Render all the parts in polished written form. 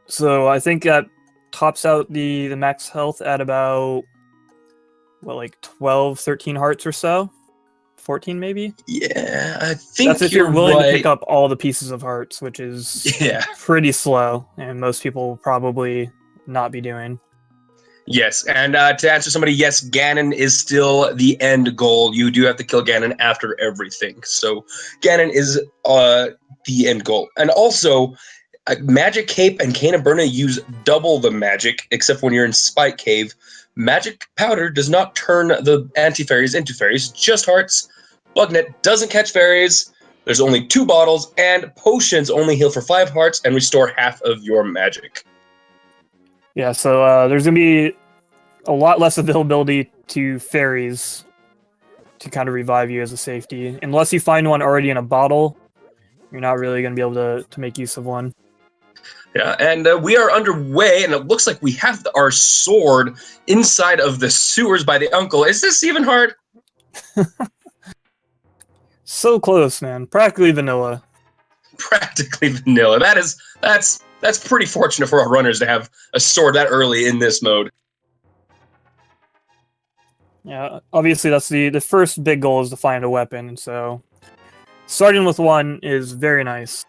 So I think that tops out the max health at about, what, like 12, 13 hearts or so? 14 maybe? Yeah, I That's think if you're you're willing to right. pick up all the pieces of hearts, which is Yeah. pretty slow, and most people will probably not be doing. Yes, and to answer somebody, yes, Ganon is still the end goal. You do have to kill Ganon after everything. So Ganon is the end goal. And also, Magic Cape and Cane of Burna use double the magic, except when you're in Spike Cave. Magic Powder does not turn the anti-fairies into fairies, just hearts. Bugnet doesn't catch fairies. There's only 2 bottles, and potions only heal for 5 hearts and restore half of your magic. Yeah, so there's going to be a lot less availability to fairies to kind of revive you as a safety. Unless you find one already in a bottle, you're not really going to be able to make use of one. Yeah, and we are underway, and it looks like we have our sword inside of the sewers by the uncle. Is this even hard? So close, man. Practically vanilla. Practically vanilla. That's pretty fortunate for our runners to have a sword that early in this mode. Yeah, obviously that's the first big goal is to find a weapon, and so starting with one is very nice.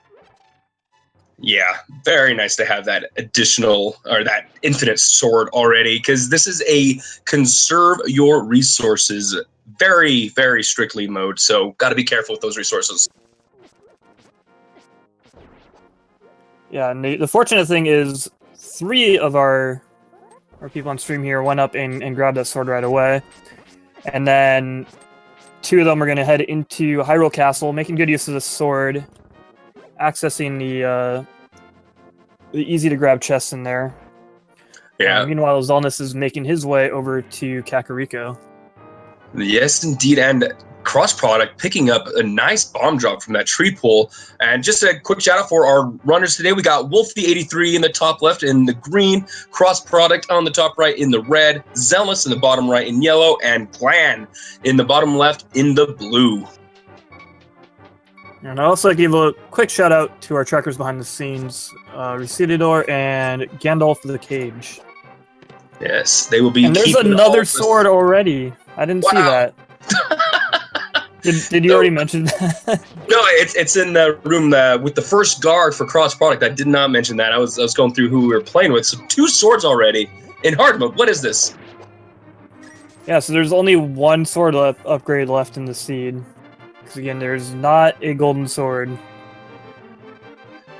Yeah, very nice to have that additional or that infinite sword already, because this is a conserve your resources very, very strictly mode, so got to be careful with those resources. Yeah, and the fortunate thing is 3 of our people on stream here went up and grabbed that sword right away. And then 2 of them are going to head into Hyrule Castle, making good use of the sword, accessing the easy-to-grab chests in there. Yeah. Meanwhile, Xelnas is making his way over to Kakariko. Yes, indeed, and cross product picking up a nice bomb drop from that tree pole. And just a quick shout out for our runners today. We got wulfy83 in the top left in the green, cross product on the top right in the red, Xelnas in the bottom right in yellow, and Glan in the bottom left in the blue. And I also give a quick shout out to our trackers behind the scenes, Recidador and Gandalf the Cage. Yes, they will be. And there's another sword already. I didn't see that. Did you already mention that? No, it's in the room with the first guard for cross product. I did not mention that. I was going through who we were playing with. So 2 swords already in hard mode. What is this? Yeah, so there's only 1 sword upgrade left in the seed. Because again, there's not a golden sword.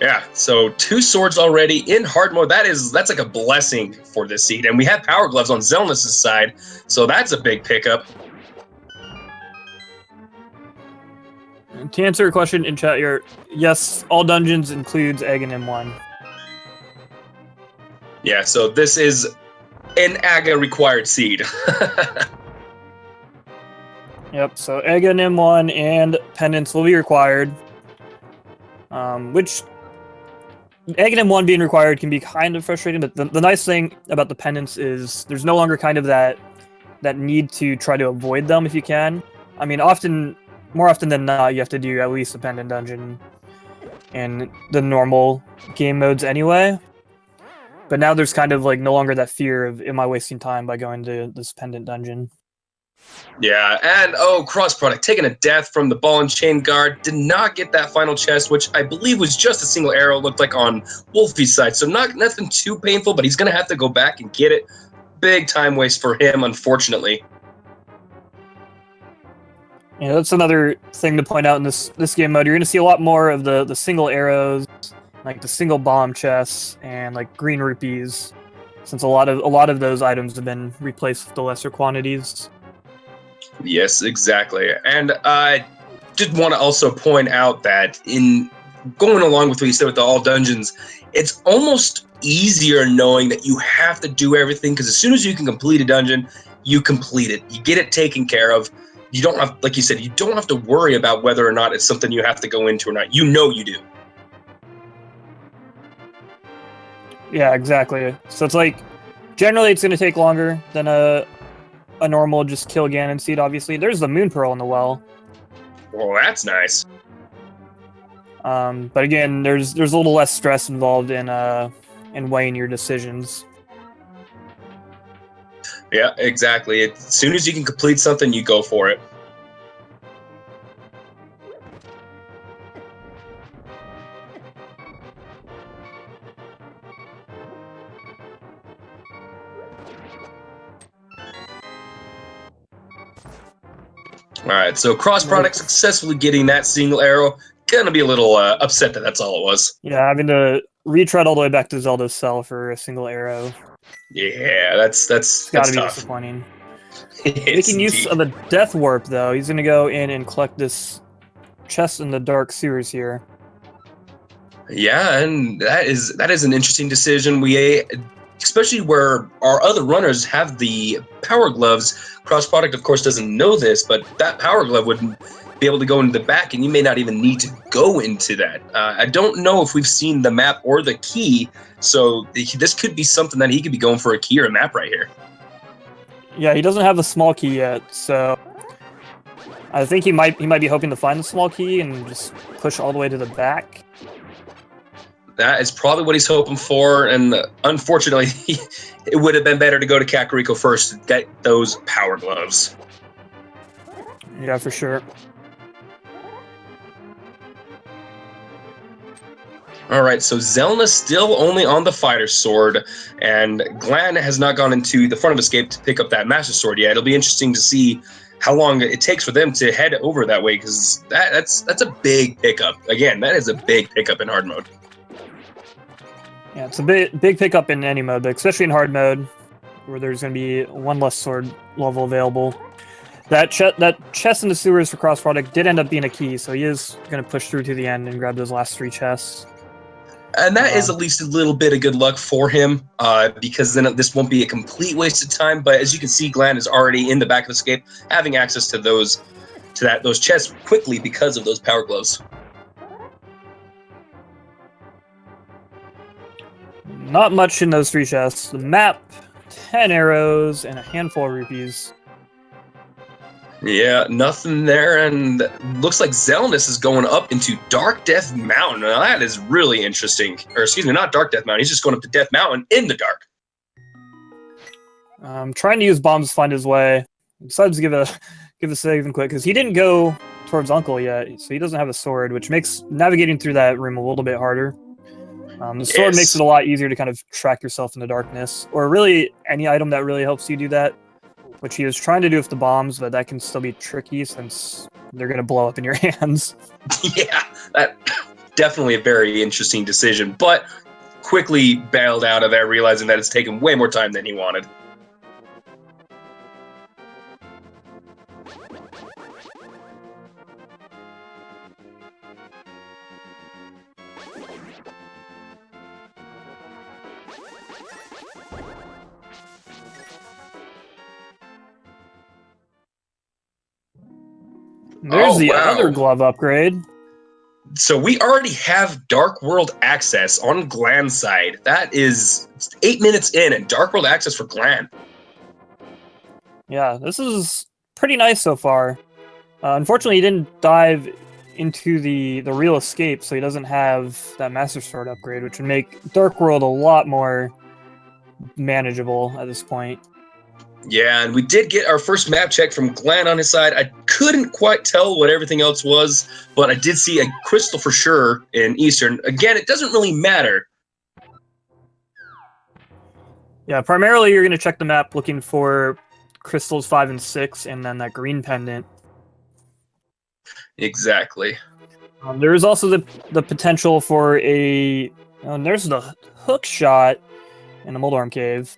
Yeah, so 2 swords already in hard mode. That's like a blessing for this seed. And we have power gloves on Xelnas' side, so that's a big pickup. And to answer your question in chat here, yes, all dungeons includes Egg and M1. Yeah, so this is an AGA required seed. Yep, so Egg and M1 and pendants will be required. Which Egg and M1 being required can be kind of frustrating, but the nice thing about the pendants is there's no longer kind of that need to try to avoid them if you can. I mean, more often than not, you have to do at least a pendant dungeon in the normal game modes anyway. But now there's kind of like no longer that fear of, am I wasting time by going to this pendant dungeon? Yeah, and cross product taking a death from the ball and chain guard, did not get that final chest, which I believe was just a single arrow, looked like on Wulfy's side. So nothing too painful, but he's gonna have to go back and get it. Big time waste for him, unfortunately. Yeah, that's another thing to point out in this game mode. You're going to see a lot more of the single arrows, like the single bomb chests, and like green rupees, since a lot of those items have been replaced with the lesser quantities. Yes, exactly. And I did want to also point out that in going along with what you said with the all dungeons, it's almost easier knowing that you have to do everything, because as soon as you can complete a dungeon, you complete it. You get it taken care of. You don't have, like you said, you don't have to worry about whether or not it's something you have to go into or not. You know you do. Yeah, exactly. So it's like, generally it's going to take longer than a normal just kill Ganon seed, obviously. There's the Moon Pearl in the well. Well, that's nice. But again, there's a little less stress involved in and weighing your decisions. Yeah, exactly. As soon as you can complete something, you go for it. All right, so cross product successfully getting that single arrow. Gonna be a little upset that that's all it was. Yeah, having to retread all the way back to Zelda's cell for a single arrow. Yeah, that's Gotta be tough. disappointing. It's Making use of a death warp, though, he's gonna go in and collect this chest in the dark sewers here. Yeah, and that is an interesting decision. We, especially where our other runners have the power gloves. Cross product, of course, doesn't know this, but that power glove would be able to go into the back, and you may not even need to go into that. I don't know if we've seen the map or the key, so this could be something that he could be going for a key or a map right here. Yeah, he doesn't have the small key yet, so I think he might be hoping to find the small key and just push all the way to the back. That is probably what he's hoping for, and unfortunately, it would have been better to go to Kakariko first to get those power gloves. Yeah, for sure. All right, so Xelnas still only on the fighter sword, and Glan has not gone into the front of escape to pick up that master sword yet. It'll be interesting to see how long it takes for them to head over that way, because that's a big pickup. Again, that is a big pickup in hard mode. Yeah, it's a big pickup in any mode, but especially in hard mode, where there's going to be one less sword level available. That chest in the sewers for cross product did end up being a key, so he is going to push through to the end and grab those last 3 chests. And that is at least a little bit of good luck for him, because then this won't be a complete waste of time. But as you can see, Glan is already in the back of escape, having access to those chests quickly because of those power gloves. Not much in those 3 chests. The map, 10 arrows, and a handful of rupees. Yeah, nothing there, and looks like Xelnas is going up into Dark Death Mountain. Now, that is really interesting. Or excuse me, not Dark Death Mountain. He's just going up to Death Mountain in the dark. Trying to use bombs to find his way. Decides to give a save and quit because he didn't go towards Uncle yet, so he doesn't have a sword, which makes navigating through that room a little bit harder. The sword makes it a lot easier to kind of track yourself in the darkness, or really any item that really helps you do that, which he was trying to do with the bombs, but that can still be tricky since they're going to blow up in your hands. Yeah, that definitely a very interesting decision, but quickly bailed out of it, realizing that it's taken way more time than he wanted. There's the other glove upgrade. So we already have Dark World access on Glan's side. That is 8 minutes in, and Dark World access for Glan. Yeah, this is pretty nice so far. Unfortunately, he didn't dive into the real escape, so he doesn't have that Master Sword upgrade, which would make Dark World a lot more manageable at this point. Yeah, and we did get our first map check from Glan on his side. I couldn't quite tell what everything else was, but I did see a crystal for sure in Eastern. Again, it doesn't really matter. Yeah, primarily you're going to check the map looking for crystals 5 and 6, and then that green pendant. Exactly. There is also the potential for a... there's the hook shot in the Moldorm Cave.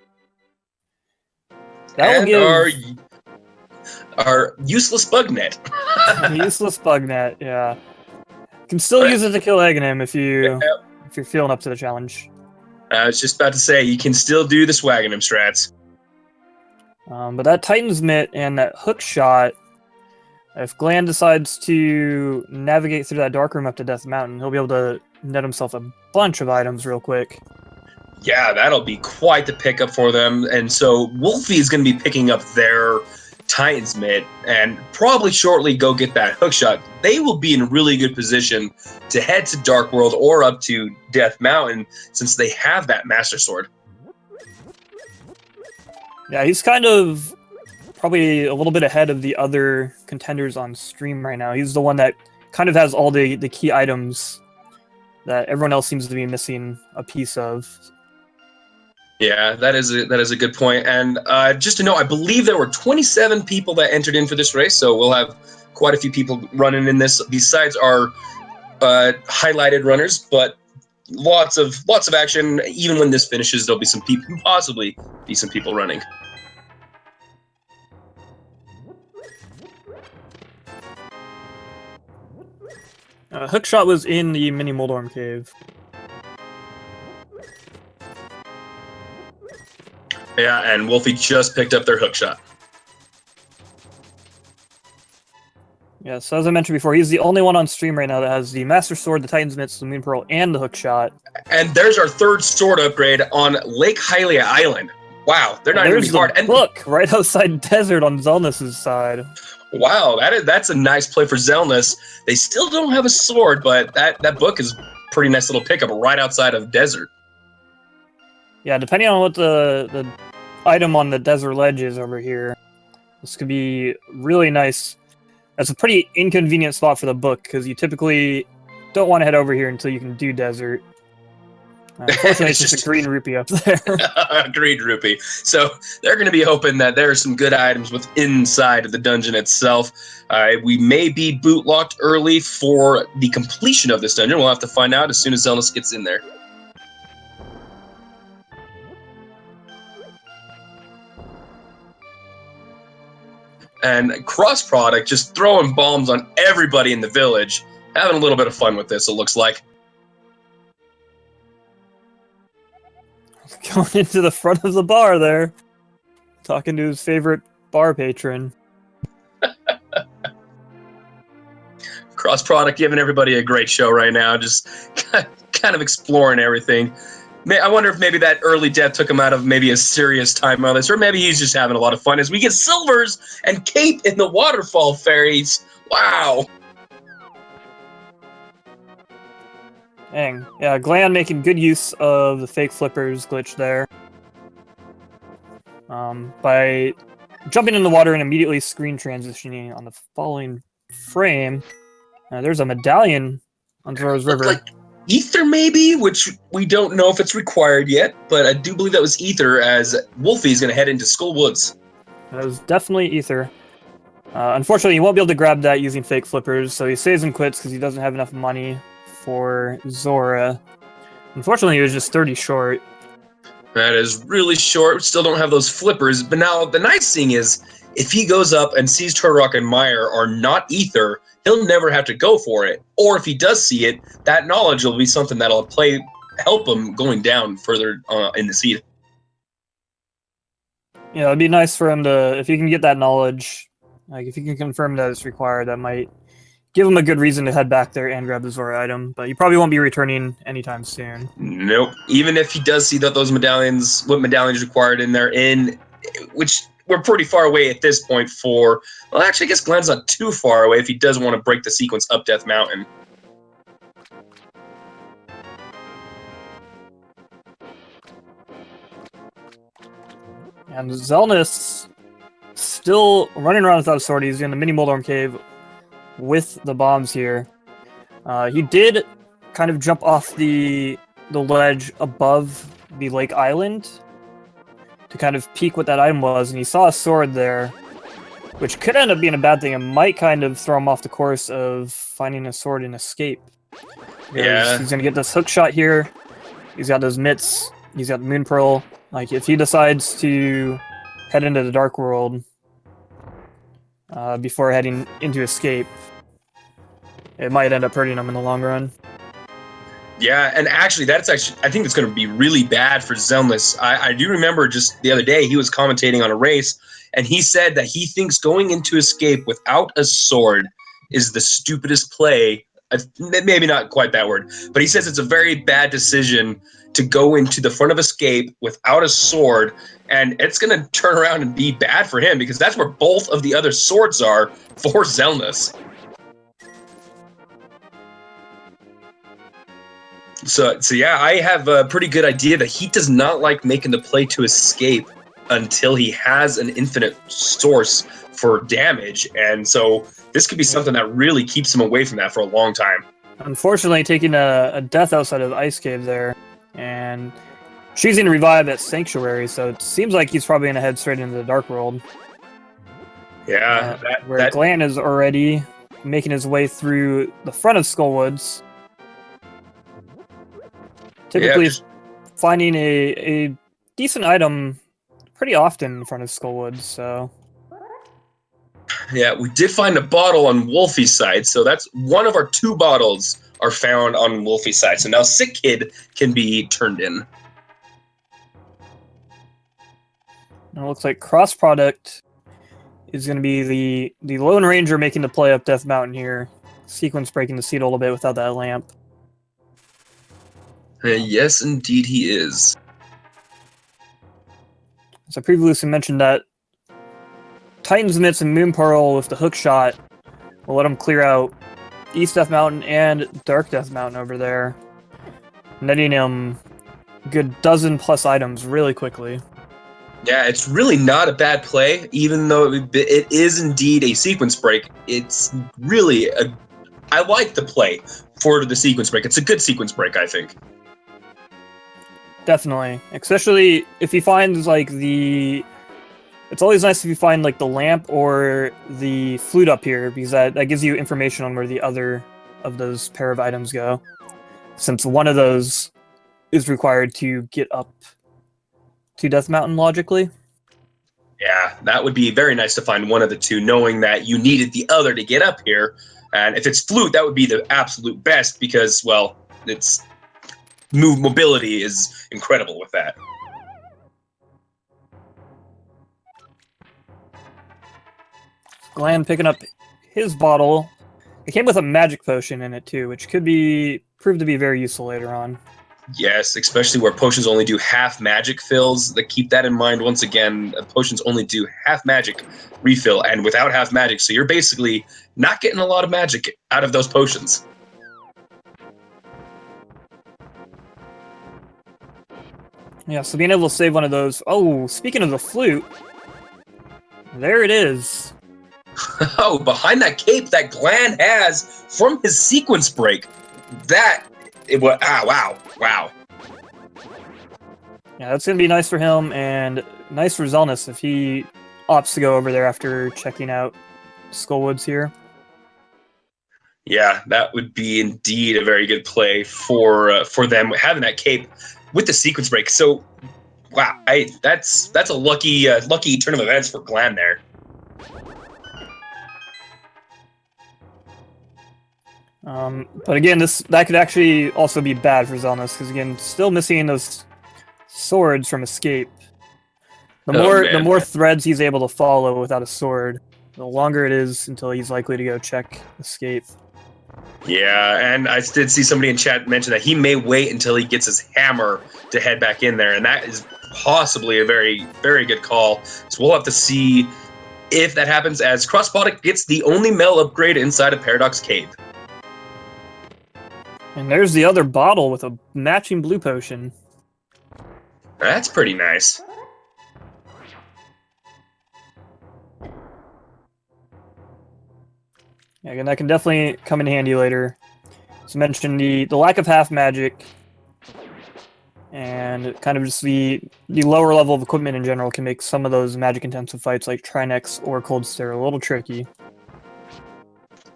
That'll give our useless bug net. Useless bug net, yeah. You can still use it to kill Aghanim if you're feeling up to the challenge. I was just about to say, you can still do the Swagganum strats. But that Titan's Mitt and that hook shot, if Glan decides to navigate through that dark room up to Death Mountain, he'll be able to net himself a bunch of items real quick. Yeah, that'll be quite the pickup for them. And so Wulfy is going to be picking up their Titan's Mitt and probably shortly go get that hookshot, they will be in really good position to head to Dark World or up to Death Mountain since they have that Master Sword. Yeah, he's kind of probably a little bit ahead of the other contenders on stream right now. He's the one that kind of has all the key items that everyone else seems to be missing a piece of. Yeah, that is a good point. And just to know, I believe there were 27 people that entered in for this race, so we'll have quite a few people running in this besides our highlighted runners. But lots of action. Even when this finishes, there'll be some people, possibly be some people running. Hookshot was in the mini Moldorm cave. Yeah, and Wulfy just picked up their hookshot. Yeah, so as I mentioned before, he's the only one on stream right now that has the Master Sword, the Titan's Mitts, the Moon Pearl, and the hookshot. And there's our third sword upgrade on Lake Hylia Island. Wow, they're not even gonna be hard. And look, right outside Desert on Xelnas' side. Wow, that's a nice play for Xelnas. They still don't have a sword, but that book is a pretty nice little pickup right outside of Desert. Yeah, depending on what the item on the Desert Ledge is over here, this could be really nice. That's a pretty inconvenient spot for the book, because you typically don't want to head over here until you can do Desert. Unfortunately, it's just a green rupee up there. Green rupee. So they're going to be hoping that there are some good items with inside of the dungeon itself. We may be boot locked early for the completion of this dungeon. We'll have to find out as soon as Xelnas gets in there. And cross product just throwing bombs on everybody in the village, having a little bit of fun with this, it looks like. Going into the front of the bar there, talking to his favorite bar patron. Cross product giving everybody a great show right now, just kind of exploring everything. I wonder if maybe that early death took him out of maybe a serious time on this, or maybe he's just having a lot of fun as we get silvers and cape in the waterfall fairies. Wow. Dang. Yeah, Glan making good use of the fake flippers glitch there. By jumping in the water and immediately screen transitioning on the following frame. There's a medallion on Zoro's River. Like ether maybe, which we don't know if it's required yet, but I do believe that was ether as Wulfy is going to head into Skull Woods. That was definitely ether. Unfortunately, he won't be able to grab that using fake flippers, so he saves and quits because he doesn't have enough money for Zora. Unfortunately, he was just 30 short. That is really short. We still don't have those flippers, but now the nice thing is, if he goes up and sees Turok and Meyer are not ether, he'll never have to go for it. Or if he does see it, that knowledge will be something that'll help him going down further in the seed. Yeah, it'd be nice for him to, if he can get that knowledge, like if he can confirm that it's required, that might give him a good reason to head back there and grab the Zora item. But he probably won't be returning anytime soon. Nope. Even if he does see that those medallions, what medallions required in there, which we're pretty far away at this point for, well, actually, I guess Glen's not too far away if he does want to break the sequence up Death Mountain. And Xelnas still running around without a sword. He's in the mini Moldorm cave with the bombs here. He did kind of jump off the ledge above the lake island to kind of peek what that item was, and he saw a sword there, which could end up being a bad thing. It might kind of throw him off the course of finding a sword and escape. Yeah. He's going to get this hook shot here. He's got those mitts. He's got the Moon Pearl. Like, if he decides to head into the Dark World before heading into Escape, it might end up hurting him in the long run. Yeah, and I think it's going to be really bad for Xelnas. I do remember just the other day he was commentating on a race, and he said that he thinks going into Escape without a sword is the stupidest play maybe not quite that word, but he says it's a very bad decision to go into the front of escape without a sword, and it's going to turn around and be bad for him because that's where both of the other swords are for Xelnas. So yeah, I have a pretty good idea that he does not like making the play to escape until he has an infinite source for damage, and so this could be something that really keeps him away from that for a long time. Unfortunately, taking a death outside of the ice cave there, and choosing to revive at Sanctuary, so it seems like he's probably going to head straight into the Dark World. Yeah, where Glan is already making his way through the front of Skullwoods. Typically finding a decent item pretty often in front of Skullwoods, so... Yeah, we did find a bottle on Wolfie's side, so that's one of our 2 bottles are found on Wolfie's side. So now Sick Kid can be turned in. Now it looks like crossproduct is going to be the Lone Ranger making the play up Death Mountain here. Sequence breaking the seat a little bit without that lamp. Yes, indeed he is. So I previously mentioned that Titan's Mitts and Moon Pearl with the hook shot will let him clear out East Death Mountain and Dark Death Mountain over there, netting him a good 12+ items really quickly. Yeah, it's really not a bad play, even though it is indeed a sequence break. It's really I like the play for the sequence break. It's a good sequence break, I think. Definitely, especially if he finds like it's always nice if you find like the lamp or the flute up here, because that gives you information on where the other of those pair of items go, since one of those is required to get up to Death Mountain logically. Yeah, that would be very nice to find one of the 2, knowing that you needed the other to get up here. And if it's flute, that would be the absolute best because, well, it's mobility is incredible with that. Glan picking up his bottle. It came with a magic potion in it too, which could prove to be very useful later on. Yes, especially where potions only do half magic fills. Keep that in mind once again. Potions only do half magic refill, and without half magic, so you're basically not getting a lot of magic out of those potions. Yeah, so being able to save one of those... Oh, speaking of the flute, there it is. Oh, behind that cape that Glan has from his sequence break. Wow. Yeah, that's going to be nice for him, and nice for Xelnas if he opts to go over there after checking out Skullwoods here. Yeah, that would be indeed a very good play for them having that cape with the sequence break. So, wow, that's a lucky turn of events for Glan there. But again, that could actually also be bad for Xelnas, because again, still missing those swords from escape. The more threads he's able to follow without a sword, the longer it is until he's likely to go check escape. Yeah, and I did see somebody in chat mention that he may wait until he gets his hammer to head back in there, and that is possibly a very, very good call. So we'll have to see if that happens, as crossproduct gets the only Mel upgrade inside of Paradox Cave. And there's the other bottle with a matching blue potion. That's pretty nice. Yeah, again, that can definitely come in handy later. As mentioned, the lack of half magic and kind of just the lower level of equipment in general can make some of those magic-intensive fights like Trinex or Cold Stare a little tricky.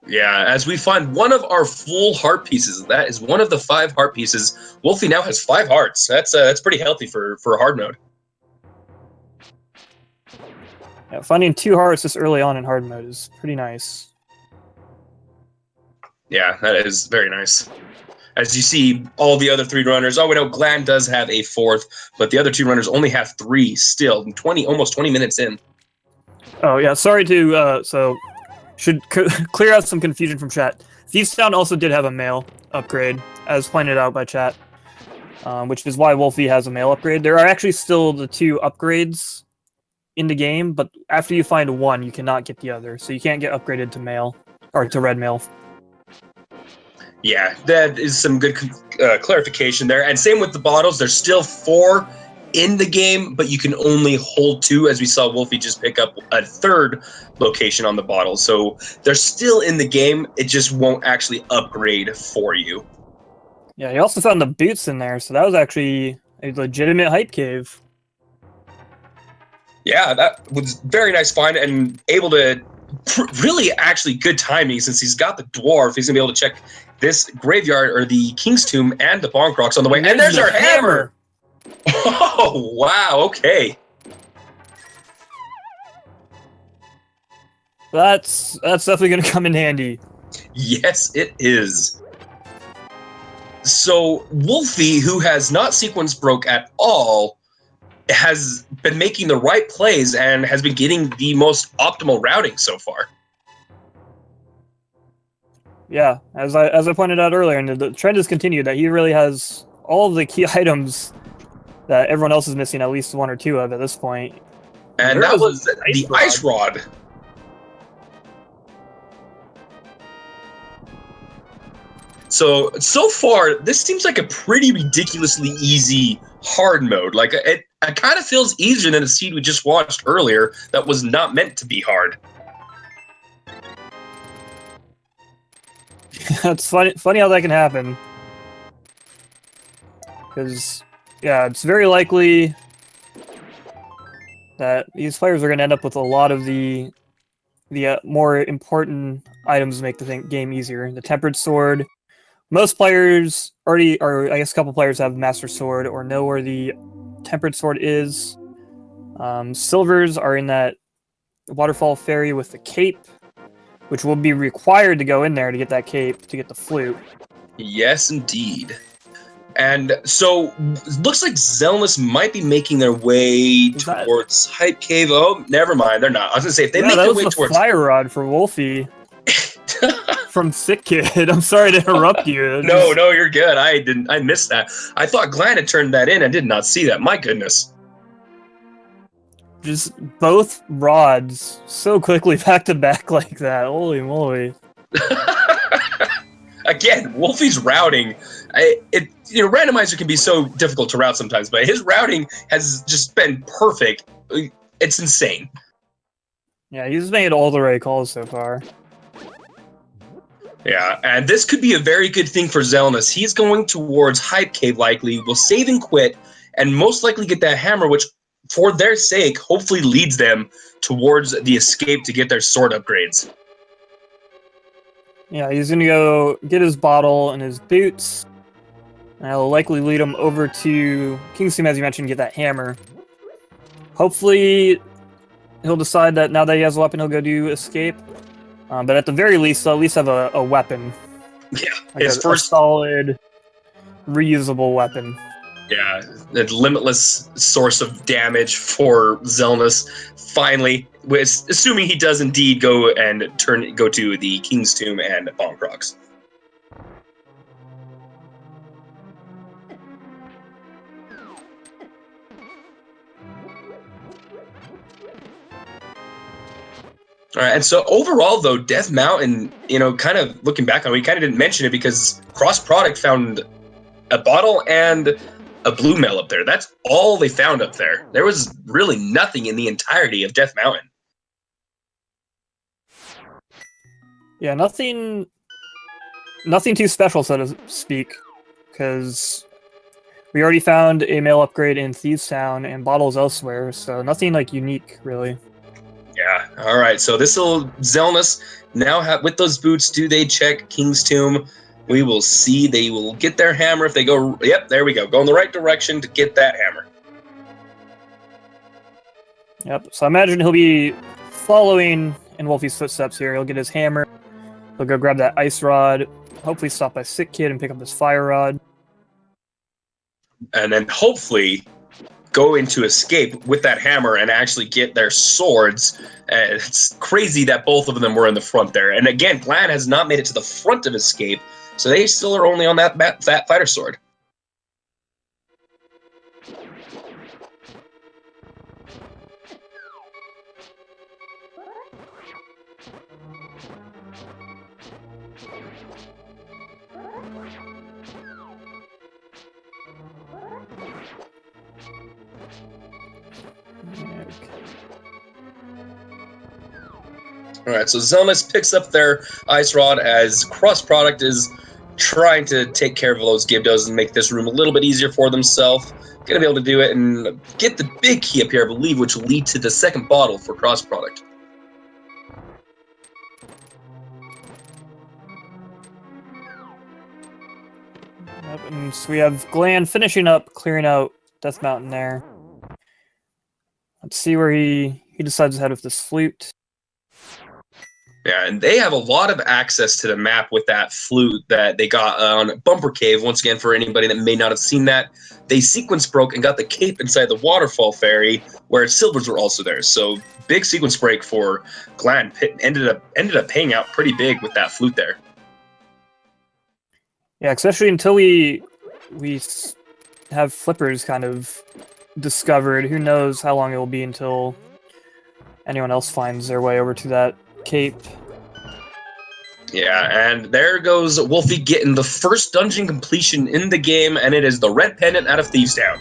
Yeah, as we find one of our full heart pieces. That is one of the 5 heart pieces. Wolfie now has 5 hearts. That's pretty healthy for a hard mode. Yeah, finding 2 hearts this early on in hard mode is pretty nice. Yeah, that is very nice. As you see, all the other 3 runners. Oh, we know Glan does have a 4th, but the other 2 runners only have 3 still. Almost 20 minutes in. Oh yeah, sorry to should clear out some confusion from chat. Thieves Town also did have a mail upgrade, as pointed out by chat, which is why Wolfie has a mail upgrade. There are actually still the 2 upgrades in the game, but after you find one, you cannot get the other, so you can't get upgraded to mail, or to red mail. Yeah, that is some good clarification there. And same with the bottles. There's still 4 in the game, but you can only hold 2, as we saw Wolfie just pick up a 3rd location on the bottle. So they're still in the game. It just won't actually upgrade for you. Yeah, he also found the boots in there, so that was actually a legitimate hype cave. Yeah, that was very nice find and able to really actually good timing since he's got the dwarf. He's gonna be able to check this graveyard or the King's Tomb and the Bonk Rocks on the way. And there's our hammer! Oh, wow, okay. That's definitely gonna come in handy. Yes, it is. So Wolfie, who has not sequence broke at all, has been making the right plays and has been getting the most optimal routing so far. Yeah, as I pointed out earlier, and the trend has continued that he really has all of the key items that everyone else is missing at least 1 or 2 of at this point. And that was the ice rod. So far, this seems like a pretty ridiculously easy hard mode. Like, it kind of feels easier than the seed we just watched earlier that was not meant to be hard. It's funny how that can happen. Because, yeah, it's very likely that these players are going to end up with a lot of the more important items to make the game easier. The Tempered Sword. Most players already, or I guess a couple players have Master Sword or know where the Tempered Sword is. Silvers are in that Waterfall Fairy with the cape, which will be required to go in there to get that cape, to get the flute. Yes, indeed. And so, it looks like Xelnas might be making their way towards Hype Cave. Oh, never mind, they're not. I was going to say, if they make their way towards... Fire Rod for Wolfie. From Sick Kid. I'm sorry to interrupt you. No, you're good. I missed that. I thought Glan had turned that in. I did not see that. My goodness. Just both rods so quickly back to back like that. Holy moly. Again, Wolfie's routing, randomizer can be so difficult to route sometimes, but his routing has just been perfect. It's insane. Yeah, he's made all the right calls so far. Yeah, and this could be a very good thing for Xelnas. He's going towards Hype Cave likely, will save and quit, and most likely get that hammer, which, for their sake, hopefully leads them towards the escape to get their sword upgrades. Yeah, he's going to go get his bottle and his boots, and that'll likely lead him over to King's Tomb, as you mentioned, get that hammer. Hopefully, he'll decide that now that he has a weapon, he'll go do escape. But at the very least, he'll at least have a weapon. Yeah, like his first solid, reusable weapon. Yeah, a limitless source of damage for Xelnas. Finally, assuming he does indeed go to the King's Tomb and Bonk Rocks. All right, and so overall, though, Death Mountain, kind of looking back on it, we kind of didn't mention it because Cross Product found a bottle and a blue mail up there. That's all they found up there. There was really nothing in the entirety of Death Mountain. Yeah, nothing too special, so to speak, because we already found a mail upgrade in Thieves Town and bottles elsewhere, so nothing unique, really. Yeah. All right. So this will Xelnas now have with those boots. Do they check King's Tomb? We will see. They will get their hammer if they go. Yep. There we go. Go in the right direction to get that hammer. Yep. So I imagine he'll be following in Wolfie's footsteps here. He'll get his hammer. He'll go grab that ice rod. Hopefully stop by Sick Kid and pick up his fire rod. And then hopefully going to escape with that hammer and actually get their swords. It's crazy that both of them were in the front there. And again, Glan has not made it to the front of escape, so they still are only on that fighter sword. All right, so Xelnas picks up their ice rod as crossproduct is trying to take care of those Gibdos and make this room a little bit easier for themselves. Gonna be able to do it and get the big key up here, I believe, which will lead to the second bottle for crossproduct. Yep, and so we have Glan finishing up, clearing out Death Mountain there. Let's see where he decides to head with this flute. Yeah, and they have a lot of access to the map with that flute that they got on Bumper Cave. Once again, for anybody that may not have seen that, they sequence broke and got the cape inside the waterfall fairy, where silvers were also there. So big sequence break for Glan. Ended up paying out pretty big with that flute there. Yeah, especially until we have flippers kind of discovered. Who knows how long it will be until anyone else finds their way over to that cape. Yeah, and there goes Wolfie getting the first dungeon completion in the game, and it is the red pendant out of Thieves Town.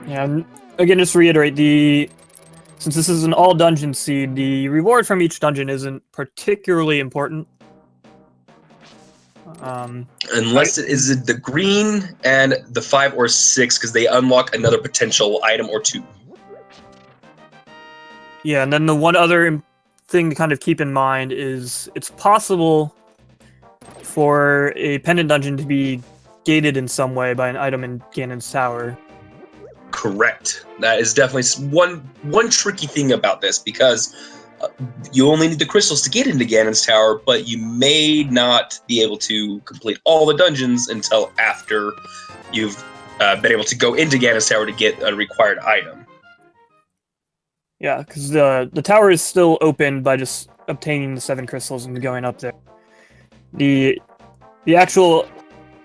Yeah, and again, just to reiterate, since this is an all dungeon seed, the reward from each dungeon isn't particularly important. Unless it is the green and the 5 or 6, because they unlock another potential item or 2. Yeah, and then the one other thing to kind of keep in mind is it's possible for a pendant dungeon to be gated in some way by an item in Ganon's tower. Correct. That is definitely one tricky thing about this, because you only need the crystals to get into Ganon's tower, but you may not be able to complete all the dungeons until after you've been able to go into Ganon's tower to get a required item. Yeah, because the tower is still open by just obtaining the 7 crystals and going up there. The actual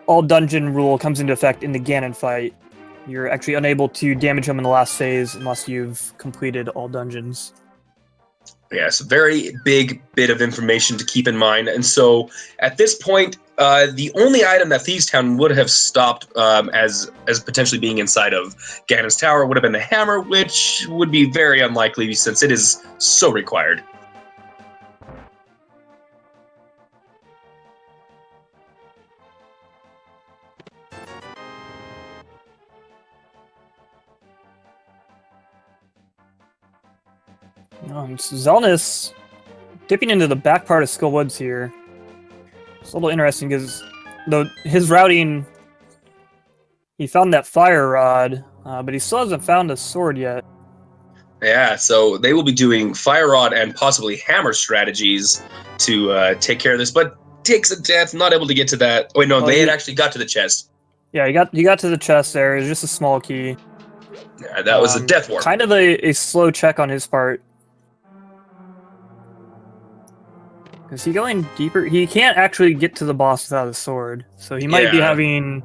all dungeon rule comes into effect in the Ganon fight. You're actually unable to damage him in the last phase unless you've completed all dungeons. Yes, very big bit of information to keep in mind. And so at this point, the only item that Thieves Town would have stopped as potentially being inside of Ganon's tower would have been the hammer, which would be very unlikely since it is so required. Xelnas dipping into the back part of Skull Woods here. It's a little interesting because his routing, he found that fire rod, but he still hasn't found a sword yet. Yeah, so they will be doing fire rod and possibly hammer strategies to take care of this, but takes a death, not able to get to that. Oh, wait, no, they had actually got to the chest. Yeah, he got to the chest there. It was just a small key. Yeah, that was a death warp. Kind of a slow check on his part. Is he going deeper? He can't actually get to the boss without a sword, so he might be having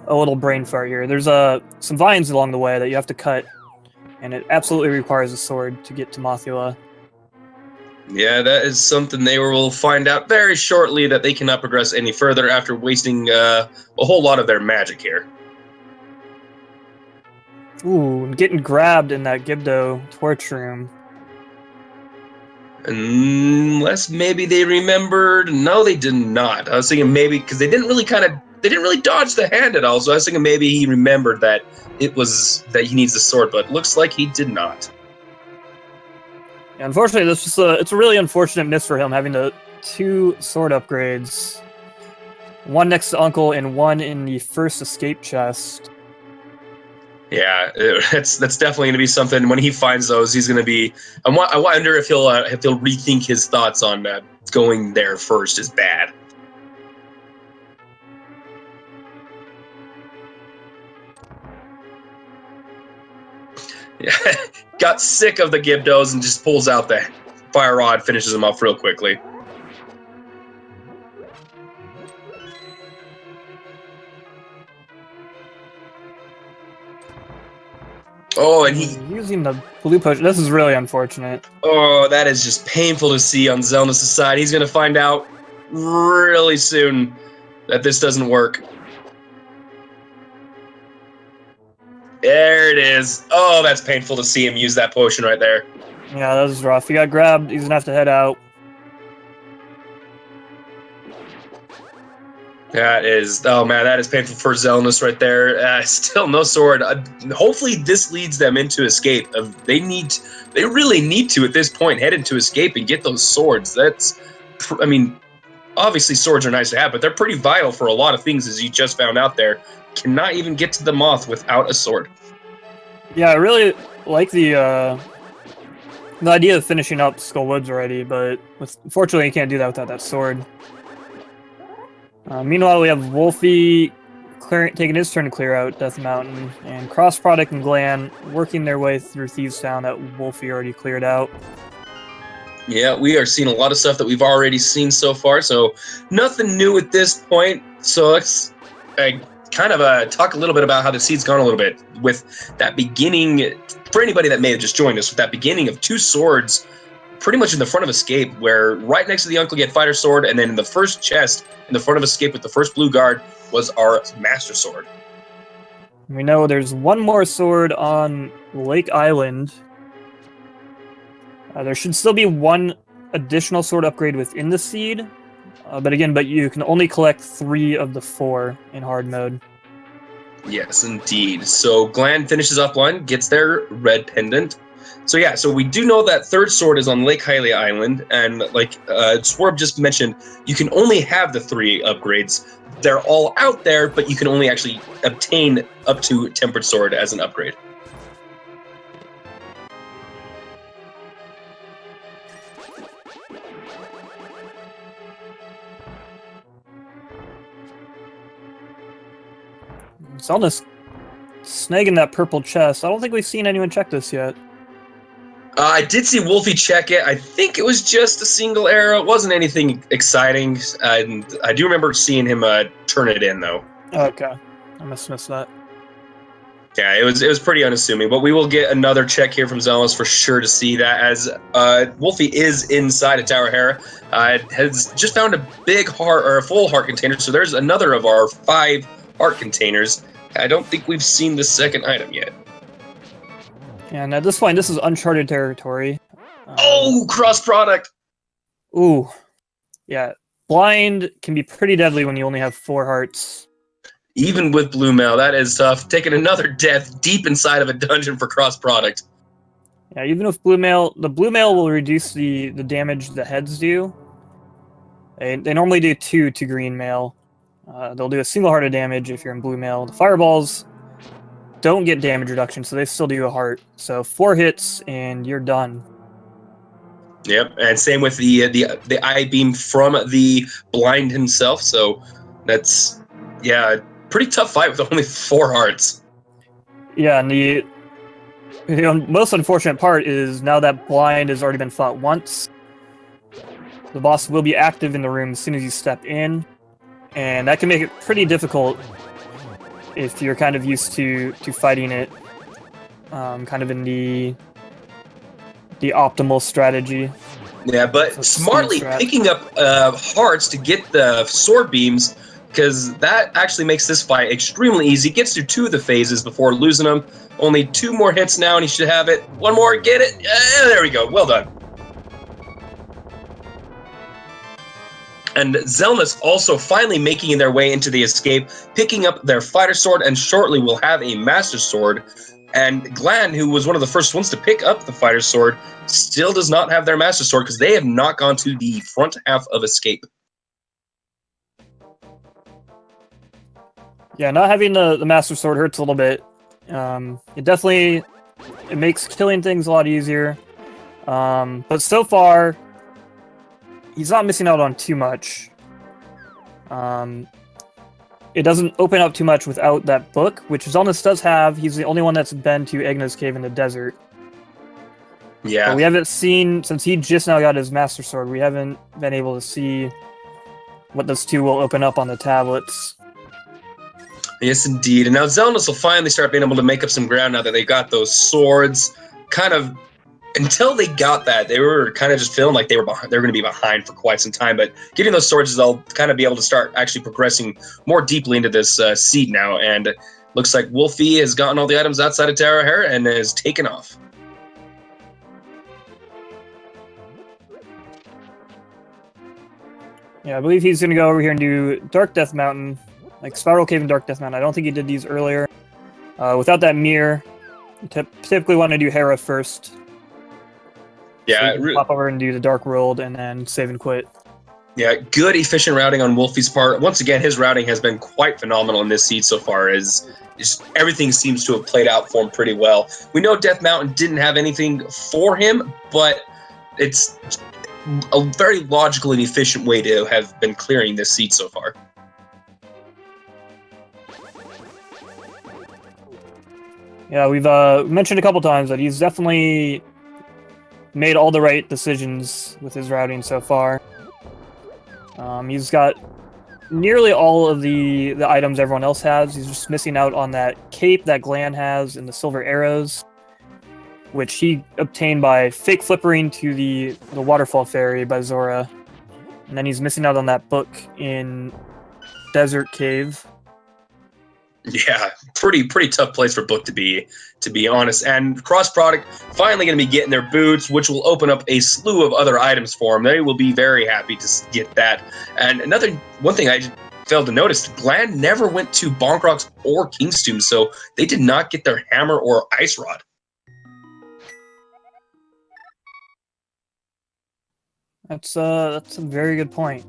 a little brain fart here. There's some vines along the way that you have to cut, and it absolutely requires a sword to get to Mothula. Yeah, that is something they will find out very shortly, that they cannot progress any further after wasting a whole lot of their magic here. Ooh, and getting grabbed in that Gibdo torch room. Unless maybe they remembered. No, they did not. I was thinking maybe because they didn't really dodge the hand at all. So I was thinking maybe he remembered that that he needs the sword, but looks like he did not. Yeah, unfortunately, it's a really unfortunate miss for him, having the 2 sword upgrades, one next to Uncle and one in the first escape chest. Yeah, that's definitely going to be something. When he finds those, he's going to be. I wonder if he'll rethink his thoughts on going there first is bad. Got sick of the Gibdos and just pulls out the fire rod, finishes him off real quickly. Oh, and he... using the blue potion. This is really unfortunate. Oh, that is just painful to see on Xelnas' side. He's going to find out really soon that this doesn't work. There it is. Oh, that's painful to see him use that potion right there. Yeah, that was rough. He got grabbed. He's going to have to head out. That is, oh man, that is painful for Xelnas right there. Still no sword. Hopefully this leads them into escape. They really need to at this point head into escape and get those swords. I mean, obviously swords are nice to have, but they're pretty vital for a lot of things, as you just found out there. Cannot even get to the moth without a sword. Yeah, I really like the idea of finishing up Skull Woods already, but unfortunately you can't do that without that sword. Meanwhile, we have Wulfy taking his turn to clear out Death Mountain, and Crossproduct and Glan working their way through Thieves Town that Wulfy already cleared out. Yeah, we are seeing a lot of stuff that we've already seen so far, so nothing new at this point. So let's kind of talk a little bit about how the seed's gone a little bit with that beginning. For anybody that may have just joined us, with that beginning of two swords pretty much in the front of Escape, where right next to the Uncle Get Fighter Sword, and then in the first chest in the front of Escape with the first blue guard was our Master Sword. We know there's one more sword on Lake Island. There should still be one additional sword upgrade within the seed, but you can only collect 3 of the 4 in hard mode. Yes, indeed. So Glan finishes off one, gets their red pendant. So yeah, so we do know that third sword is on Lake Hylia Island, and like Swarb just mentioned, you can only have the 3 upgrades. They're all out there, but you can only actually obtain up to Tempered Sword as an upgrade. Xelnas snagging that purple chest. I don't think we've seen anyone check this yet. I did see Wulfy check it. I think it was just a single arrow. It wasn't anything exciting. And I do remember seeing him turn it in, though. Okay. I must miss that. Yeah, it was pretty unassuming. But we will get another check here from Xelnas for sure to see that, as Wulfy is inside of Tower Hera. Has just found a big heart, or a full heart container. So there's another of our 5 heart containers. I don't think we've seen the second item yet. And at this point, this is uncharted territory. Oh, cross product! Ooh. Yeah. Blind can be pretty deadly when you only have 4 hearts. Even with Blue Mail, that is tough. Taking another death deep inside of a dungeon for cross product. Yeah, even with Blue Mail, the Blue Mail will reduce the damage the heads do. They normally do 2 to Green Mail. They'll do a single heart of damage if you're in Blue Mail. The Fireballs don't get damage reduction, so they still do a heart. So 4 hits and you're done. Yep, and same with the eye beam from the blind himself. So that's pretty tough fight with only 4 hearts. Yeah, and the most unfortunate part is now that blind has already been fought once, the boss will be active in the room as soon as you step in, and that can make it pretty difficult if you're kind of used to fighting it kind of in the optimal strategy. Yeah, but smartly picking up hearts to get the sword beams, because that actually makes this fight extremely easy. Gets through 2 of the phases before losing them. Only 2 more hits now, and he should have it. 1 more, get it. There we go. Well done. And Xelnas also finally making their way into the escape, picking up their fighter sword, and shortly will have a master sword. And Glan, who was one of the first ones to pick up the fighter sword, still does not have their master sword because they have not gone to the front half of escape. Yeah, not having the master sword hurts a little bit. It makes killing things a lot easier. But so far, he's not missing out on too much. it doesn't open up too much without that book, which Xelnas does have. He's the only one that's been to Egna's cave in the desert. Yeah. But we haven't seen, since he just now got his Master Sword, we haven't been able to see what those two will open up on the tablets. Yes, indeed. And now Xelnas will finally start being able to make up some ground now that they got those swords. Kind of, until they got that, they were kind of just feeling like they were going to be behind for quite some time. But getting those swords, they'll kind of be able to start actually progressing more deeply into this seed now. And looks like Wulfy has gotten all the items outside of Terra Hair and has taken off. Yeah, I believe he's going to go over here and do Dark Death Mountain, like Spiral Cave and Dark Death Mountain. I don't think he did these earlier. Without that mirror, you typically want to do Hera first. Yeah, so pop over and do the Dark World and then save and quit. Yeah, good efficient routing on Wulfy's part. Once again, his routing has been quite phenomenal in this seed so far. As everything seems to have played out for him pretty well. We know Death Mountain didn't have anything for him, but it's a very logical and efficient way to have been clearing this seed so far. Yeah, we've mentioned a couple times that he's definitely made all the right decisions with his routing so far. He's got nearly all of the items everyone else has. He's just missing out on that cape that Glan has and the silver arrows, which he obtained by fake flippering to the waterfall fairy by Zora. And then he's missing out on that book in Desert Cave. Yeah, pretty tough place for Book to be honest. And Cross Product finally going to be getting their boots, which will open up a slew of other items for them. They will be very happy to get that. And one thing I failed to notice, Glan never went to Bonk Rocks or Kingstomb, so they did not get their hammer or ice rod. That's a very good point.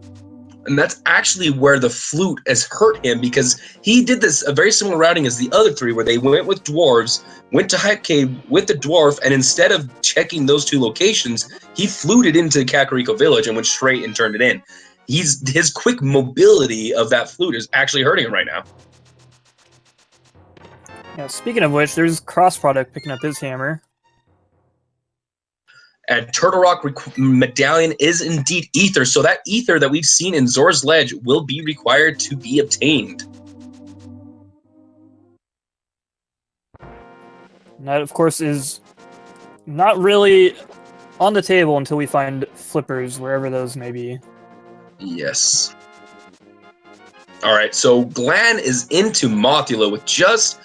And that's actually where the flute has hurt him, because he did a very similar routing as the other three, where they went with dwarves, went to Hype Cave with the dwarf, and instead of checking those two locations, he fluted into Kakariko Village and went straight and turned it in. His quick mobility of that flute is actually hurting him right now. Yeah, speaking of which, there's Cross Product picking up his hammer. And Turtle Rock Medallion is indeed Ether, so that Ether that we've seen in Zor's Ledge will be required to be obtained. And that, of course, is not really on the table until we find flippers, wherever those may be. Yes. Alright, so Glan is into Mothula with just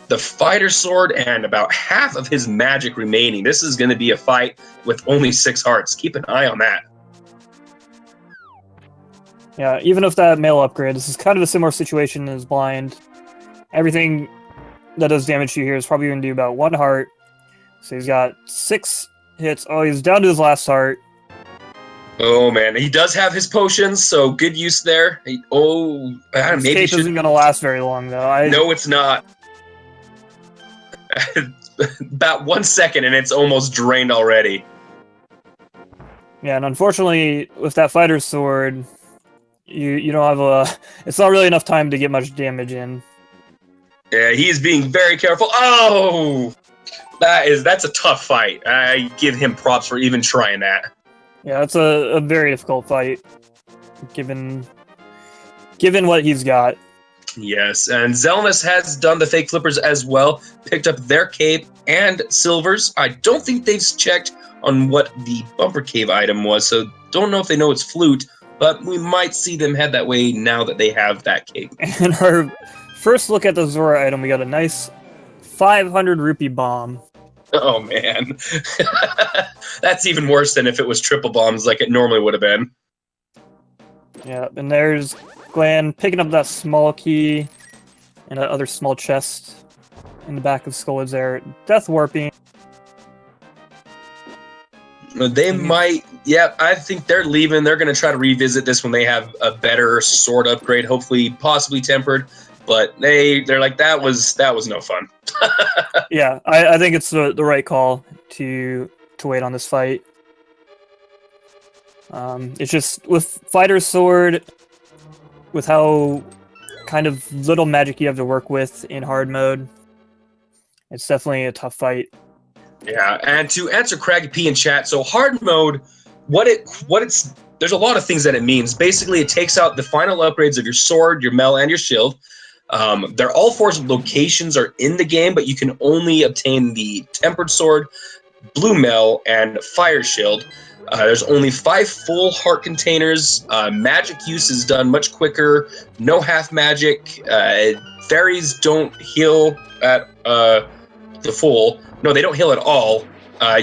the fighter sword and about half of his magic remaining. This is going to be a fight with only 6 hearts. Keep an eye on that. Yeah, even with that mail upgrade, this is kind of a similar situation as Blind. Everything that does damage to you here is probably going to do about 1 heart. So he's got 6 hits. Oh, he's down to his last heart. Oh man, he does have his potions, so good use there. His maybe cape isn't going to last very long, though. No, it's not. About 1 second and it's almost drained already. Yeah, and unfortunately, with that fighter sword, you don't have it's not really enough time to get much damage in. Yeah, he's being very careful. Oh! That's a tough fight. I give him props for even trying that. Yeah, it's a very difficult fight, given what he's got. Yes, and Xelnas has done the fake flippers as well, picked up their cape and silvers. I don't think they've checked on what the bumper cave item was, so don't know if they know it's flute, but we might see them head that way now that they have that cape. And our first look at the Zora item, we got a nice 500 rupee bomb. Oh man, that's even worse than if it was triple bombs like it normally would have been. Yeah, and there's Glan picking up that small key and that other small chest in the back of Skullwood's there. Death warping. They might, yeah, I think they're leaving. They're going to try to revisit this when they have a better sword upgrade, hopefully possibly tempered. But they're like, that was no fun. Yeah, I think it's the right call to wait on this fight. It's just with Fighter's Sword, with how kind of little magic you have to work with in hard mode. It's definitely a tough fight. Yeah, and to answer Craggy P in chat, so hard mode, there's a lot of things that it means. Basically, it takes out the final upgrades of your sword, your mel, and your shield. They're all four locations are in the game, but you can only obtain the tempered sword, blue mel, and fire shield. There's only 5 full heart containers. Magic use is done much quicker. No half magic. Fairies don't heal at the full. No, they don't heal at all.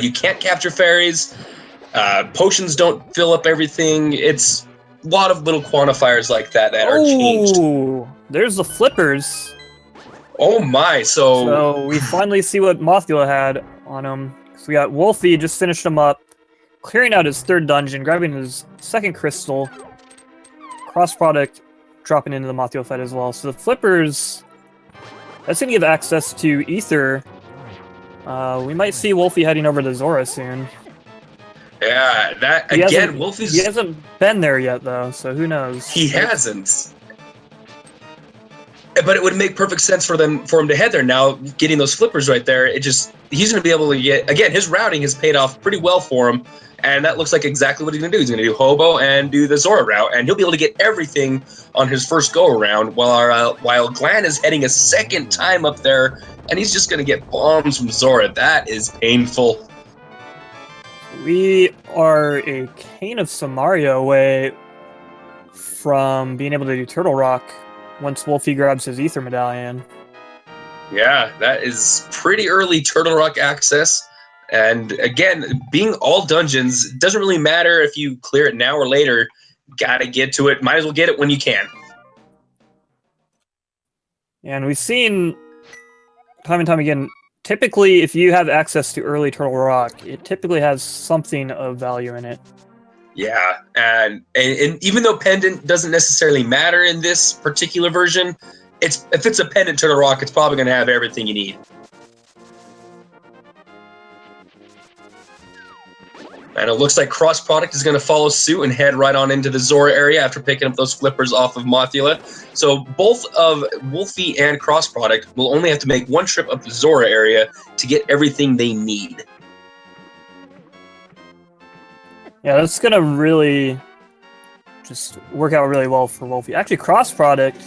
You can't capture fairies. Potions don't fill up everything. It's a lot of little quantifiers like that are changed. Oh, there's the flippers. Oh my! So we finally see what Mothula had on him. So we got Wulfy just finished him up, clearing out his 3rd dungeon, grabbing his 2nd crystal. Cross product dropping into the Mothula fight as well. So the flippers, that's gonna give access to Ether. We might see Wulfy heading over to Zora soon. Yeah, that again, Wulfy's... He hasn't been there yet, though, so who knows? He hasn't. But it would make perfect sense for him to head there now, getting those flippers right there. He's going to be able to get... Again, his routing has paid off pretty well for him, and that looks like exactly what he's going to do. He's going to do Hobo and do the Zora route, and he'll be able to get everything on his first go-around, while Glan is heading a 2nd time up there, and he's just going to get bombs from Zora. That is painful. We are a Cane of Samaria away from being able to do Turtle Rock once Wulfy grabs his Ether Medallion. Yeah, that is pretty early Turtle Rock access. And again, being all dungeons, doesn't really matter if you clear it now or later. Gotta get to it. Might as well get it when you can. And we've seen time and time again, typically, if you have access to early Turtle Rock, it typically has something of value in it. Yeah, and even though pendant doesn't necessarily matter in this particular version, if it's a pendant Turtle Rock, it's probably going to have everything you need. And it looks like Cross Product is going to follow suit and head right on into the Zora area after picking up those flippers off of Mothula. So both of Wulfy and Cross Product will only have to make one trip up the Zora area to get everything they need. Yeah, that's going to really just work out really well for Wulfy. Actually, Cross Product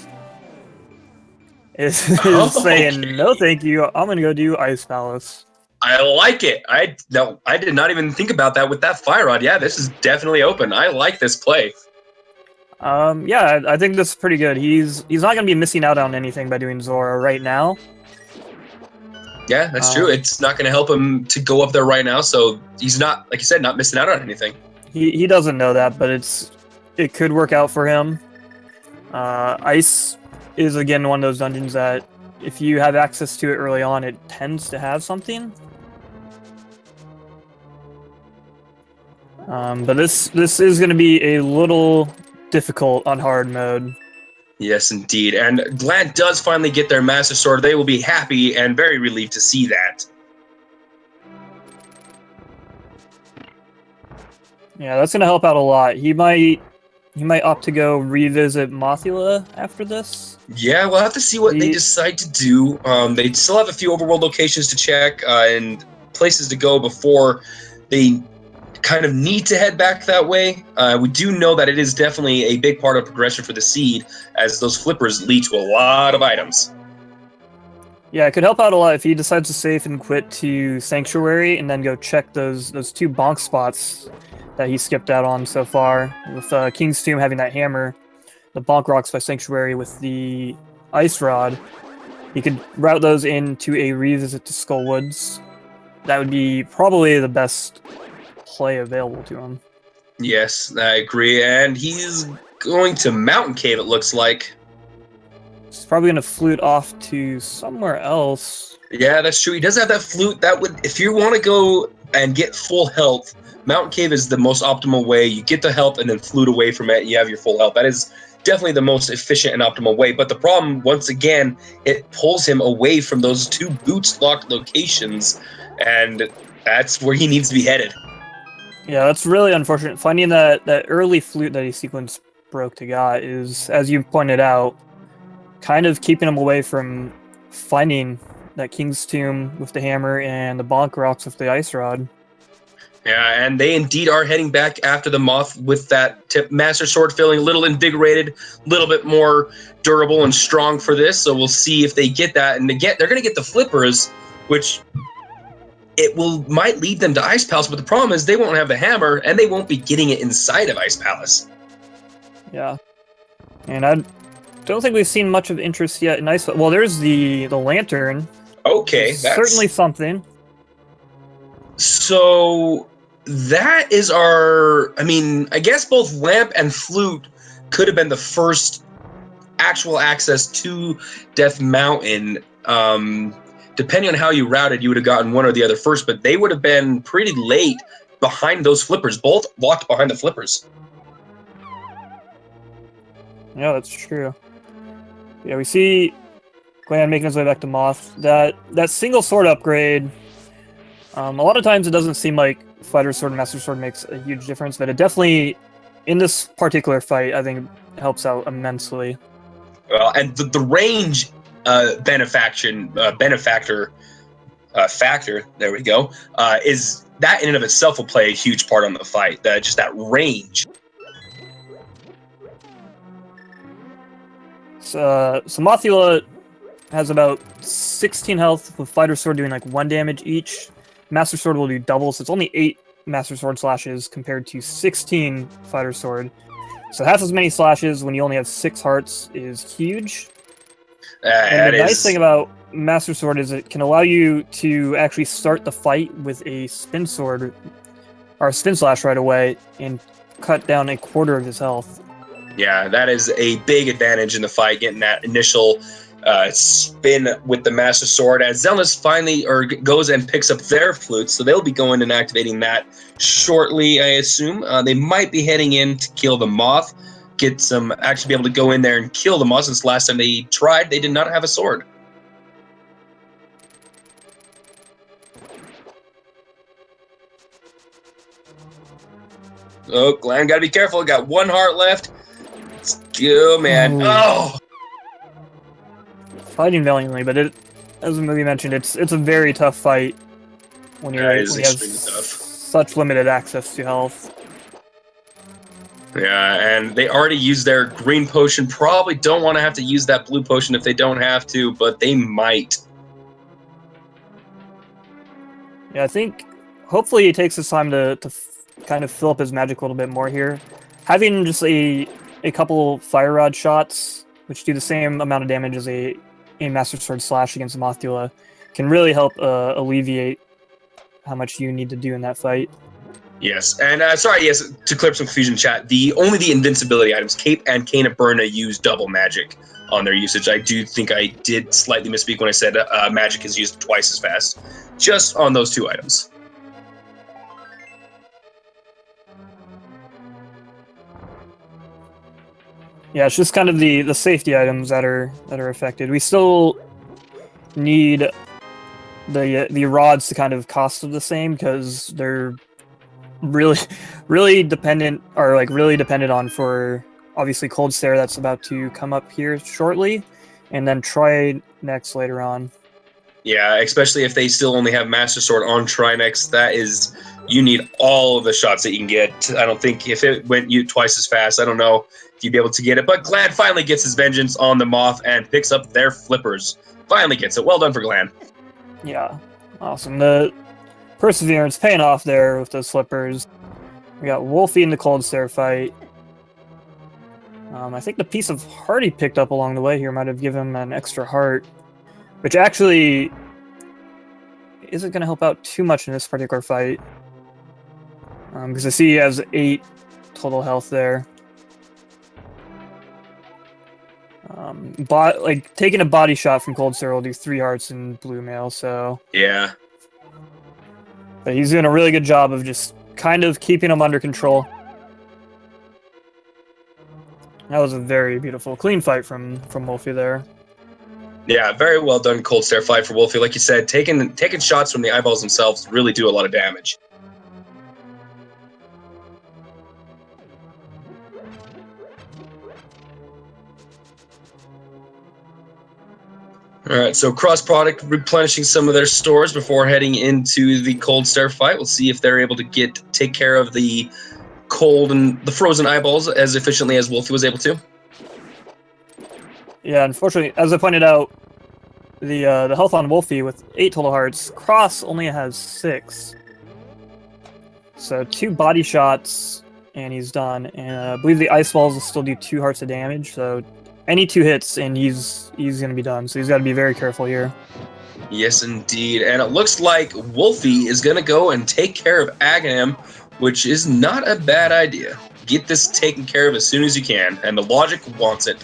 is saying, okay. No thank you, I'm going to go do Ice Palace. I like it. I did not even think about that with that Fire Rod. Yeah, this is definitely open. I like this play. Yeah, I think this is pretty good. He's not going to be missing out on anything by doing Zora right now. Yeah, that's true. It's not going to help him to go up there right now, so he's not, like you said, not missing out on anything. He doesn't know that, but it could work out for him. Ice is, again, one of those dungeons that if you have access to it early on, it tends to have something. But this is going to be a little difficult on hard mode. Yes, indeed. And Glan does finally get their Master Sword. They will be happy and very relieved to see that. Yeah, that's going to help out a lot. He might opt to go revisit Mothula after this. Yeah, we'll have to see what they decide to do. They still have a few overworld locations to check and places to go before they kind of need to head back that way. We do know that it is definitely a big part of progression for the seed, as those flippers lead to a lot of items. Yeah, it could help out a lot if he decides to save and quit to Sanctuary and then go check those 2 bonk spots that he skipped out on so far. With King's Tomb having that hammer, the bonk rocks by Sanctuary with the Ice Rod, he could route those into a revisit to Skull Woods. That would be probably the best play available to him. Yes, I agree. And he's going to Mountain Cave, it looks like. He's probably going to flute off to somewhere else. Yeah, that's true. He does have that flute. That would, if you want to go and get full health, Mountain Cave is the most optimal way. You get the health and then flute away from it, and you have your full health. That is definitely the most efficient and optimal way. But the problem, once again, it pulls him away from those 2 boots-locked locations, and that's where he needs to be headed. Yeah, that's really unfortunate. Finding that early flute that he sequence broke to got is, as you pointed out, kind of keeping him away from finding that King's Tomb with the hammer and the Bonk Rocks with the Ice Rod. Yeah, and they indeed are heading back after the Moth with that Master Sword feeling a little invigorated, a little bit more durable and strong for this. So we'll see if they get that. And they're going to get the flippers, which might lead them to Ice Palace. But the problem is they won't have the hammer, and they won't be getting it inside of Ice Palace. Yeah, and I don't think we've seen much of interest yet in Ice Palace. Well, there's the lantern. Okay, that's certainly something. So that is I guess both Lamp and Flute could have been the first actual access to Death Mountain. Depending on how you routed, you would have gotten one or the other first, but they would have been pretty late behind those flippers, both locked behind the flippers. Yeah, that's true. Yeah, we see Glan making his way back to Moth. That single sword upgrade, a lot of times it doesn't seem like Fighter Sword and Master Sword makes a huge difference, but it definitely, in this particular fight, I think helps out immensely. Well, and the range benefactor factor, there we go, is that in and of itself will play a huge part on the fight. Just that range. So Mothula has about 16 health, with Fighter Sword doing like 1 damage each. Master Sword will do double, so it's only 8 Master Sword slashes compared to 16 Fighter Sword. So half as many slashes when you only have 6 hearts is huge. And the nice thing about Master Sword is it can allow you to actually start the fight with a spin sword or a spin slash right away and cut down a quarter of his health. Yeah, that is a big advantage in the fight, getting that initial spin with the Master Sword. As Xelnas finally goes and picks up their flutes, so they'll be going and activating that shortly, I assume. They might be heading in to kill the Moth, actually be able to go in there and kill the Moth, since last time they tried, they did not have a sword. Oh, Glan, gotta be careful. Got 1 heart left. Let's go, man. Oh! Fighting valiantly, but as the movie mentioned, it's a very tough fight when you have such limited access to health. Yeah, and they already used their green potion. Probably don't want to have to use that blue potion if they don't have to, but they might. Yeah, I think hopefully he takes his time to kind of fill up his magic a little bit more here. Having just a couple Fire Rod shots, which do the same amount of damage as a Master Sword slash against Mothula, can really help alleviate how much you need to do in that fight. Yes, and to clear up some confusion, chat. Only the invincibility items, Cape and Cane of Burna, use double magic on their usage. I do think I did slightly misspeak when I said magic is used twice as fast, just on those 2 items. Yeah, it's just kind of the safety items that are affected. We still need the rods to kind of cost the same because they're really dependent on, for obviously Cold Stare that's about to come up here shortly, and then Trinex later on. Yeah, especially if they still only have Master Sword on Trinex, you need all of the shots that you can get. I don't think if it went you twice as fast, I don't know if you'd be able to get it. But Glan finally gets his vengeance on the Moth and picks up their flippers. Finally gets it. Well done for Glan. Yeah, awesome. The perseverance paying off there with those flippers. We got Wulfy in the Cold Stare fight. I think the piece of heart he picked up along the way here might have given him an extra heart, which actually isn't going to help out too much in this particular fight. Because I see he has 8 total health there. Taking a body shot from Cold Stare will do 3 hearts in blue mail, so... Yeah. But he's doing a really good job of just kind of keeping him under control. That was a very beautiful, clean fight from Wulfy there. Yeah, very well done Cold Stare fight for Wulfy. Like you said, taking shots from the eyeballs themselves really do a lot of damage. All right, so cross product replenishing some of their stores before heading into the cold stare fight. We'll see if they're able to take care of the cold and the frozen eyeballs as efficiently as Wulfy was able to. Yeah, unfortunately, as I pointed out, the health on Wulfy with 8 total hearts, Cross only has 6. So 2 body shots and he's done. And I believe the ice balls will still do 2 hearts of damage. So any 2 hits and he's gonna be done. So he's got to be very careful here. Yes, indeed. And it looks like Wulfy is going to go and take care of Aghanim, which is not a bad idea. Get this taken care of as soon as you can, and the logic wants it.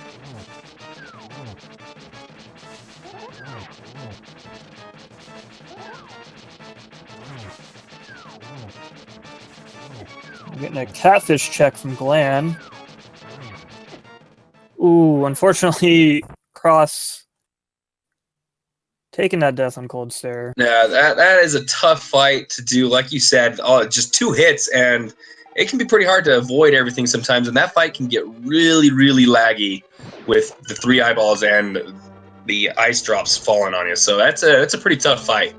I'm getting a catfish check from Glan. Ooh, unfortunately, Cross taking that death on cold stare. Yeah, that is a tough fight to do. Like you said, just 2 hits, and it can be pretty hard to avoid everything sometimes. And that fight can get really, really laggy with the 3 eyeballs and the ice drops falling on you. So that's a pretty tough fight.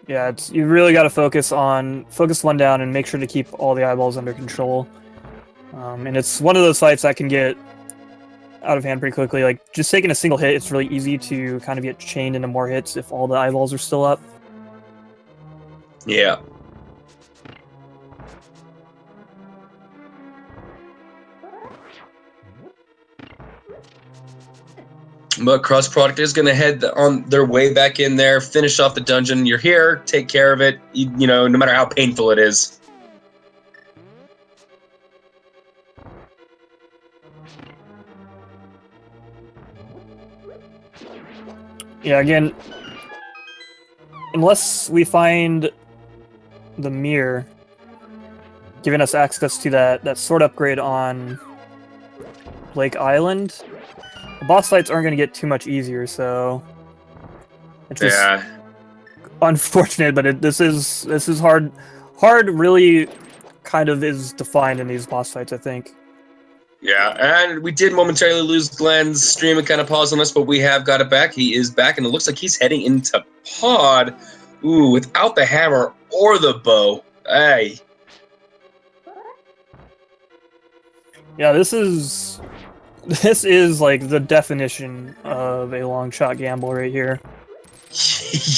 Yeah, you really got to focus one down and make sure to keep all the eyeballs under control. And it's one of those fights that can get out of hand pretty quickly. Like, just taking a single hit, it's really easy to kind of get chained into more hits if all the eyeballs are still up. Yeah. But cross product is going to head on their way back in there, finish off the dungeon. You're here, take care of it, you know, no matter how painful it is. Yeah, again, unless we find the mirror giving us access to that sword upgrade on Lake Island, the boss fights aren't going to get too much easier, so it's just unfortunate, but this is hard. Hard really kind of is defined in these boss fights, I think. Yeah, and we did momentarily lose Glen's stream and kind of pause on us, but we have got it back. He is back, and it looks like he's heading into pod. Ooh, without the hammer or the bow. Hey. Yeah, this is like the definition of a long shot gamble right here.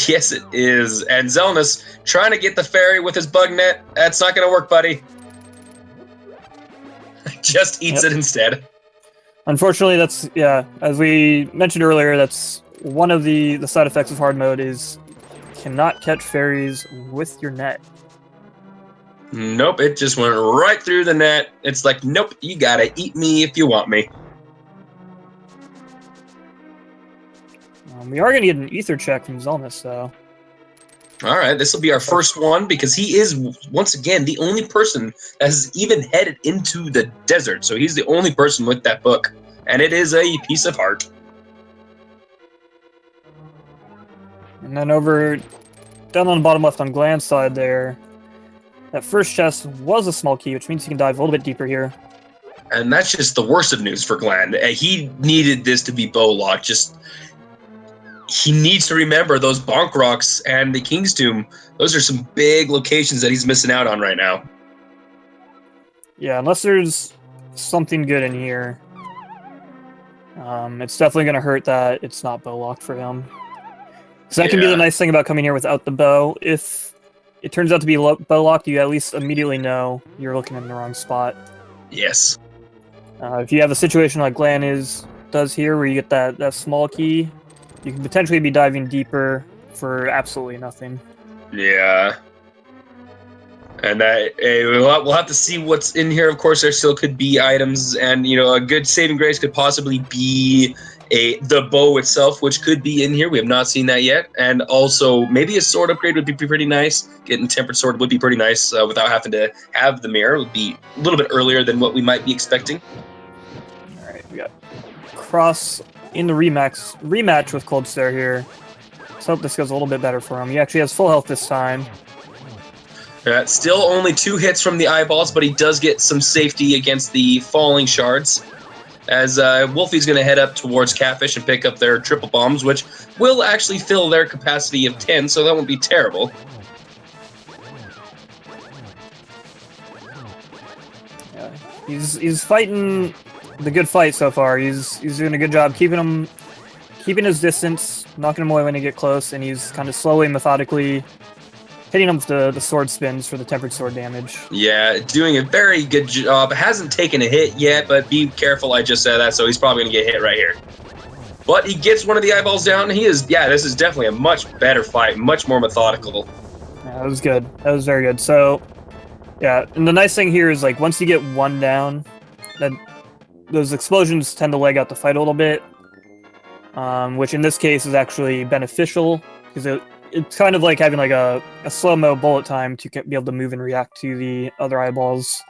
Yes, it is. And Xelnas trying to get the fairy with his bug net. That's not going to work, buddy. Just eats it instead. Unfortunately, that's, yeah, as we mentioned earlier, that's one of the side effects of hard mode is cannot catch fairies with your net. Nope, it just went right through the net. It's like, nope, you gotta eat me if you want me. We are going to get an ether check from Xelnas, though. All right, this will be our first one because he is, once again, the only person that has even headed into the desert. So he's the only person with that book, and it is a piece of heart. And then over down on the bottom left on Glan's side there, that first chest was a small key, which means he can dive a little bit deeper here. And that's just the worst of news for Glan. He needed this to be bow locked. He needs to remember those bonk rocks and the King's Tomb. Those are some big locations that he's missing out on right now. Yeah, unless there's something good in here, it's definitely going to hurt that it's not bow locked for him. So that can be the nice thing about coming here without the bow. If it turns out to be bow locked, you at least immediately know you're looking in the wrong spot. Yes. If you have a situation like Glan does here, where you get that small key, you can potentially be diving deeper for absolutely nothing. Yeah. And we'll have to see what's in here. Of course, there still could be items, and a good saving grace could possibly be the bow itself, which could be in here. We have not seen that yet. And also, maybe a sword upgrade would be pretty nice. Getting tempered sword would be pretty nice without having to have the mirror. It would be a little bit earlier than what we might be expecting. All right, we got Cross in the rematch with Cold Stare here. Let's hope this goes a little bit better for him. He actually has full health this time. Still only 2 hits from the eyeballs, but he does get some safety against the falling shards. as Wolfie's going to head up towards Catfish and pick up their triple bombs, which will actually fill their capacity of 10, so that won't be terrible. Yeah, he's fighting the good fight so far. He's doing a good job keeping his distance, knocking him away when he get close, and he's kind of slowly, methodically hitting him with the sword spins for the tempered sword damage. Yeah, doing a very good job. Hasn't taken a hit yet, but be careful, I just said that, so he's probably going to get hit right here. But he gets one of the eyeballs down. This is definitely a much better fight, much more methodical. Yeah, that was good. That was very good. So, yeah, and the nice thing here is, like, once you get one down, those explosions tend to leg out the fight a little bit, which in this case is actually beneficial, because it's kind of like having like a slow-mo bullet time to be able to move and react to the other eyeballs.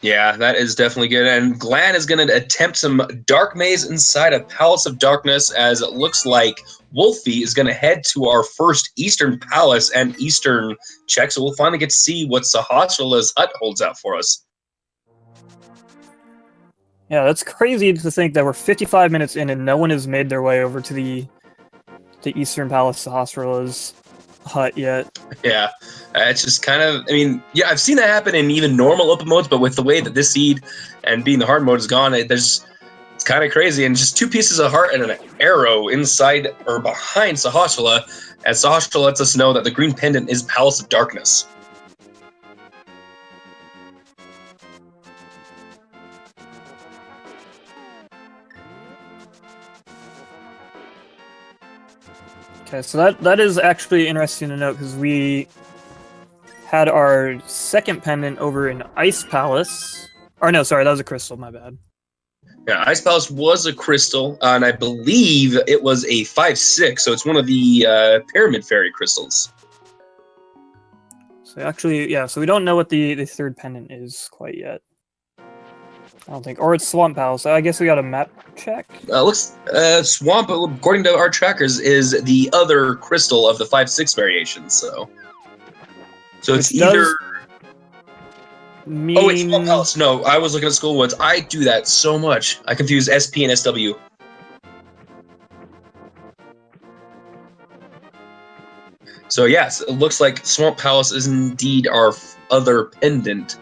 Yeah, that is definitely good. And Glan is going to attempt some Dark Maze inside a Palace of Darkness, as it looks like Wolfie is going to head to our first Eastern Palace and Eastern check, so we'll finally get to see what Sahasrah's hut holds out for us. Yeah, that's crazy to think that we're 55 minutes in and no one has made their way over to the Eastern Palace Sahasrah's hut yet. Yeah, it's just kind of, I mean, yeah, I've seen that happen in even normal open modes, but with the way that this seed and being the hard mode is gone, it's kind of crazy. And just 2 pieces of heart and an arrow inside or behind Sahasrah, as Sahasrah lets us know that the green pendant is Palace of Darkness. Okay, so that is actually interesting to note, because we had our second pendant over in Ice Palace. Or no, sorry, that was a crystal, my bad. Yeah, Ice Palace was a crystal, and I believe it was a 5/6, so it's one of the Pyramid Fairy crystals. So actually, yeah, so we don't know what the third pendant is quite yet. I don't think. Or it's Swamp Palace. I guess we got a map check. Looks Swamp, according to our trackers, is the other crystal of the 5/6 variation. So it's either. Oh, it's Swamp Palace. No, I was looking at Skull Woods. I do that so much. I confuse SP and SW. So yes, it looks like Swamp Palace is indeed our other pendant.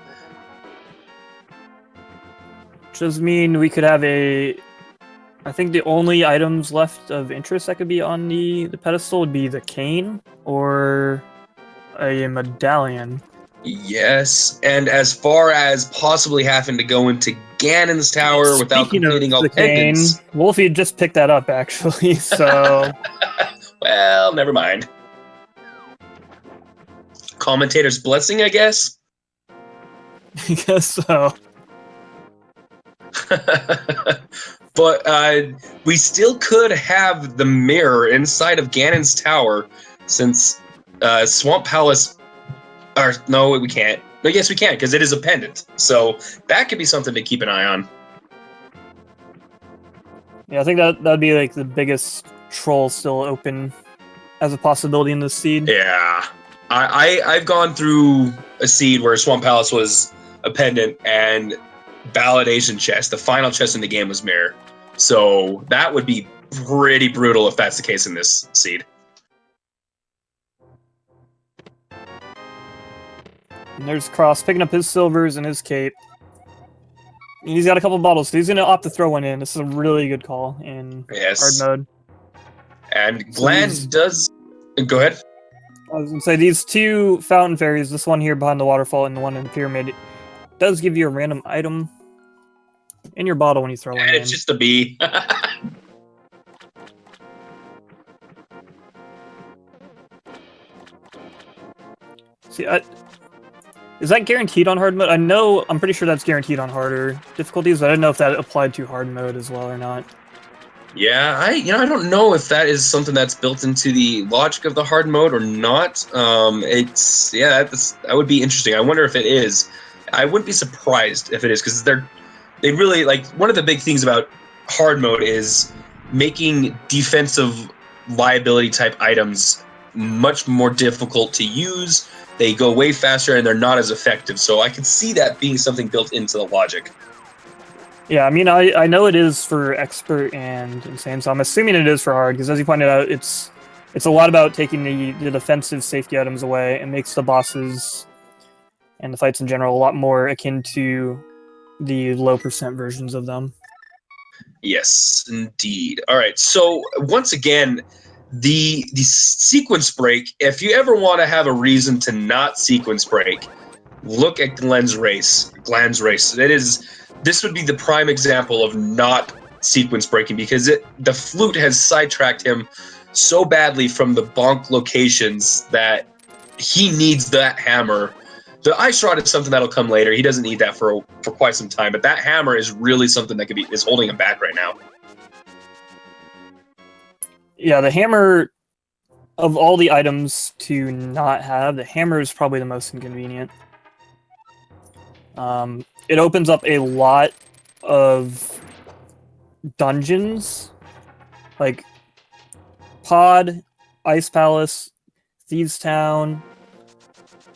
Does mean we could have I think the only items left of interest that could be on the pedestal would be the cane or a medallion. Yes, and as far as possibly having to go into Ganon's tower without completing all pendants. Wolfie just picked that up, actually, so... Well, never mind. Commentator's blessing, I guess? I guess so. But we still could have the mirror inside of Ganon's tower, since Swamp Palace. Or no, we can't. No, yes, we can, because it is a pendant. So that could be something to keep an eye on. Yeah, I think that'd be like the biggest troll still open as a possibility in this seed. Yeah, I've gone through a seed where Swamp Palace was a pendant and validation chest. The final chest in the game was mirror. So that would be pretty brutal if that's the case in this seed. And there's Cross picking up his silvers and his cape. And he's got a couple bottles, so he's going to opt to throw one in. This is a really good call in hard mode. And Glan does... Go ahead. I was going to say, these 2 fountain fairies, this one here behind the waterfall and the one in the pyramid, does give you a random item in your bottle when you throw one in. It's just a bee. See, is that guaranteed on hard mode? I'm pretty sure that's guaranteed on harder difficulties, but I don't know if that applied to hard mode as well or not. Yeah, I don't know if that is something that's built into the logic of the hard mode or not. That would be interesting. I wonder if it is. I wouldn't be surprised if it is, because they really, like, one of the big things about hard mode is making defensive liability type items much more difficult to use, they go way faster and they're not as effective. So I can see that being something built into the logic. Yeah, I mean, I know it is for expert and insane, so I'm assuming it is for hard, because as you pointed out, it's a lot about taking the defensive safety items away, and makes the bosses and the fights in general a lot more akin to the low percent versions of them. Yes, indeed. All right, so once again, the sequence break, if you ever want to have a reason to not sequence break, look at Glan's race. This would be the prime example of not sequence breaking, because the flute has sidetracked him so badly from the bonk locations that he needs that hammer. The ice rod is something that'll come later. He doesn't need that for quite some time, but that hammer is really something that is holding him back right now. Yeah, the hammer, of all the items to not have, the hammer is probably the most inconvenient. It opens up a lot of dungeons, like Pod, Ice Palace, Thieves Town,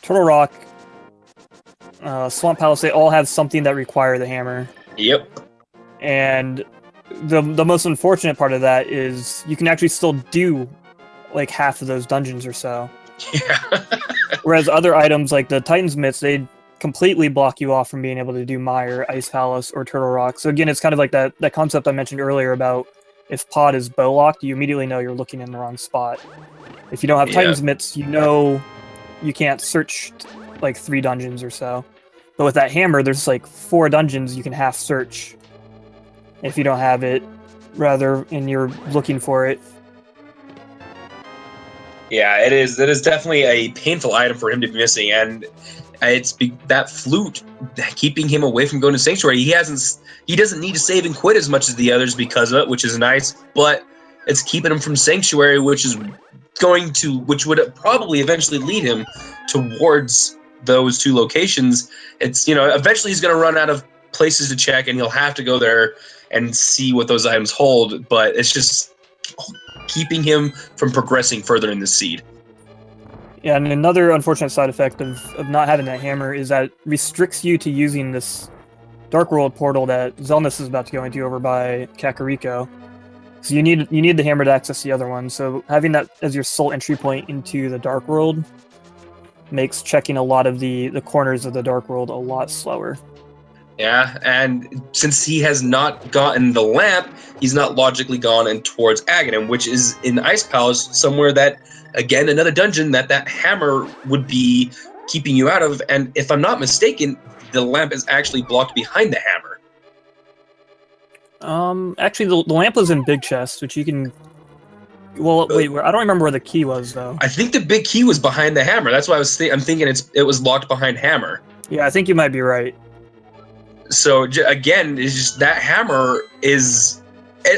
Turtle Rock, Swamp Palace. They all have something that require the hammer. Yep. And the most unfortunate part of that is you can actually still do like half of those dungeons or so. Yeah. Whereas other items like the Titan's Mitts, they completely block you off from being able to do Mire, Ice Palace, or Turtle Rock. So again, it's kind of like that concept I mentioned earlier about if Pod is bow locked, you immediately know you're looking in the wrong spot. If you don't have Titan's Mitts, you know you can't search like 3 dungeons or so. But with that hammer, there's like 4 dungeons you can half search if you don't have it, and you're looking for it. Yeah, it is. It is definitely a painful item for him to be missing, and it's that flute keeping him away from going to Sanctuary. He doesn't need to save and quit as much as the others because of it, which is nice. But it's keeping him from Sanctuary, which would probably eventually lead him towards those 2 locations. It's eventually he's going to run out of places to check, and he'll have to go there and see what those items hold. But it's just keeping him from progressing further in the seed. Yeah, and another unfortunate side effect of not having that hammer is that it restricts you to using this Dark World portal that Xelnas is about to go into over by Kakariko. So you need the hammer to access the other one. So having that as your sole entry point into the Dark World makes checking a lot of the corners of the Dark World a lot slower. Yeah, and since he has not gotten the lamp, he's not logically gone in towards Aghanim, which is in Ice Palace, somewhere that, again, another dungeon that hammer would be keeping you out of. And if I'm not mistaken, the lamp is actually blocked behind the hammer. Actually, the lamp was in Big Chest, which you can... Well, wait, I don't remember where the key was, though. I think the big key was behind the hammer. That's why I'm thinking it was locked behind hammer. Yeah, I think you might be right. So again, it's just that hammer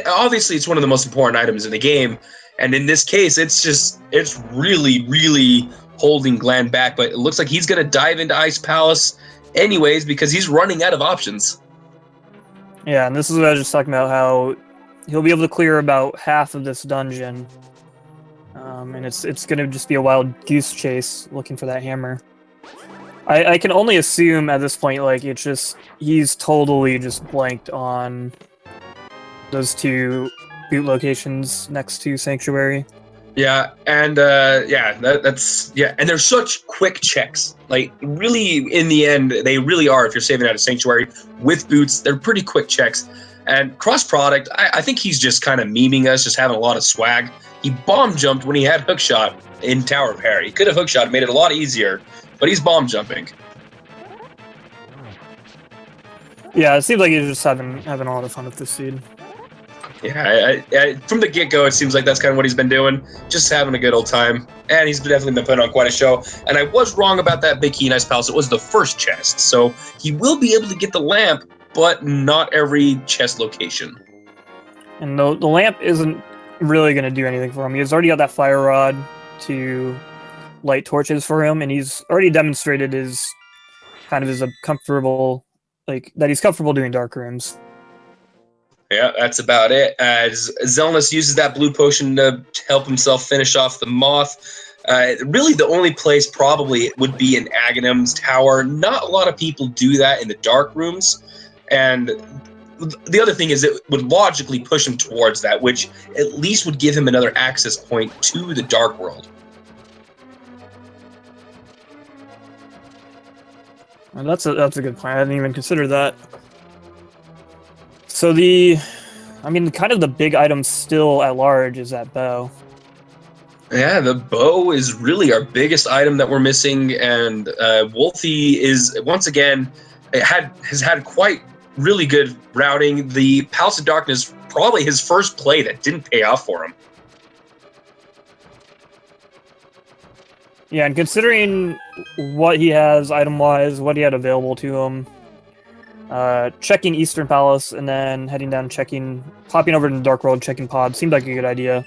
obviously it's one of the most important items in the game, and in this case, it's really, really holding Glan back. But it looks like he's gonna dive into Ice Palace anyways because he's running out of options. Yeah, and this is what I was just talking about, how he'll be able to clear about half of this dungeon, and it's gonna just be a wild goose chase looking for that hammer. I can only assume at this point, like, it's just, he's totally just blanked on those 2 boot locations next to Sanctuary. Yeah, and and they're such quick checks. Like, really, in the end, they really are. If you're saving out of Sanctuary with boots, they're pretty quick checks. And cross product, I think he's just kind of memeing us, just having a lot of swag. He bomb jumped when he had hookshot in Tower of Harry. He could have hookshot, made it a lot easier. But he's bomb jumping. Yeah, it seems like he's just having a lot of fun with this seed. Yeah, from the get-go, it seems like that's kind of what he's been doing. Just having a good old time. And he's definitely been putting on quite a show. And I was wrong about that big key in Ice Palace. It was the first chest. So he will be able to get the lamp, but not every chest location. And the lamp isn't really going to do anything for him. He's already got that fire rod to light torches for him, and he's already demonstrated his comfortable doing dark rooms. Yeah, that's about it. As Xelnas uses that blue potion to help himself finish off the moth, Really, the only place probably would be in Aghanim's tower. Not a lot of people do that in the dark rooms, and the other thing is it would logically push him towards that, which at least would give him another access point to the dark world. And that's a good plan. I didn't even consider that. So kind of the big item still at large is that bow. Yeah, the bow is really our biggest item that we're missing, and Wulfy is once again has had quite really good routing. The Palace of Darkness, probably his first play that didn't pay off for him. Yeah, and considering what he has item-wise, what he had available to him, checking Eastern Palace and then heading down, popping over to the Dark World, checking pod seemed like a good idea.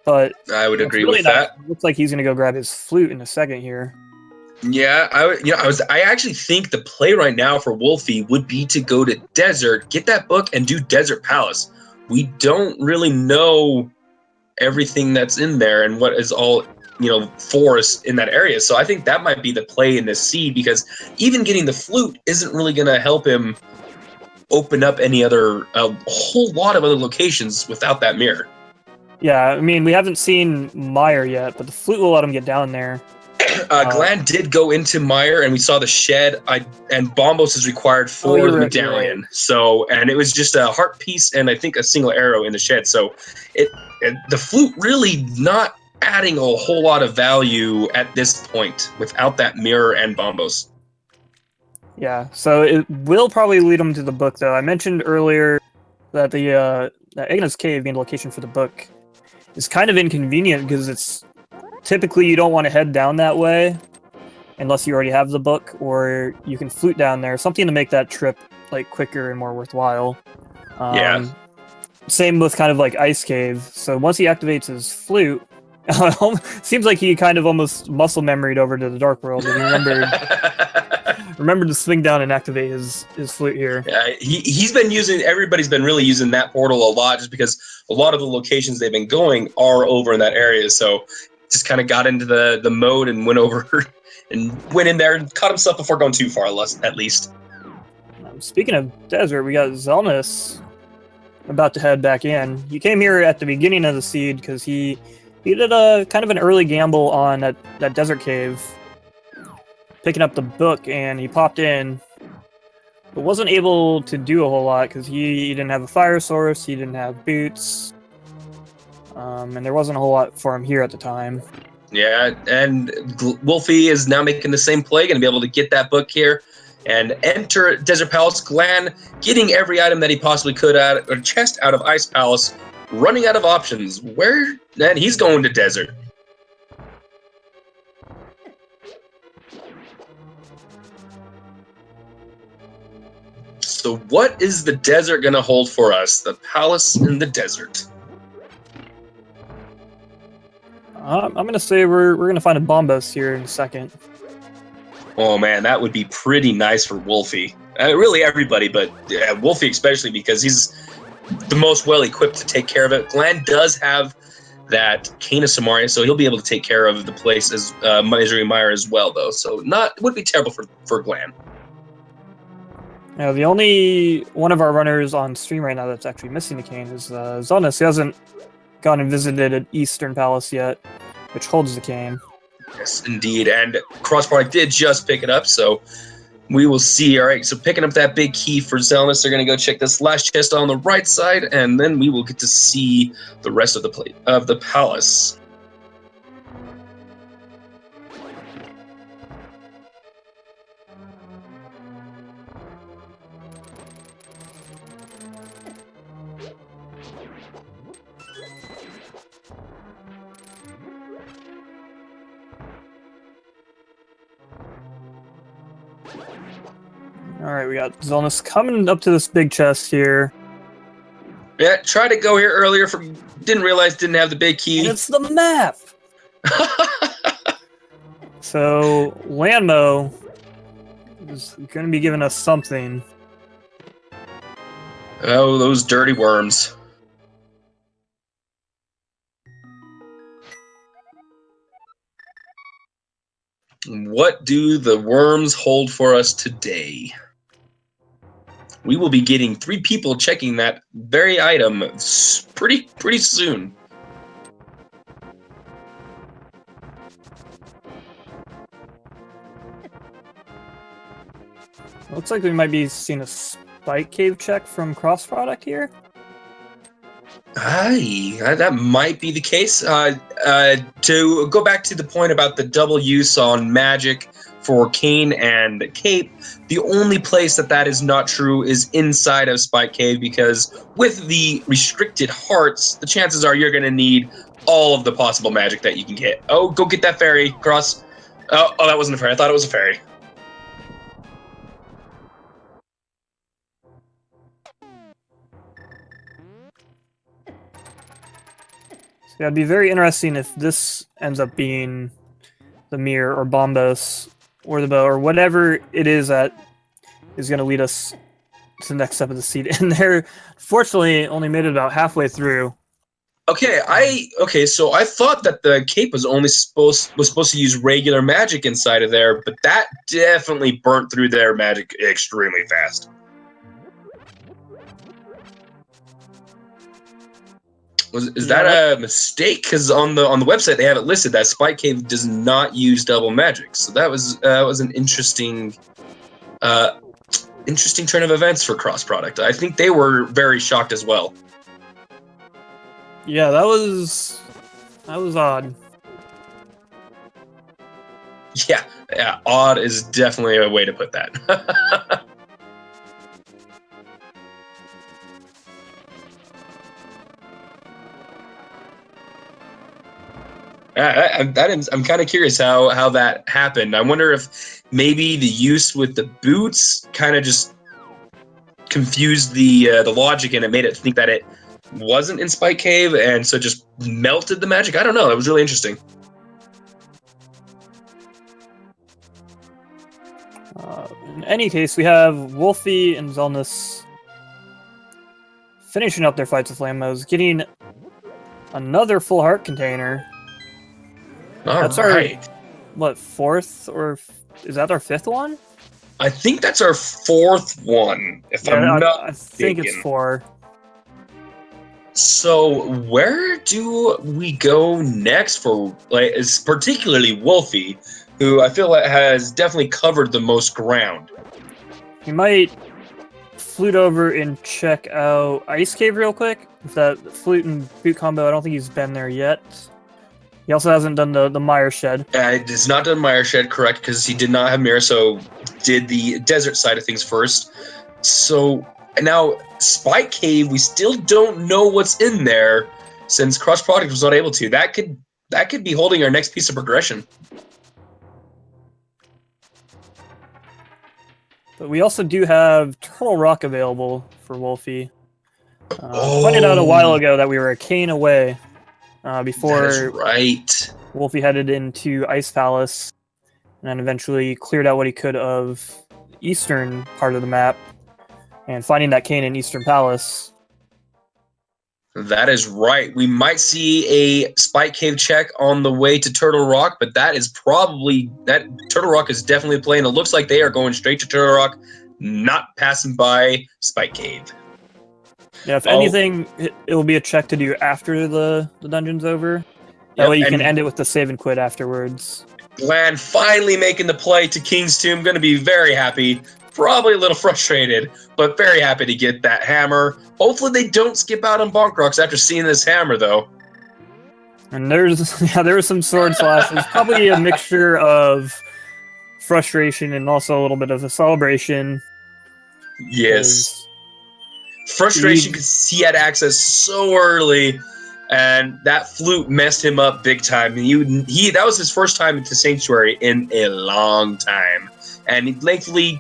But I would agree really with that. Looks like he's gonna go grab his flute in a second here. Yeah, I actually think the play right now for Wulfy would be to go to Desert, get that book, and do Desert Palace. We don't really know everything that's in there and what is all forest in that area. So I think that might be the play in this seed, because even getting the flute isn't really going to help him open up a whole lot of other locations without that mirror. Yeah, I mean, we haven't seen Meyer yet, but the flute will let him get down there. Glan did go into Meyer, and we saw the shed, and Bombos is required for the medallion. Right. So, and it was just a heart piece and I think a single arrow in the shed. So the flute really not adding a whole lot of value at this point without that mirror and Bombos. Yeah, so it will probably lead him to the book, though. I mentioned earlier that the Ignis Cave being the location for the book is kind of inconvenient, because it's typically you don't want to head down that way unless you already have the book, or you can flute down there, something to make that trip like quicker and more worthwhile. Yeah. Same with kind of like Ice Cave. So once he activates his flute, seems like he kind of almost muscle memoried over to the Dark World, and he remembered to swing down and activate his flute here. Yeah, everybody's been really using that portal a lot, just because a lot of the locations they've been going are over in that area. So just kind of got into the mode and went over and went in there and caught himself before going too far, at least. Speaking of desert, we got Xelnas about to head back in. He came here at the beginning of the seed because he did a kind of an early gamble on that desert cave, picking up the book, and he popped in, but wasn't able to do a whole lot because he didn't have a fire source, he didn't have boots, and there wasn't a whole lot for him here at the time. Yeah, and Wulfy is now making the same play, going to be able to get that book here and enter Desert Palace. Glan getting every item that he possibly could out of chest out of Ice Palace, running out of options. Then he's going to Desert. So what is the desert going to hold for us? The palace in the desert. I'm going to say we're going to find a Bombos here in a second. Oh man, that would be pretty nice for Wulfy. Really everybody, but Wulfy especially, because he's the most well-equipped to take care of it. Glan does have that Cane of Samaria, so he'll be able to take care of the place as Meyer as well, though. So would be terrible for Glan. Now, the only one of our runners on stream right now that's actually missing the cane is Xelnas. He hasn't gone and visited Eastern Palace yet, which holds the cane. Yes, indeed. And crossproduct did just pick it up, so we will see. All right, so picking up that big key for Xelnas, they're going to go check this last chest on the right side, and then we will get to see the rest of the palace. Alright, we got Xelnas coming up to this big chest here. Yeah, tried to go here earlier, didn't realize didn't have the big key. And it's the map! So, Landmo is going to be giving us something. Oh, those dirty worms. What do the worms hold for us today? We will be getting 3 people checking that very item pretty soon. Looks like we might be seeing a spike cave check from crossproduct here. Aye, that might be the case. To go back to the point about the double use on magic for Cane and Cape, the only place that is not true is inside of Spike Cave, because with the restricted hearts, the chances are you're going to need all of the possible magic that you can get. Oh, go get that fairy, Cross. Oh, that wasn't a fairy. I thought it was a fairy. So yeah, it'd be very interesting if this ends up being the mirror or Bombos or the bow or whatever it is that is going to lead us to the next step of the seed. And they're fortunately only made it about halfway through. Okay, so I thought that the cape was only supposed to use regular magic inside of there, but that definitely burnt through their magic extremely fast. Is that a mistake? Because on the website they have it listed that Spike Cave does not use double magic. So that was an interesting turn of events for Cross Product. I think they were very shocked as well. Yeah, that was odd. Yeah, odd is definitely a way to put that. I'm kind of curious how that happened. I wonder if maybe the use with the boots kind of just confused the logic, and it made it think that it wasn't in Spike Cave, and so just melted the magic. I don't know. It was really interesting. In any case, we have Wulfy and Xelnas finishing up their fights with Lambos, getting another full heart container. That's right. Our, what, 4th, or is that our 5th one? I think that's our 4th one, if I'm not I think it's 4. So where do we go next for, like, is particularly Wulfy, who I feel like has definitely covered the most ground? We might flute over and check out Ice Cave real quick. With that flute and boot combo, I don't think he's been there yet. He also hasn't done the Mire Shed. He's not done Mire Shed, correct, because he did not have Mirror, so did the desert side of things first. So now Spike Cave, we still don't know what's in there since Cross Product was not able to. That could be holding our next piece of progression. But we also do have Turtle Rock available for Wulfy. Pointed out a while ago that we were a cane away before that is right. Wulfy headed into Ice Palace and then eventually cleared out what he could of the eastern part of the map and finding that cane in Eastern Palace. That is right. We might see a Spike Cave check on the way to Turtle Rock, but that Turtle Rock is definitely playing. It looks like they are going straight to Turtle Rock, not passing by Spike Cave. Yeah, if anything, it will be a check to do after the dungeon's over. That way you can end it with the save and quit afterwards. Glan finally making the play to King's Tomb. Going to be very happy. Probably a little frustrated, but very happy to get that hammer. Hopefully they don't skip out on Bonk Rocks after seeing this hammer, though. And there were some sword slashes. Probably a mixture of frustration and also a little bit of a celebration. Yes. Frustration because he had access so early, and that flute messed him up big time. And that was his first time into Sanctuary in a long time, and he thankfully.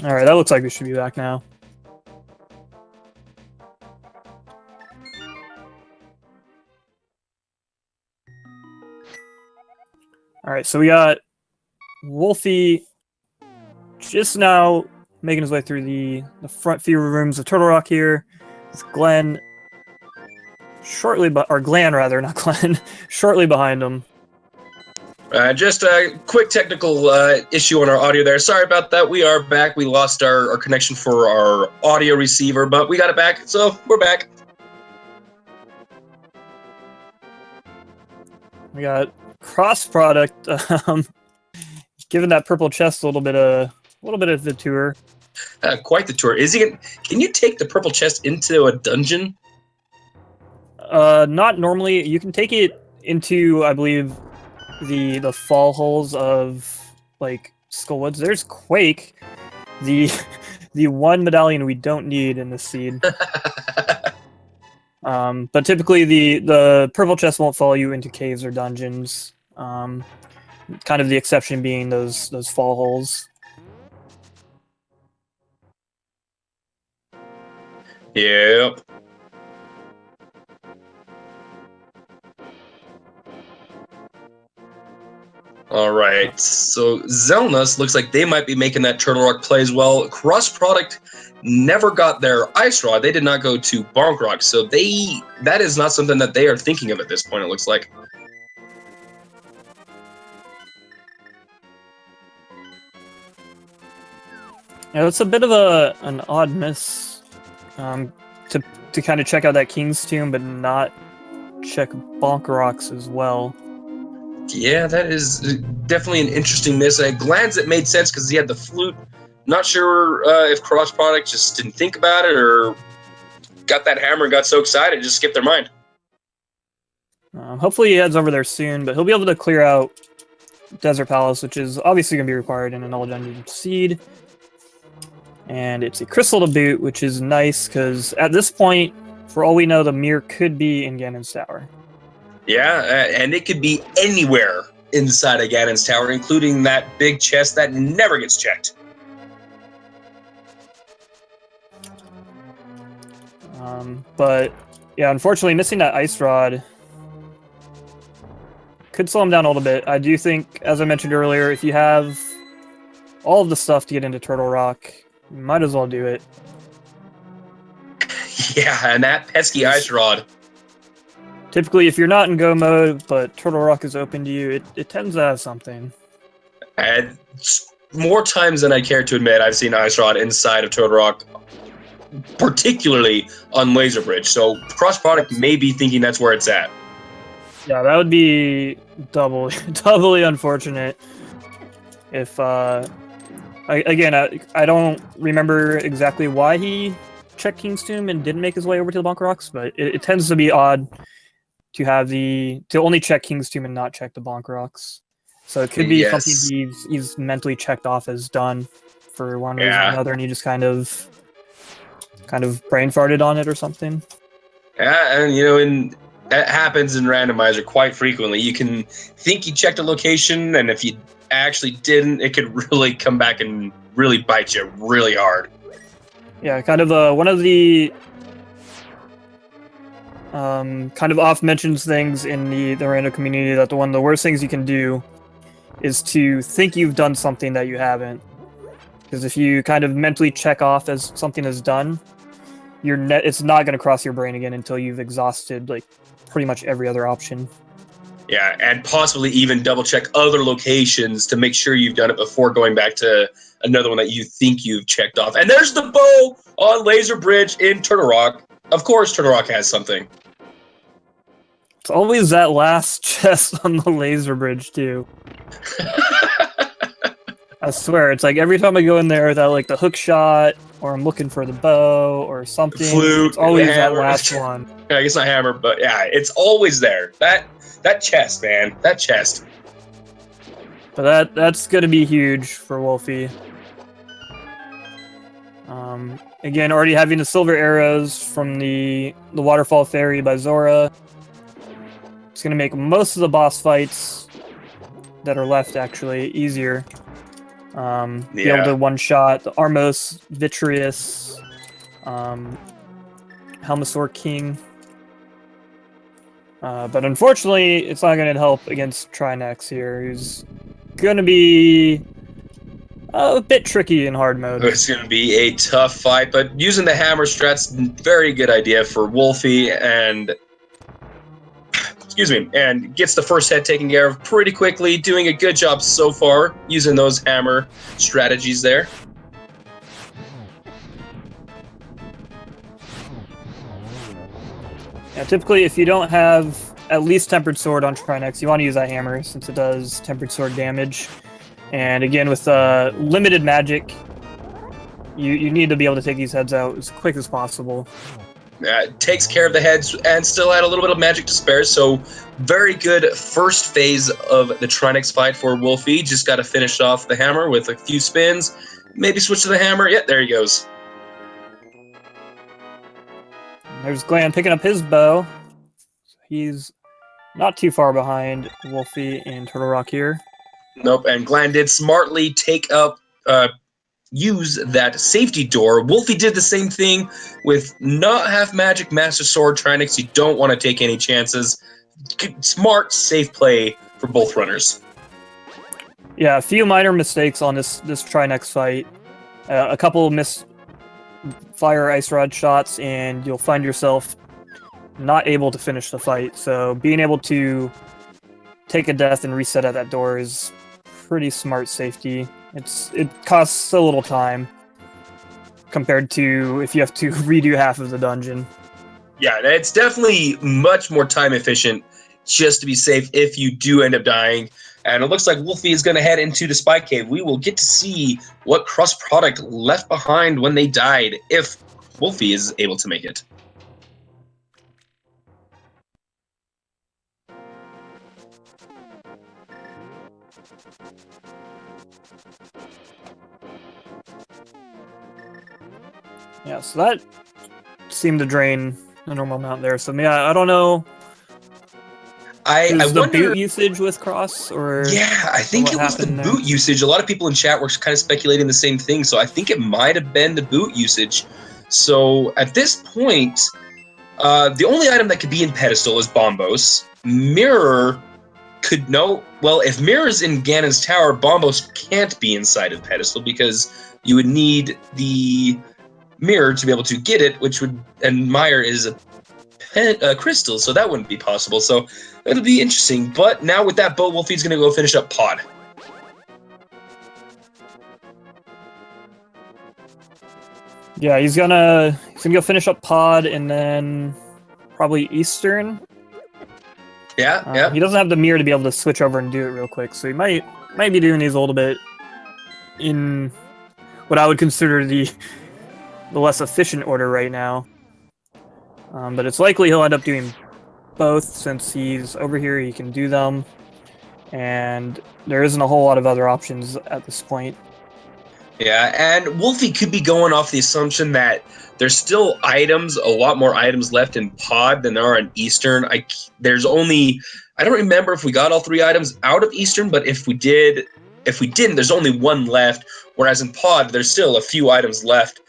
All right, that looks like we should be back now. All right, so we got Wulfy just now making his way through the front few rooms of Turtle Rock here. With Glen or Glan rather, not Glen, shortly behind him. Just a quick technical issue on our audio there. Sorry about that. We are back. We lost our connection for our audio receiver, but we got it back, so we're back. We got crossproduct, giving that purple chest a little bit of the tour. Quite the tour. Can you take the purple chest into a dungeon? Not normally. You can take it into, I believe, the fall holes of like Skullwoods. There's Quake, the one medallion we don't need in this seed. But typically the purple chest won't follow you into caves or dungeons. Kind of the exception being those fall holes. Yep. All right, so Xelnas looks like they might be making that Turtle Rock play as well. Cross Product never got their Ice Rod. They did not go to Bonk Rock, so that is not something that they are thinking of at this point, it looks like. Yeah, that's a bit of an odd miss to kind of check out that King's Tomb, but not check Bonk Rocks as well. Yeah, that is definitely an interesting miss. Glan's it made sense because he had the flute. Not sure if Cross Product just didn't think about it or got that hammer and got so excited just skipped their mind. Hopefully he heads over there soon, but he'll be able to clear out Desert Palace, which is obviously going to be required in an all dungeon seed. And it's a crystal to boot, which is nice because at this point, for all we know, the mirror could be in Ganon's tower. Yeah, and it could be anywhere inside of Ganon's tower, including that big chest that never gets checked. But yeah, unfortunately, missing that Ice Rod could slow him down a little bit. I do think, as I mentioned earlier, if you have all of the stuff to get into Turtle Rock, you might as well do it. Yeah, and that pesky Ice Rod. Typically, if you're not in go mode, but Turtle Rock is open to you, it tends to have something. And more times than I care to admit, I've seen Ice Rod inside of Turtle Rock, particularly on Laser Bridge. So Cross Product may be thinking that's where it's at. Yeah, that would be doubly unfortunate if, I don't remember exactly why he checked King's Tomb and didn't make his way over to the Bunker Rocks, but it tends to be odd to only check King's Tomb and not check the Bunker Rocks. So it could be something he's mentally checked off as done for one reason or another, and he just kind of brain farted on it or something. Yeah, and you know, that happens in randomizer quite frequently. You can think you checked a location, and if you actually didn't, it could really come back and really bite you really hard. Yeah, kind of one of the kind of oft mentions things in the random community that one of the worst things you can do is to think you've done something that you haven't. Because if you kind of mentally check off as something is done, it's not going to cross your brain again until you've exhausted like pretty much every other option. Yeah, and possibly even double check other locations to make sure you've done it before going back to another one that you think you've checked off. And there's the bow on Laser Bridge in Turtle Rock. Of course, Turtle Rock has something. It's always that last chest on the laser bridge too. I swear, it's like every time I go in there without like the hook shot, or I'm looking for the bow or something, Flute, it's always that hammer. last one. I guess not hammer, but yeah, it's always there. That chest, man, that chest. But that's gonna be huge for Wulfy. Again, already having the silver arrows from the waterfall fairy by Zora. It's gonna make most of the boss fights that are left actually easier. Be able to one-shot the Armos, Vitreous, Helmasaur King. But unfortunately, it's not going to help against Trinex here, who's going to be a bit tricky in hard mode. It's going to be a tough fight, but using the hammer strat's very good idea for Wulfy, and and gets the first head taken care of pretty quickly, doing a good job so far using those hammer strategies there. Yeah, typically if you don't have at least Tempered Sword on Trinex, you want to use that hammer since it does Tempered Sword damage. And again, with limited magic, you need to be able to take these heads out as quick as possible. Takes care of the heads and still had a little bit of magic to spare, so very good first phase of the Trinex fight for Wulfy. Just got to finish off the hammer with a few spins, maybe switch to the hammer. Yeah, there he goes. There's Glan picking up his bow. He's not too far behind Wulfy and Turtle Rock here. Nope, and Glan did smartly take up use that safety door. Wulfy did the same thing with not half magic Master Sword Trinex. You don't want to take any chances. Smart, safe play for both runners. Yeah, a few minor mistakes on this Trinex fight. A couple missed fire ice rod shots, and you'll find yourself not able to finish the fight. So being able to take a death and reset at that door is pretty smart safety. It costs so little time compared to if you have to redo half of the dungeon. Yeah, it's definitely much more time efficient just to be safe if you do end up dying. And it looks like Wulfy is going to head into the Spy Cave. We will get to see what cross-product left behind when they died, if Wulfy is able to make it. Yeah, so that seemed to drain a normal amount there. So yeah, I don't know. I the wonder, boot usage with cross, or yeah, I think it was the boot usage. A lot of people in chat were kind of speculating the same thing, so I think it might have been the boot usage. So at this point, the only item that could be in pedestal is Bombos. Mirror could no. Well, if Mirror's in Ganon's tower, Bombos can't be inside of pedestal because you would need the mirror to be able to get it, which would, and Meyer is a crystal, so that wouldn't be possible. So it'll be interesting. But now with that bow, Wulfy's gonna go finish up Pod. Yeah, he's gonna go finish up Pod and then probably Eastern. Yeah. He doesn't have the mirror to be able to switch over and do it real quick, so he might be doing these a little bit in what I would consider the less efficient order right now. But it's likely he'll end up doing both since he's over here, he can do them. And there isn't a whole lot of other options at this point. Yeah, and Wolfie could be going off the assumption that there's still items, a lot more items left in Pod than there are in Eastern. I don't remember if we got all 3 items out of Eastern, but if we didn't, there's only 1 left. Whereas in Pod, there's still a few items left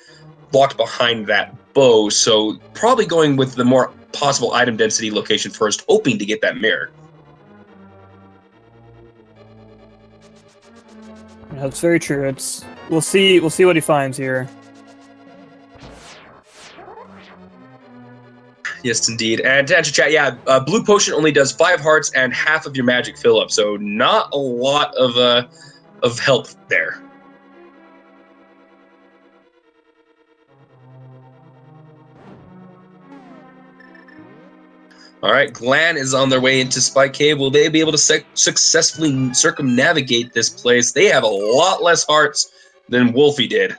locked behind that bow. So probably going with the more possible item density location first, hoping to get that mirror. Yeah, that's very true. We'll see what he finds here. Yes, indeed. And to answer chat, yeah, blue potion only does 5 hearts and half of your magic fill up, so not a lot of help there. All right, Glan is on their way into Spike Cave. Will they be able to successfully circumnavigate this place? They have a lot less hearts than Wolfie did.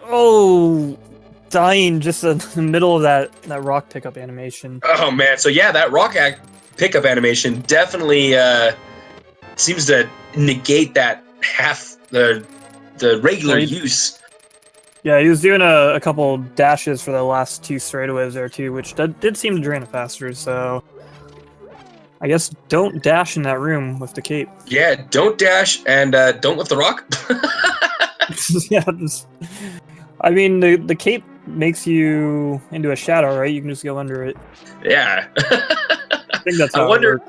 Oh, dying just in the middle of that rock pickup animation. Oh man, so yeah, that rock pickup animation definitely seems to negate that half the regular use. Yeah, he was doing a couple dashes for the last 2 straightaways there too, which did seem to drain it faster, so I guess don't dash in that room with the cape. Yeah, don't dash and don't lift the rock. Yeah, I mean, the cape makes you into a shadow, right? You can just go under it. Yeah. I think that's how it works.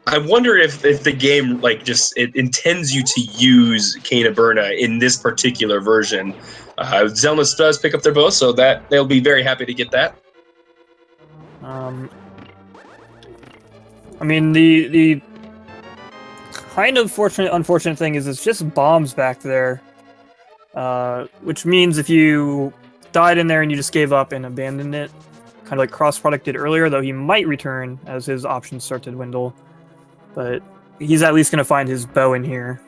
I wonder if the game it intends you to use Kana Burna in this particular version. Xelnas does pick up their bow, so that they'll be very happy to get that. I mean, the kind of unfortunate thing is it's just bombs back there, which means if you died in there and you just gave up and abandoned it, kind of like crossproduct did earlier, though he might return as his options start to dwindle. But he's at least going to find his bow in here.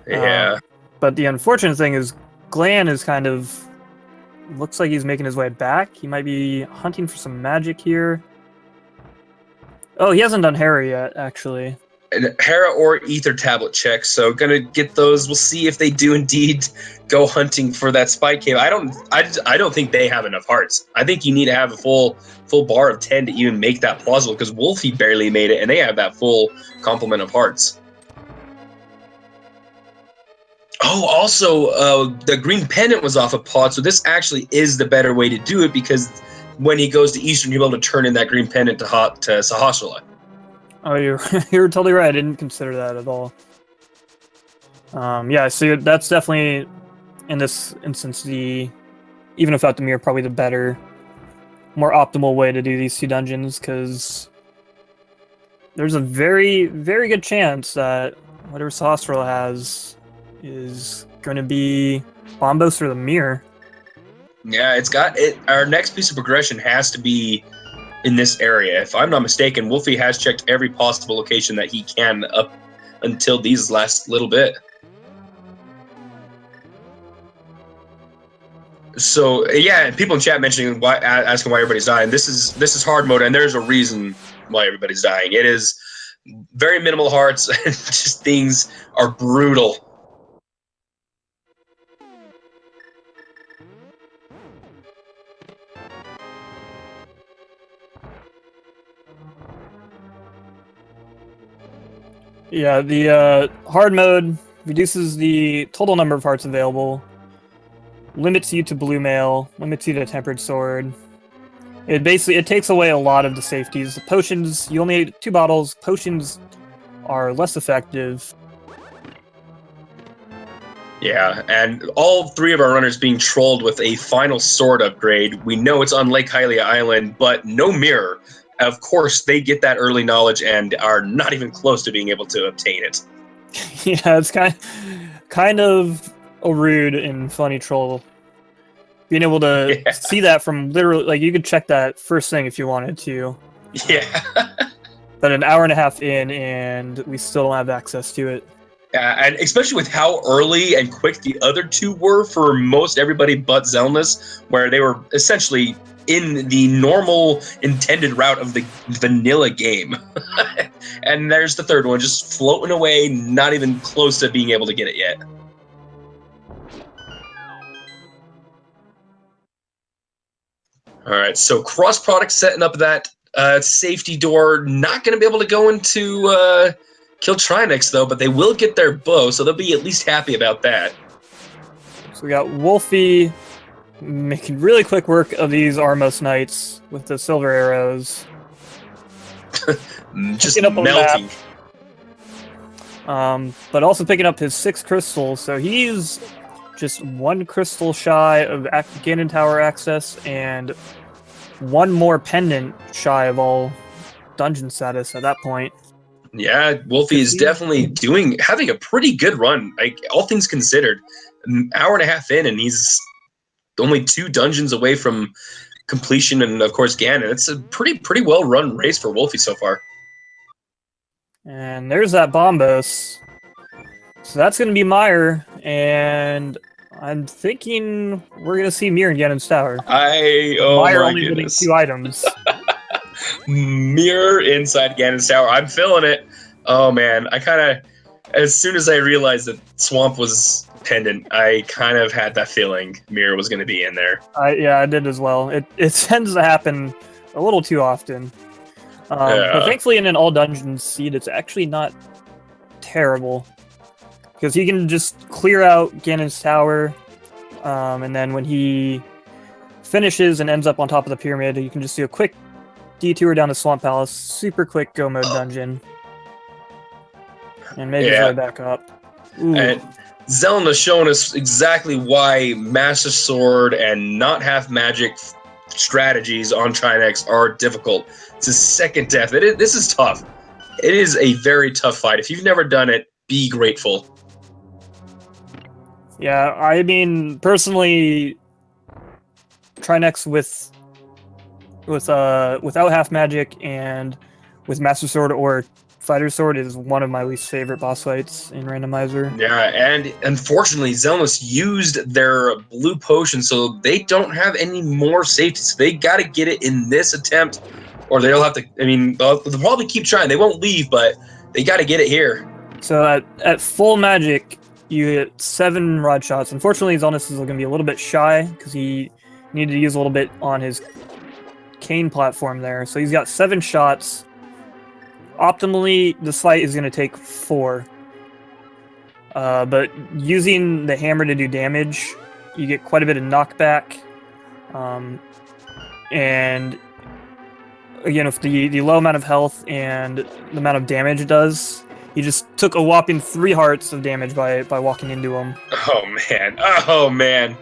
Yeah. But the unfortunate thing is Glan is kind of... looks like he's making his way back. He might be hunting for some magic here. Oh, he hasn't done Hera yet, actually. And Hera or Ether tablet checks, so gonna get those. We'll see if they do indeed go hunting for that Spike Cave. I don't think they have enough hearts. I think you need to have a full bar of 10 to even make that plausible, because Wolfie barely made it, and they have that full complement of hearts. Oh, also, the green pendant was off a pod, so this actually is the better way to do it, because when he goes to Eastern, you'll be able to turn in that green pendant to Sahasrahla. Oh, you're totally right. I didn't consider that at all. Yeah, so that's definitely, in this instance, even without the mirror, probably the better, more optimal way to do these 2 dungeons, because there's a very, very good chance that whatever Sahasrahla has is going to be Bombos or the mirror. Yeah, it's got it. Our next piece of progression has to be in this area. If I'm not mistaken, Wolfie has checked every possible location that he can up until these last little bit. So yeah, people in chat mentioning asking why everybody's dying. This is hard mode, and there's a reason why everybody's dying. It is very minimal hearts, and just things are brutal. Yeah, the hard mode reduces the total number of hearts available, limits you to blue mail, limits you to tempered sword. It takes away a lot of the safeties. The potions, you only need 2 bottles. Potions are less effective. Yeah, and all 3 of our runners being trolled with a final sword upgrade. We know it's on Lake Hylia Island, but no mirror. Of course, they get that early knowledge and are not even close to being able to obtain it. Yeah, it's kind of a rude and funny troll. Being able to see that from literally, like, you could check that first thing if you wanted to. Yeah. But an hour and a half in, and we still don't have access to it. And especially with how early and quick the other 2 were for most everybody but Xelnas, where they were essentially in the normal intended route of the vanilla game. And there's the 3rd one, just floating away, not even close to being able to get it yet. All right, so cross product setting up that safety door. Not going to be able to go into kill Trinex though, but they will get their bow, so they'll be at least happy about that. So we got Wulfy making really quick work of these Armos Knights with the silver arrows. Just Picking up on melting. But also picking up his 6 crystals, so he's just 1 crystal shy of Ganon Tower access and 1 more pendant shy of all dungeon status at that point. Yeah, Wulfy is definitely having a pretty good run, like all things considered. An hour and a half in, and he's only 2 dungeons away from completion, and of course Ganon. It's a pretty well run race for Wulfy so far. And there's that Bombos. So that's going to be Meyer, and I'm thinking we're going to see Mir in Ganon's Tower. Oh Meyer my only goodness. getting 2 items. Mir inside Ganon's Tower. I'm feeling it. Oh man, as soon as I realized that Swamp was pendant, I kind of had that feeling Mir was going to be in there. Yeah, I did as well. It tends to happen a little too often. But thankfully in an all dungeons seed, it's actually not terrible. Because he can just clear out Ganon's Tower, and then when he finishes and ends up on top of the pyramid, you can just do a quick detour down to Swamp Palace, super quick go mode dungeon, and make his way back up. Ooh. And Xelnas showing us exactly why Master Sword and not half magic strategies on Trinex are difficult. It's his second death. This is tough. It is a very tough fight. If you've never done it, be grateful. Yeah, I mean, personally, Trinex without half magic and with Master Sword or Fighter Sword is one of my least favorite boss fights in Randomizer. Yeah, and unfortunately, Xelnas used their blue potion, so they don't have any more safety. So they got to get it in this attempt, or they'll have to. I mean, they'll probably keep trying. They won't leave, but they got to get it here. So at full magic, you get 7 rod shots. Unfortunately, Xelnas is going to be a little bit shy because he needed to use a little bit on his cane platform there. So he's got 7 shots. Optimally, this fight is going to take 4. But using the hammer to do damage, you get quite a bit of knockback. And again, with the low amount of health and the amount of damage it does, he just took a whopping 3 hearts of damage by walking into him. Oh man! Oh man!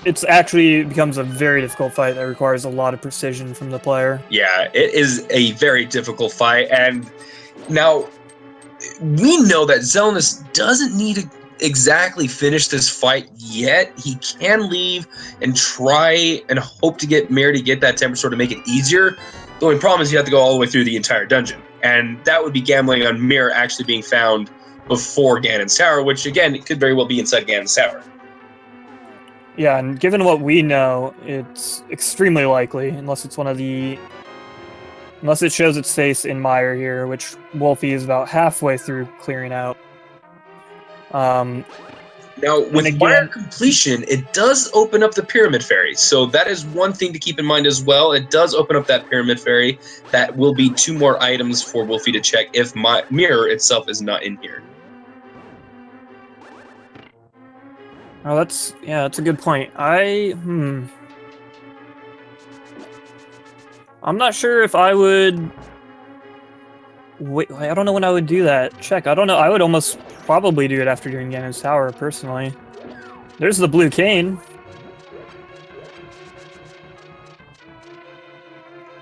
It's actually becomes a very difficult fight that requires a lot of precision from the player. Yeah, it is a very difficult fight, and now we know that Xelnas doesn't need to exactly finish this fight yet. He can leave and try and hope to get Mir to get that Temper Sword to make it easier. The only problem is you have to go all the way through the entire dungeon, and that would be gambling on Mir actually being found before Ganon's Tower, which again, it could very well be inside Ganon's Tower. Yeah, and given what we know, it's extremely likely, unless it shows its face in Meyer here, which Wulfy is about halfway through clearing out. Now, with Meyer completion, it does open up the Pyramid Fairy, so that is one thing to keep in mind as well. It does open up that Pyramid Fairy. That will be 2 more items for Wulfy to check if Mirror itself is not in here. Oh, that's a good point. I'm not sure if I would. Wait, I don't know when I would do that. Check. I don't know. I would almost probably do it after doing Ganon's Tower, personally. There's the blue cane.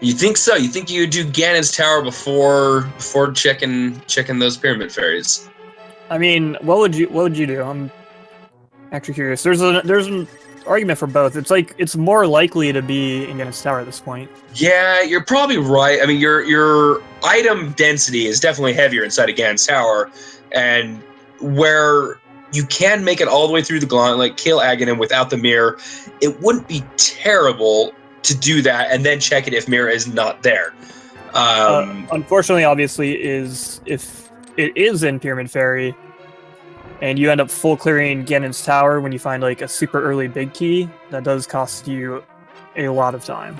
You think so? You think you would do Ganon's Tower before checking those Pyramid Fairies? I mean, what would you do? I'm actually curious. There's an argument for both. It's like it's more likely to be in Ganon's Tower at this point. Yeah, you're probably right. I mean, your item density is definitely heavier inside of Ganon's Tower, and where you can make it all the way through the Glan, like kill Aghanim without the mirror, it wouldn't be terrible to do that and then check it if mirror is not there. Unfortunately, obviously, if it is in Pyramid Fairy, and you end up full clearing Ganon's tower when you find like a super early big key. That does cost you a lot of time.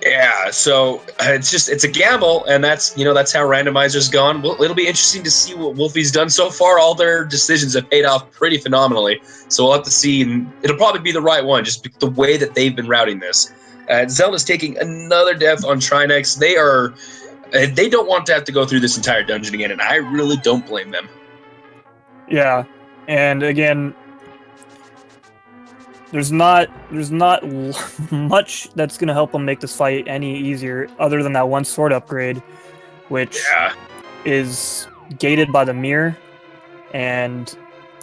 Yeah, so it's a gamble, and that's how randomizer's gone. Well, it'll be interesting to see what Wulfy's done so far. All their decisions have paid off pretty phenomenally, so we'll have to see, and it'll probably be the right one, just the way that they've been routing this. Xelnas taking another death on Trinex. They don't want to have to go through this entire dungeon again, and I really don't blame them. Yeah, and again, there's not much that's going to help them make this fight any easier other than that one sword upgrade, which is gated by the mirror. And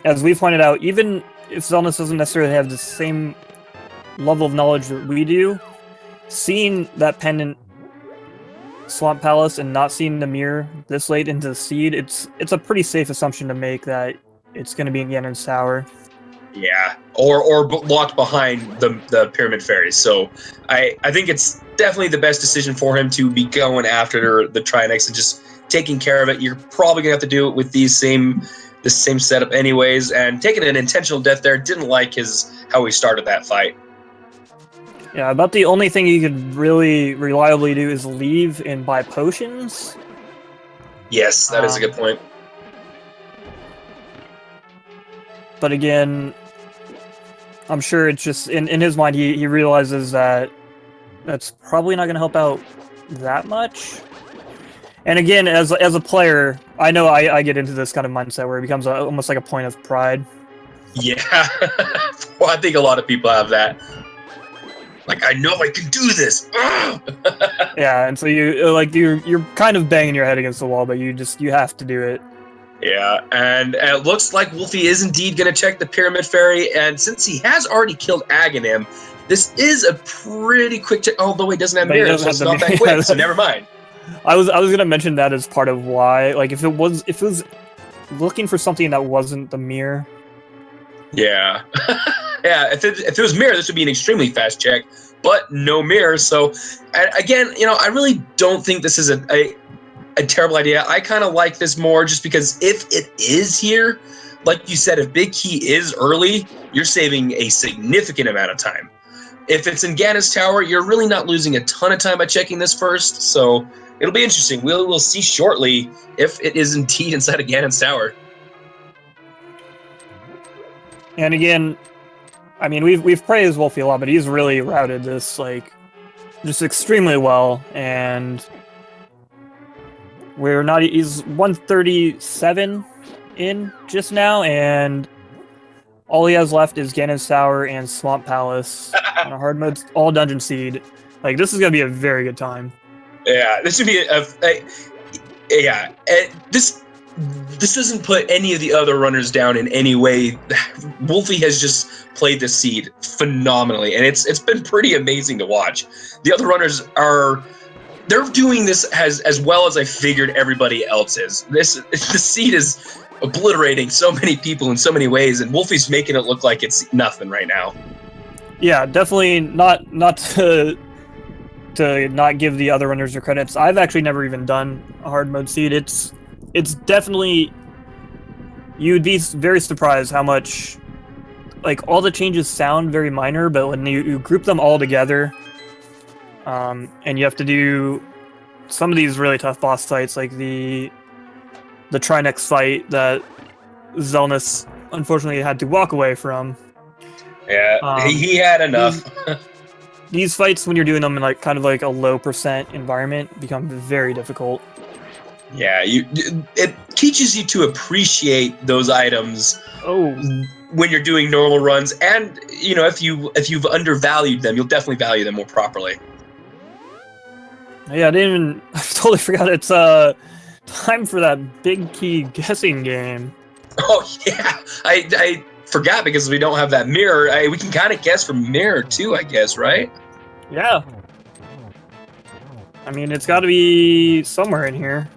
as we pointed out, even if Xelnas doesn't necessarily have the same level of knowledge that we do, seeing that pendant Swamp Palace and not seeing the mirror this late into the seed, it's a pretty safe assumption to make that it's going to be in Ganon's tower. Yeah, or locked behind the Pyramid Fairies. So I think it's definitely the best decision for him to be going after the Trinex and just taking care of it. You're probably gonna have to do it with the same setup anyways. And taking an intentional death there, didn't like how he started that fight. Yeah, about the only thing you could really reliably do is leave and buy potions. Yes, that is a good point. But again, I'm sure it's just in his mind he realizes that that's probably not going to help out that much. And again, as a player, I know I get into this kind of mindset where it becomes almost like a point of pride. Yeah, well, I think a lot of people have that. Like, I know I can do this. Yeah, and so you're kind of banging your head against the wall, but you have to do it. Yeah, and it looks like Wulfy is indeed going to check the Pyramid Fairy, and since he has already killed Aghanim, this is a pretty quick check. Although he doesn't have mirrors, so it's not that quick. So never mind. I was going to mention that as part of why, like, if it was looking for something that wasn't the mirror. Yeah, yeah. If it was mirror, this would be an extremely fast check, but no mirror. So again, I really don't think this is a terrible idea. I kind of like this more just because if it is here, like you said, if Big Key is early, you're saving a significant amount of time. If it's in Ganon's tower, you're really not losing a ton of time by checking this first, so it'll be interesting. We'll see shortly if it is indeed inside of Ganon's tower. And again, I mean, we've praised Wulfy a lot, but he's really routed this like just extremely well, and he's 137 in just now, and all he has left is Ganon's Tower and Swamp Palace on a hard mode, all dungeon seed. Like, this is going to be a very good time. Yeah, this would be this doesn't put any of the other runners down in any way. Wulfy has just played this seed phenomenally, and it's been pretty amazing to watch. The other runners they're doing this as well as I figured everybody else is. The seed is obliterating so many people in so many ways, and Wulfy's making it look like it's nothing right now. Yeah, definitely not to not give the other runners their credits. I've actually never even done a hard mode seed. It's definitely, you'd be very surprised how much, like, all the changes sound very minor, but when you group them all together, and you have to do some of these really tough boss fights, like the Trinex fight that Xelnas unfortunately had to walk away from. Yeah, he had enough. These fights, when you're doing them in like kind of like a low % environment, become very difficult. Yeah, it teaches you to appreciate those items. When you're doing normal runs, and if you've undervalued them, you'll definitely value them more properly. Yeah, I totally forgot it's time for that big key guessing game. Oh yeah, I forgot because we don't have that mirror. We can kind of guess from mirror too, I guess, right? Yeah. I mean, it's got to be somewhere in here.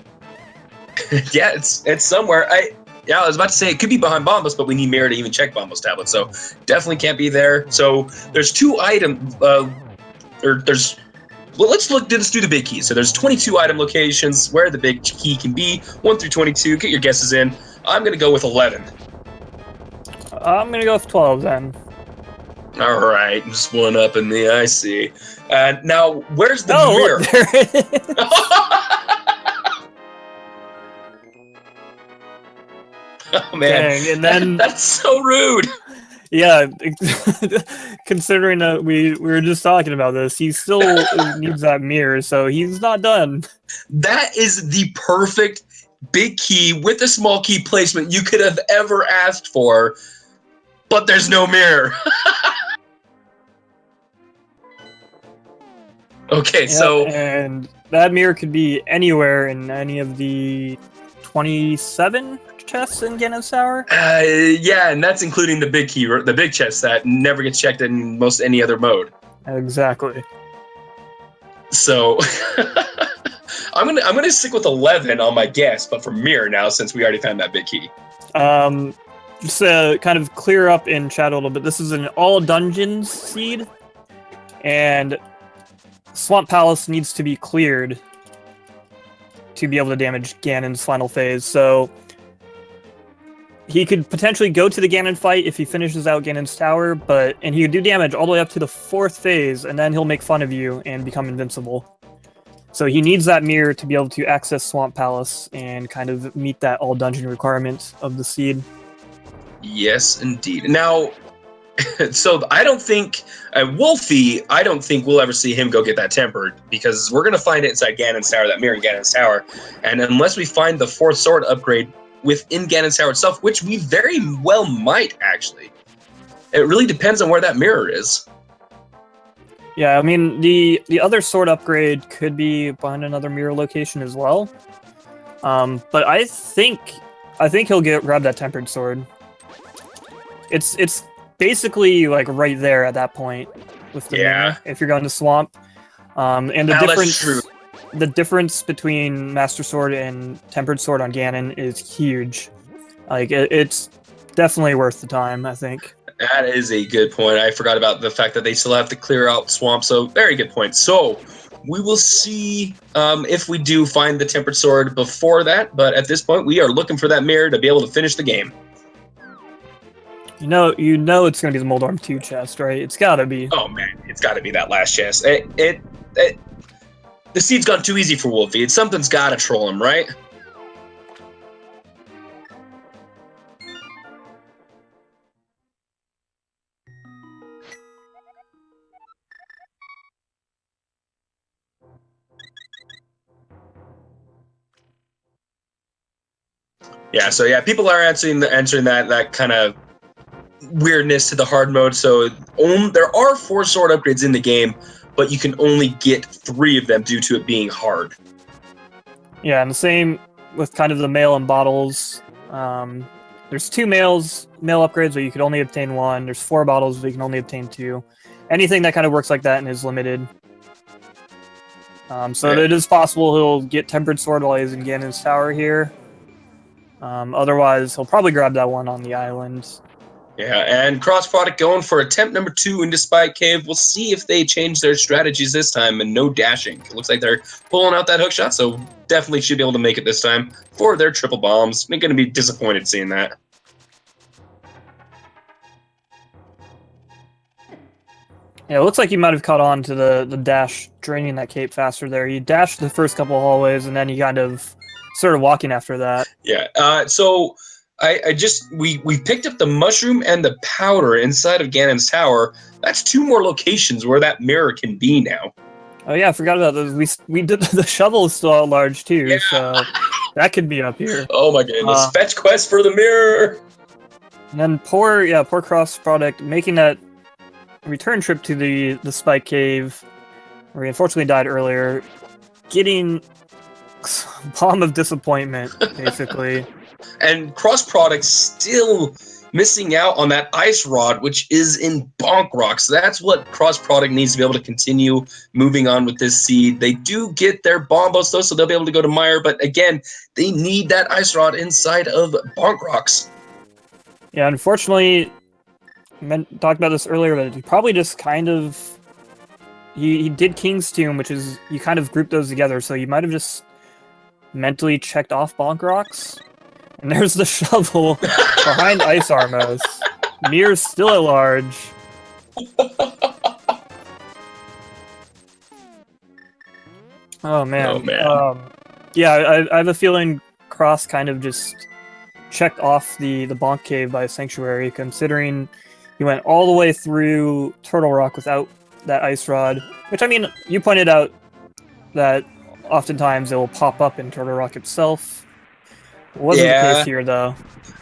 Yeah, it's somewhere. I was about to say it could be behind Bombos, but we need mirror to even check Bombos tablet, so definitely can't be there. So there's two items. Let's do the big key. So there's 22 item locations where the big key can be, 1 through 22. Get your guesses in. I'm gonna go with 11. I'm gonna go with 12 then. All right, just one up in me. I see. Now, where's the Oh, mirror? look, there it is. Oh man, Dang, and then that's so rude. yeah, considering that we were just talking about this, he still needs that mirror, so he's not done. That is the perfect big key with a small key placement you could have ever asked for, but there's no mirror. Okay, Yep, so and that mirror could be anywhere in any of the 27 chests in Ganon's Tower. yeah, and that's including the big key, the big chest that never gets checked in most any other mode. Exactly. So I'm gonna stick with 11 on my guess, but for mirror now since we already found that big key. Just to kind of clear up in chat a little bit, this is an all dungeons seed, and Swamp Palace needs to be cleared to be able to damage Ganon's final phase. So he could potentially go to the Ganon fight if he finishes out Ganon's tower, and he could do damage all the way up to the 4th phase, and then he'll make fun of you and become invincible. So he needs that mirror to be able to access Swamp Palace and kind of meet that all dungeon requirement of the seed. Yes, indeed. Now, so I don't think Wulfy, I don't think we'll ever see him go get that tempered, because we're gonna find it inside Ganon's tower, that mirror in Ganon's tower, and unless we find the 4th sword upgrade within Ganon's tower itself, which we very well might actually, it really depends on where that mirror is. Yeah, I mean the other sword upgrade could be behind another mirror location as well, but I think he'll grab that tempered sword. It's basically like right there at that point with the mirror, if you're going to swamp. And the difference between Master Sword and Tempered Sword on Ganon is huge. Like it's definitely worth the time, I think. That is a good point. I forgot about the fact that they still have to clear out swamp. So very good point. So we will see if we do find the Tempered Sword before that. But at this point, we are looking for that mirror to be able to finish the game. You know it's going to be the Moldorm 2 chest, right? It's got to be. Oh, man. It's got to be that last chest. The seed's gone too easy for Wulfy. Something's got to troll him, right? Yeah, so yeah, people are answering that kind of weirdness to the hard mode. So there are 4 sword upgrades in the game, but you can only get 3 of them due to it being hard. Yeah, and the same with kind of the mail and bottles. There's 2 mail upgrades, but you can only obtain 1. There's 4 bottles, but you can only obtain 2. Anything that kind of works like that and is limited. So it is possible he'll get Tempered Sword while he's in Ganon's tower here. Otherwise, he'll probably grab that one on the island. Yeah, and cross product going for attempt number 2 into Spy Cave. We'll see if they change their strategies this time and no dashing. It looks like they're pulling out that hook shot, so definitely should be able to make it this time for their triple bombs. I'm going to be disappointed seeing that. Yeah, it looks like he might have caught on to the dash, draining that cape faster there. He dashed the first couple hallways, and then he kind of started walking after that. Yeah, so we picked up the mushroom and the powder inside of Ganon's tower. That's 2 more locations where that mirror can be now. Oh yeah, I forgot about those. We did the shovel is still at large too, yeah. So that could be up here. Oh my goodness! Fetch quest for the mirror. And then poor cross product making that return trip to the Spike Cave, where he unfortunately died earlier, getting bomb of disappointment basically. And cross product still missing out on that ice rod, which is in Bonk Rock. So that's what cross product needs to be able to continue moving on with this seed. They do get their bombos though, so they'll be able to go to Mire. But again, they need that ice rod inside of Bonk Rocks. Yeah, unfortunately, talked about this earlier, but he probably just kind of he did King's Tomb, which is you kind of group those together. So you might have just mentally checked off Bonk Rocks. And there's the shovel behind Ice Armos. Mir's still at large. Oh man. Oh, man. Yeah, I have a feeling Cross kind of just checked off the Bonk Cave by Sanctuary, considering he went all the way through Turtle Rock without that ice rod. Which, I mean, you pointed out that oftentimes it will pop up in Turtle Rock itself. Wasn't the case here, though.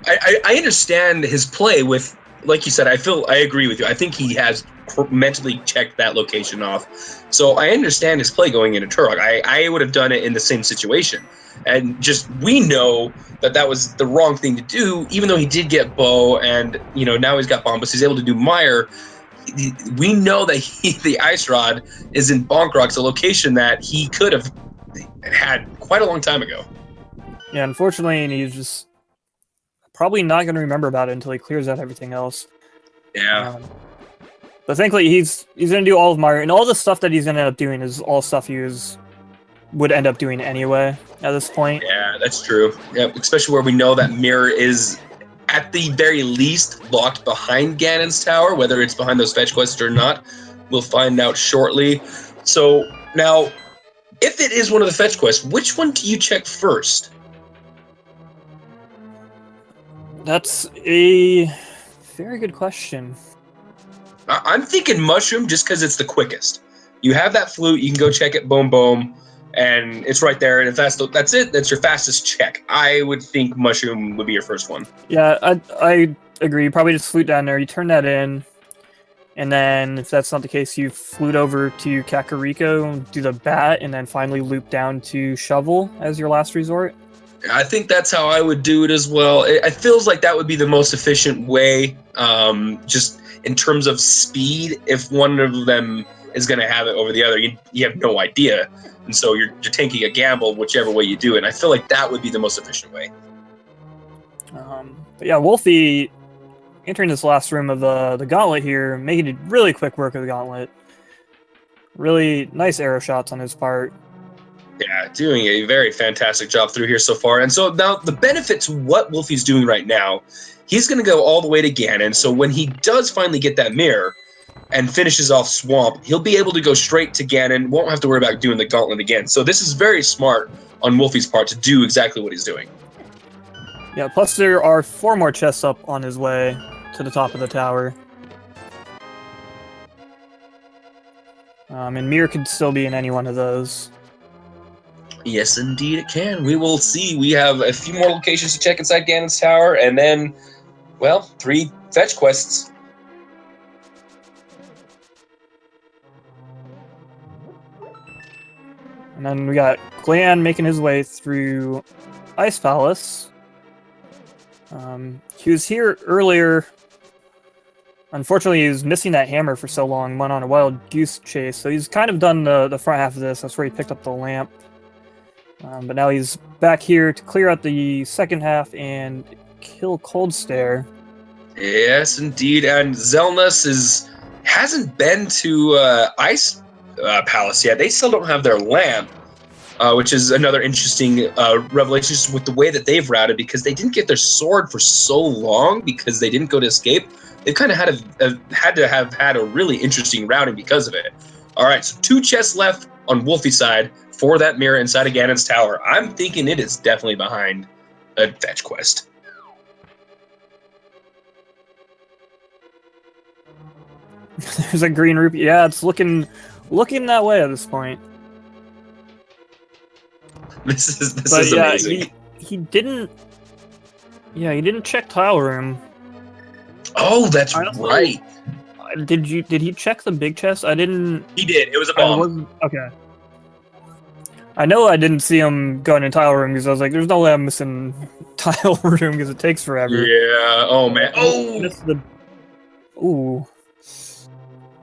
I understand his play with, like you said, I agree with you. I think he has mentally checked that location off. So I understand his play going into Turok. I would have done it in the same situation. And just, we know that was the wrong thing to do, even though he did get Bow and, now he's got Bombus, he's able to do Mire. We know that the Ice Rod is in Bonk Rocks, a location that he could have had quite a long time ago. Yeah, unfortunately, he's just probably not going to remember about it until he clears out everything else. Yeah. But thankfully, he's going to do all of Mire, and all the stuff that he's going to end up doing is all stuff he would end up doing anyway at this point. Yeah, that's true. Yeah, especially where we know that Mirror is, at the very least, locked behind Ganon's tower, whether it's behind those fetch quests or not. We'll find out shortly. So, now, if it is one of the fetch quests, which one do you check first? That's a very good question. I'm thinking Mushroom just because it's the quickest. You have that flute, you can go check it, boom, boom, and it's right there. And if that's it, that's your fastest check. I would think Mushroom would be your first one. Yeah, I agree. You probably just flute down there, you turn that in, and then if that's not the case, you flute over to Kakariko, do the bat, and then finally loop down to Shovel as your last resort. I think that's how I would do it as well. It feels like that would be the most efficient way, just in terms of speed. If one of them is going to have it over the other, you have no idea. And so you're taking a gamble whichever way you do it. And I feel like that would be the most efficient way. But yeah, Wulfy entering this last room of the gauntlet here, making it really quick work of the gauntlet. Really nice arrow shots on his part. Yeah, doing a very fantastic job through here so far. And so now the benefit to what Wulfy's doing right now, he's going to go all the way to Ganon. So when he does finally get that mirror and finishes off Swamp, he'll be able to go straight to Ganon, won't have to worry about doing the gauntlet again. So this is very smart on Wulfy's part to do exactly what he's doing. Yeah, plus there are 4 more chests up on his way to the top of the tower. And Mir could still be in any one of those. Yes, indeed it can. We will see. We have a few more locations to check inside Ganon's tower, and then, well, 3 fetch quests. And then we got Glan making his way through Ice Palace. He was here earlier. Unfortunately, he was missing that hammer for so long, went on a wild goose chase, so he's kind of done the front half of this. That's where he picked up the lamp. But now he's back here to clear out the second half and kill Cold Stare. Yes, indeed. And Xelnas hasn't been to Ice Palace yet. They still don't have their lamp, which is another interesting revelation with the way that they've routed, because they didn't get their sword for so long because they didn't go to escape. They've kind of had to have had a really interesting routing because of it. All right, so 2 chests left on Wulfy's side for that mirror inside of Ganon's tower. I'm thinking it is definitely behind a fetch quest. There's a green rupee. Yeah, it's looking that way at this point. This is amazing. He didn't. Yeah, he didn't check tile room. Oh, that's right. Did he check the big chest? I didn't. He did. It was a bomb. Okay. I know I didn't see him going in tile room because I was like, "There's no way I'm missing tile room because it takes forever." Yeah. Oh man. Oh.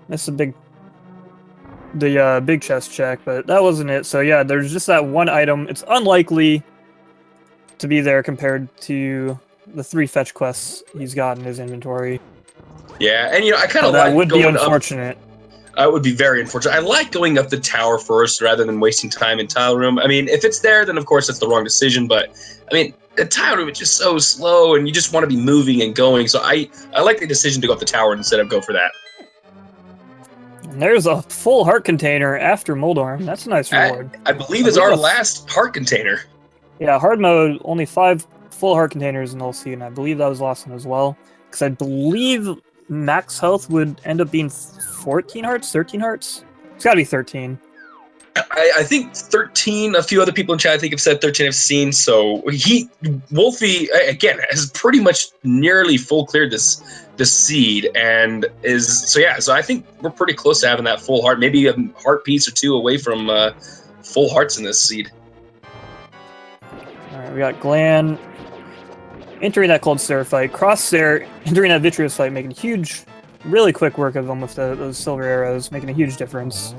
That's the big chest check, but that wasn't it. So yeah, there's just that one item. It's unlikely to be there compared to the 3 fetch quests he's got in his inventory. Yeah, and I kind of that like would going be unfortunate. It would be very unfortunate. I like going up the tower first rather than wasting time in tile room. I mean, if it's there, then of course it's the wrong decision. But I mean, the tile room is just so slow, and you just want to be moving and going. So I like the decision to go up the tower instead of go for that. And there's a full heart container after Moldorm. That's a nice reward. I believe is our last heart container. Yeah, hard mode, only 5 full heart containers in the whole seed, and I believe that was the last one as well. Because I believe max health would end up being 14 hearts, 13 hearts? It's gotta be 13. I think 13, a few other people in chat I think have said 13 I've seen, so Wulfy, again, has pretty much nearly full cleared this seed, and so I think we're pretty close to having that full heart, maybe a heart piece or two away from full hearts in this seed. Alright, we got Glan entering that Cold Stare fight, Crossstare entering that Vitreous fight, making huge, really quick work of them with those silver arrows, making a huge difference.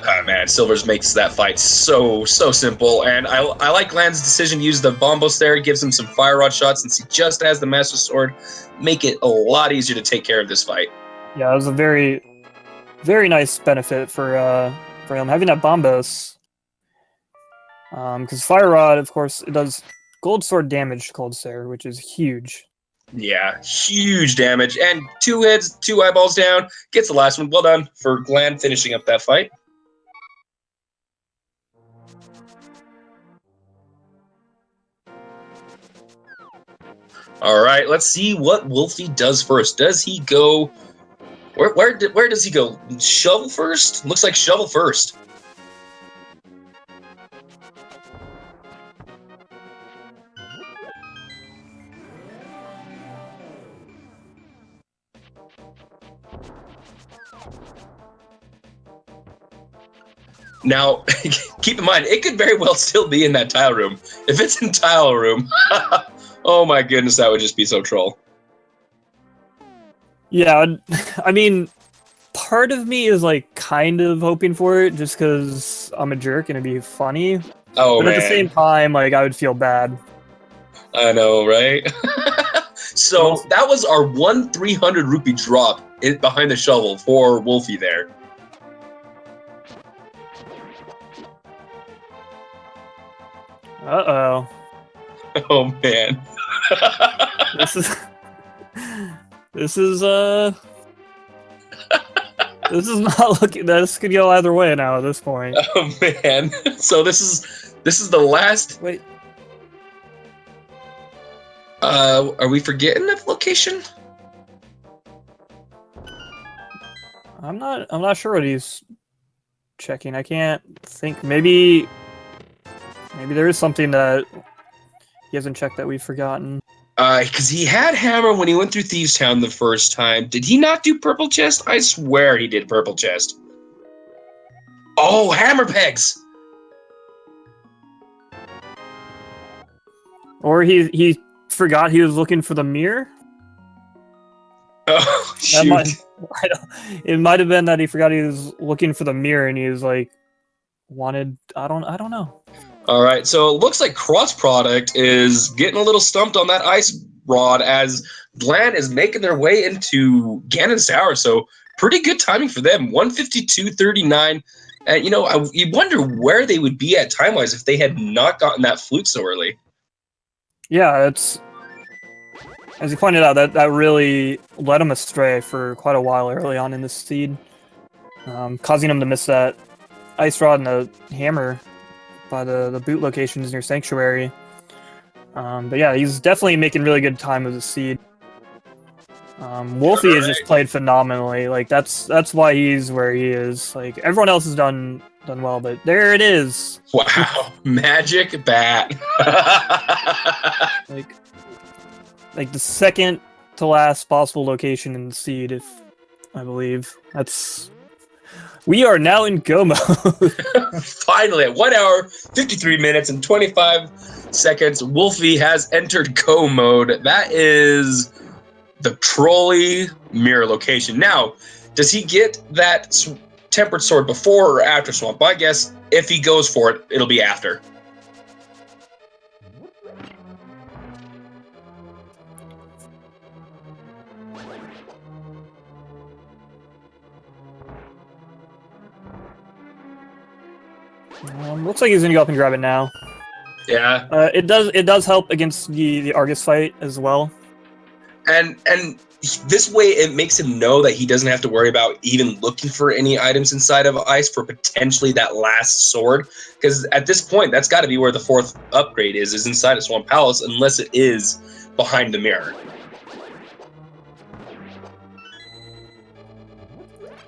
Oh, man, Silvers makes that fight so simple, and I like Glan's decision to use the Bombos there. It gives him some Fire Rod shots, since he just has the Master Sword, make it a lot easier to take care of this fight. Yeah, it was a very, very nice benefit for him having that Bombos. Because Fire Rod, of course, it does Gold Sword damage to Cold Stare, which is huge. Yeah, huge damage, and 2 hits, 2 eyeballs down, gets the last one. Well done for Glan finishing up that fight. All right, let's see what Wulfy does first. Does he go? Where does he go? Shovel first? Looks like shovel first. Now, keep in mind, it could very well still be in that tile room. If it's in tile room, oh my goodness, that would just be so troll. Yeah, I mean, part of me is like kind of hoping for it just because I'm a jerk and it'd be funny. Oh, but man. At the same time, like, I would feel bad. I know, right? So that was our 300 rupee drop behind the shovel for Wulfy there. Uh-oh. Oh, man. This is not looking. This could go either way now at this point. Oh, man. So this is the last. Wait. Are we forgetting the location? I'm not sure what he's checking. I can't think. Maybe there is something that he hasn't checked that we've forgotten. Because he had hammer when he went through Thieves Town the first time. Did he not do purple chest? I swear he did purple chest. Oh, hammer pegs! Or he forgot he was looking for the mirror? Oh, shoot. It might have been that he forgot he was looking for the mirror and he was like, I don't know. All right, so it looks like crossproduct is getting a little stumped on that ice rod as Glan is making their way into Ganon's Tower. So pretty good timing for them. 152.39. And, you wonder where they would be at time-wise if they had not gotten that flute so early. Yeah, it's... As you pointed out, that really led him astray for quite a while early on in this seed. Causing him to miss that ice rod and the hammer by the boot locations near Sanctuary. But yeah, he's definitely making really good time with the seed. Wulfy has just played phenomenally. Like that's why he's where he is. Like everyone else has done well, but there it is. Wow, magic bat. like the second to last possible location in the seed, if I believe. We are now in go mode. Finally, at 1 hour, 53 minutes, and 25 seconds, Wulfy has entered go mode. That is the trolley mirror location. Now, does he get that tempered sword before or after Swamp? I guess if he goes for it, it'll be after. Looks like he's gonna go up and grab it now. Yeah, It does help against the Argus fight as well. and this way it makes him know that he doesn't have to worry about even looking for any items inside of ice for potentially that last sword, because at this point that's got to be where the 4th upgrade is inside of Swamp Palace, unless it is behind the mirror.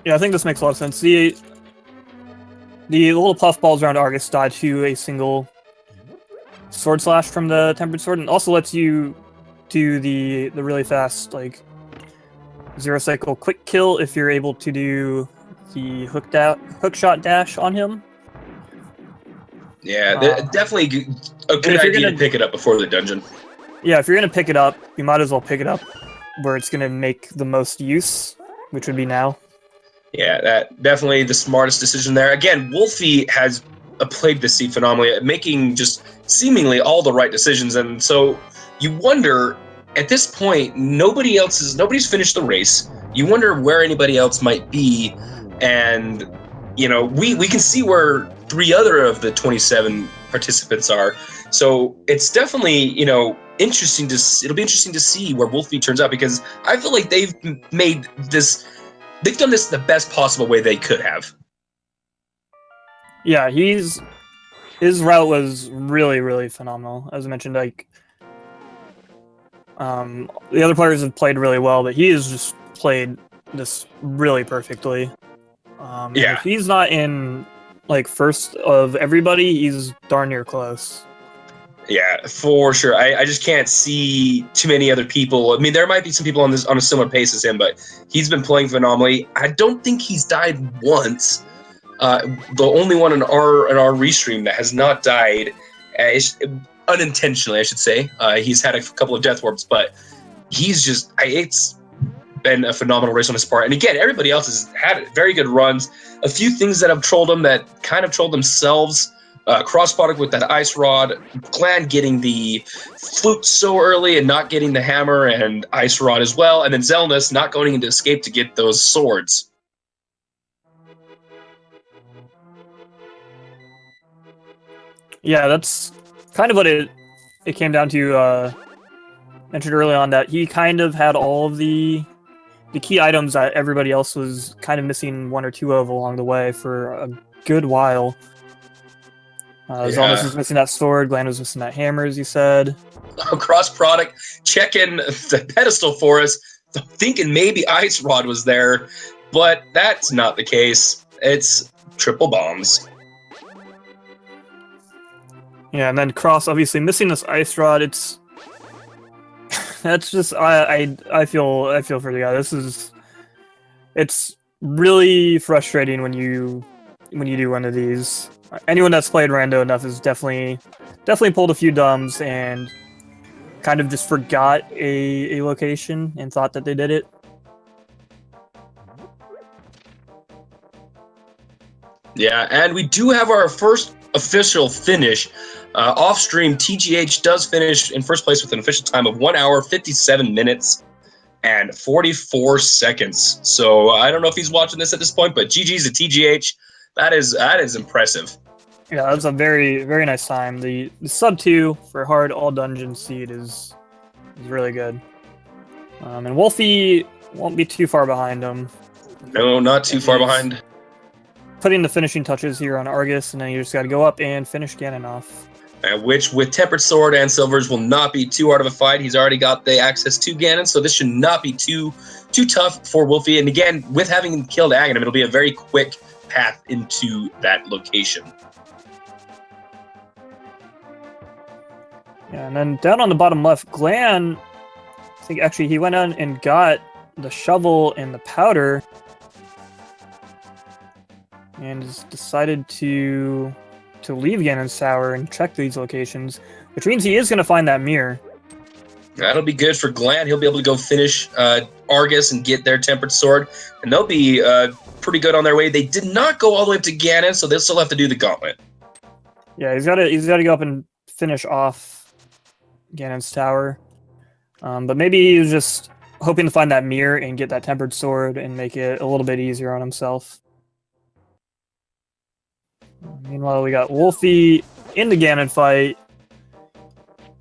Yeah, I think this makes a lot of sense. The little puff balls around Argus dodge to a single sword slash from the tempered sword, and also lets you do the really fast like 0 cycle quick kill if you're able to do the hook shot dash on him. Yeah, definitely a good idea to pick it up before the dungeon. Yeah, if you're gonna pick it up, you might as well pick it up where it's gonna make the most use, which would be now. Yeah, that definitely the smartest decision there. Again, Wulfy has played this seat phenomenally at making just seemingly all the right decisions, and so you wonder at this point nobody's finished the race. You wonder where anybody else might be, and we can see where 3 other of the 27 participants are. So it's definitely it'll be interesting to see where Wulfy turns out, because I feel like they've done this the best possible way they could have. Yeah, his route was really, really phenomenal. As I mentioned, like the other players have played really well, but he has just played this really perfectly. Yeah. If he's not in like first of everybody, he's darn near close. Yeah, for sure. I just can't see too many other people. I mean, there might be some people on a similar pace as him, but he's been playing phenomenally. I don't think he's died once. The only one in our restream that has not died, unintentionally, I should say. He's had a couple of death warps, but it's been a phenomenal race on his part. And again, everybody else has had very good runs. A few things that have trolled them that kind of trolled themselves. Cross product with that ice rod, Glan getting the flute so early and not getting the hammer and ice rod as well, and then Xelnas not going into escape to get those swords. Yeah, that's kind of what it came down to. Mentioned early on that he kind of had all of the key items that everybody else was kind of missing 1 or 2 of along the way for a good while. Xelnas was missing that sword, Glan was missing that hammer, as you said. Cross product, checking the pedestal for us, thinking maybe Ice Rod was there, but that's not the case. It's triple bombs. Yeah, and then Cross obviously missing this Ice Rod. That's just I feel for the guy. It's really frustrating when you do one of these. Anyone that's played rando enough has definitely pulled a few dumbs and kind of just forgot a location and thought that they did it. Yeah, and we do have our first official finish. Off stream, TGH does finish in first place with an official time of 1 hour, 57 minutes, and 44 seconds. So I don't know if he's watching this at this point, but GG's to TGH. That is impressive. Yeah, that's a very, very nice time. The sub 2 for hard all dungeon seed is really good. And Wulfy won't be too far behind him. No, not too far behind. Putting the finishing touches here on Argus, and then you just got to go up and finish Ganon off. Which, with Tempered Sword and Silvers, will not be too hard of a fight. He's already got the access to Ganon, so this should not be too tough for Wulfy. And again, with having killed Aghanim, it'll be a very quick path into that location. Yeah, and then down on the bottom left, Glan, I think actually he went on and got the shovel and the powder, and has decided to leave Ganon's Tower and check these locations, which means he is going to find that mirror. That'll be good for Glan. He'll be able to go finish Argus and get their Tempered Sword, and they'll be pretty good on their way. They did not go all the way up to Ganon, so they'll still have to do the gauntlet. Yeah, he's got to go up and finish off Ganon's Tower. But maybe he was just hoping to find that mirror and get that Tempered Sword and make it a little bit easier on himself. Meanwhile, we got Wulfy in the Ganon fight.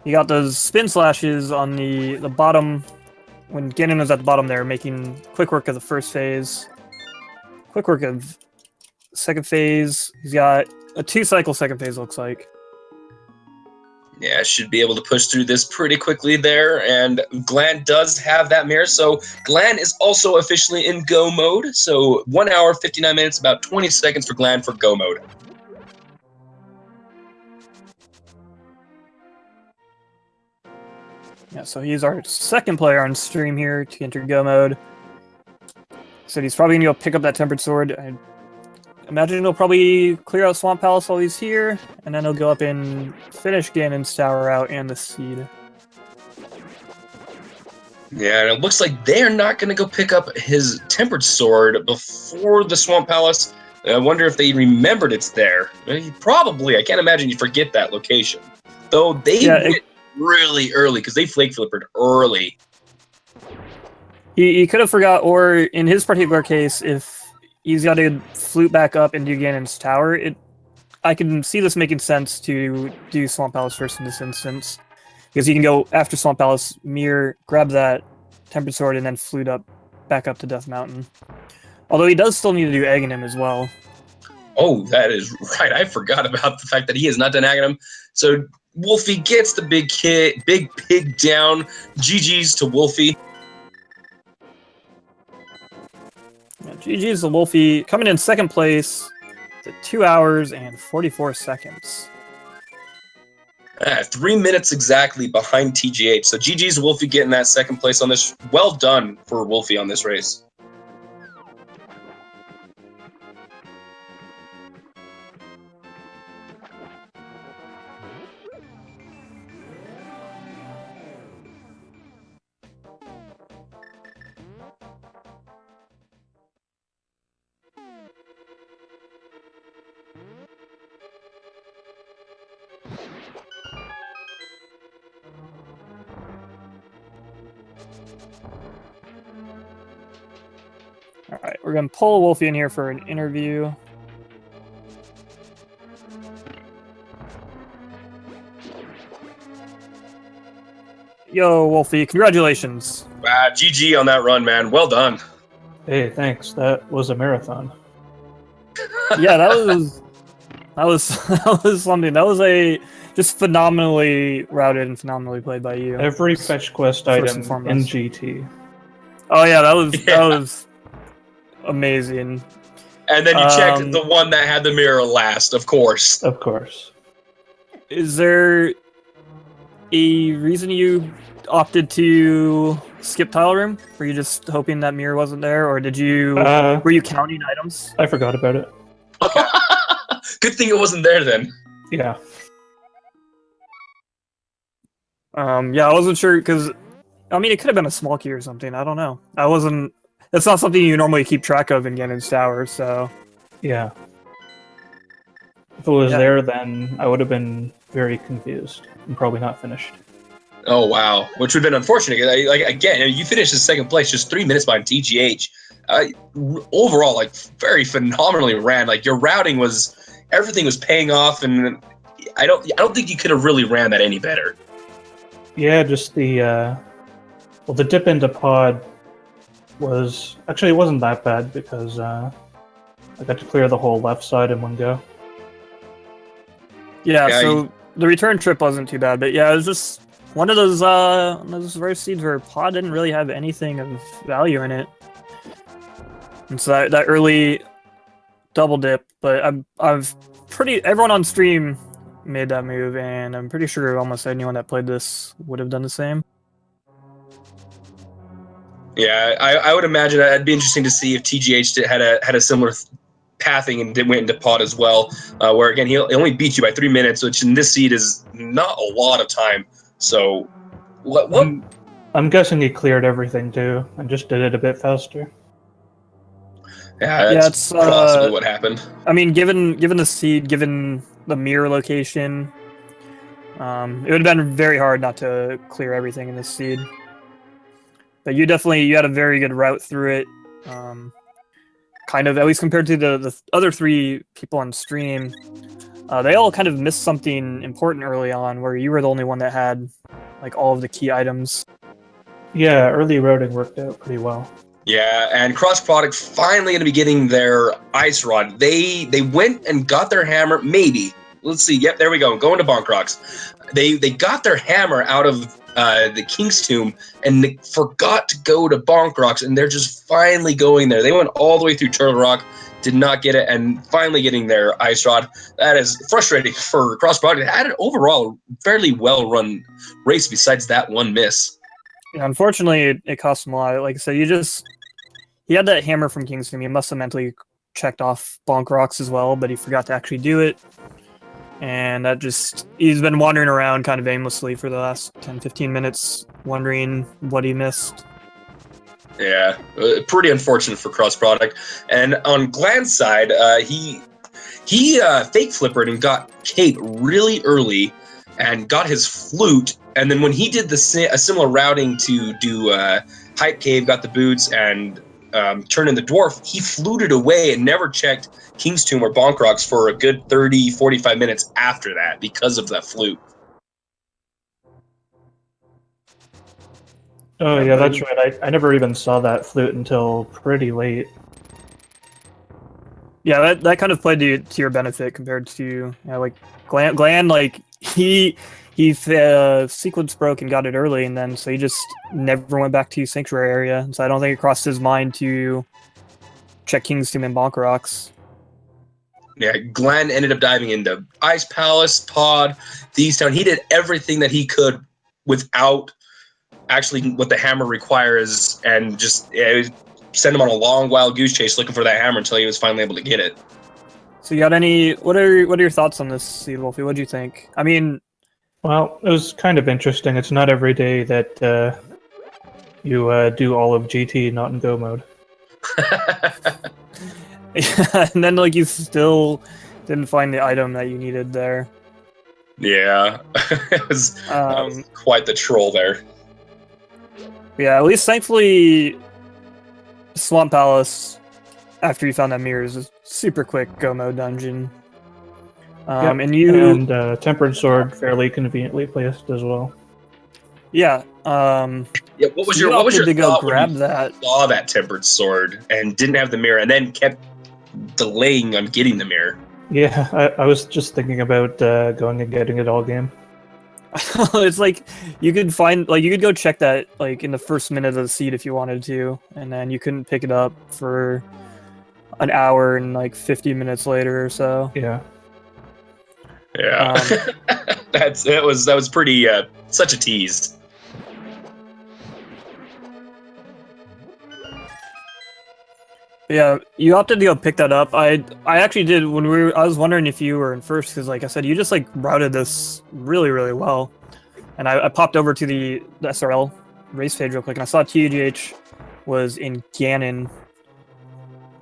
You got those spin slashes on the bottom. When Ganon was at the bottom there, making quick work of the first phase. Quick work of second phase. He's got a 2-cycle second phase, looks like. Yeah, should be able to push through this pretty quickly there, and Glan does have that mirror, so Glan is also officially in go mode, so 1 hour, 59 minutes, about 20 seconds for Glan for go mode. Yeah, so he's our second player on stream here to enter go mode. So he's probably going to go pick up that Tempered Sword. I imagine he'll probably clear out Swamp Palace while he's here, and then he'll go up and finish Ganon's tower out and the seed. Yeah, and it looks like they're not going to go pick up his Tempered Sword before the Swamp Palace. I wonder if they remembered it's there. Probably. I can't imagine you forget that location. Though they went really early, because they flake flippered early. He could have forgot, or in his particular case, if he's got to flute back up and do Ganon's tower, I can see this making sense to do Swamp Palace first in this instance. Because he can go after Swamp Palace, mirror, grab that Tempered Sword, and then flute up back up to Death Mountain. Although he does still need to do Aghanim as well. Oh, that is right. I forgot about the fact that he has not done Aghanim. So Wulfy gets the big pig down. GG's to Wulfy. Yeah, GG's to Wulfy, coming in second place to 2 hours and 44 seconds. 3 minutes exactly behind TGH. So GG's to Wulfy getting that second place on this. Well done for Wulfy on this race. Alright, we're going to pull Wulfy in here for an interview. Yo, Wulfy, congratulations. GG on that run, man. Well done. Hey, thanks. That was a marathon. Yeah, that was something. That was just phenomenally routed and phenomenally played by you. Every fetch quest item in GT. Oh yeah, that was amazing. And then you checked the one that had the mirror last, of course. Of course. Is there a reason you opted to skip Tile Room? Were you just hoping that mirror wasn't there, or were you counting items? I forgot about it. Okay. Good thing it wasn't there then. Yeah. Yeah, I wasn't sure, because, I mean, it could have been a small key or something, I don't know. It's not something you normally keep track of in Ganon's Tower, so... Yeah. If it was there, then I would have been very confused and probably not finished. Oh, wow. Which would have been unfortunate. Like, again, you finished in second place, just 3 minutes behind TGH. Overall, like, very phenomenally ran. Like, your routing everything was paying off, and I don't think you could have really ran that any better. Yeah, just the dip into pod it wasn't that bad because I got to clear the whole left side in one go. Yeah, so the return trip wasn't too bad, but yeah, it was just one of those rare seeds where pod didn't really have anything of value in it. And so that early double dip, but everyone on stream made that move, and I'm pretty sure almost anyone that played this would have done the same. Yeah, I would imagine it'd be interesting to see if TGH had a similar pathing and went into pod as well, where again he only beat you by 3 minutes, which in this seed is not a lot of time. So, what? I'm guessing he cleared everything too and just did it a bit faster. Yeah, that's possibly what happened. I mean, given the seed, given the mirror location, it would have been very hard not to clear everything in this seed. But you had a very good route through it. Kind of, at least compared to the other 3 people on stream. they all kind of missed something important early on, where you were the only one that had like all of the key items. Yeah, early routing worked out pretty well. Yeah, and Cross Product finally going to be getting their ice rod. They went and got their hammer. Maybe. Let's see. Yep, there we go. Going to Bonk Rocks. They got their hammer out of the King's Tomb and they forgot to go to Bonk Rocks, and they're just finally going there. They went all the way through Turtle Rock, did not get it, and finally getting their ice rod. That is frustrating for Cross Product. It had an overall fairly well-run race besides that one miss. Yeah, unfortunately, it cost him a lot. Like I said, he had that hammer from King's Tomb. He must have mentally checked off Bonk Rocks as well, but he forgot to actually do it. And that he's been wandering around kind of aimlessly for the last 10-15 minutes, wondering what he missed. Yeah, pretty unfortunate for Cross Product. And on Glan's side, he fake flippered and got Cape really early and got his flute. And then when he did a similar routing to do Hype Cave, got the boots, and turned in the dwarf, he fluted away and never checked King's Tomb or Bonk Rocks for a good 30-45 minutes after that because of that flute. Oh yeah, that's right. I never even saw that flute until pretty late. Yeah, that kind of played to your benefit compared to like Glan. Like he sequence broke and got it early, and then so he just never went back to Sanctuary area. So I don't think it crossed his mind to check King's Tomb and Bonk Rocks. Yeah, Glenn ended up diving into Ice Palace, Pod, Thieves Town. He did everything that he could without actually what the hammer requires, and just send him on a long wild goose chase looking for that hammer until he was finally able to get it. So you got any? What are your thoughts on this, Seed Wolfie? What do you think? I mean, well, it was kind of interesting. It's not every day that you do all of GT not in Go mode. And then like you still didn't find the item that you needed there. Yeah, that was quite the troll there. Yeah, at least thankfully, Swamp Palace, after you found that mirror, is a super quick Go mode dungeon. Yep. And Tempered Sword fairly conveniently placed as well. Yeah. Yeah. What was your to go thought grab when you that? saw that Tempered Sword and didn't have the mirror, and then kept delaying on getting the mirror? Yeah, I was just thinking about going and getting it all game. It's like you could go check that like in the first minute of the seed if you wanted to, and then you couldn't pick it up for an hour and like 50 minutes later or so. Yeah. Yeah. that was pretty such a tease. Yeah, you opted to go pick that up. I actually did I was wondering if you were in first, because like I said, you just like routed this really, really well. And I popped over to the SRL race page real quick, and I saw TGH was in Ganon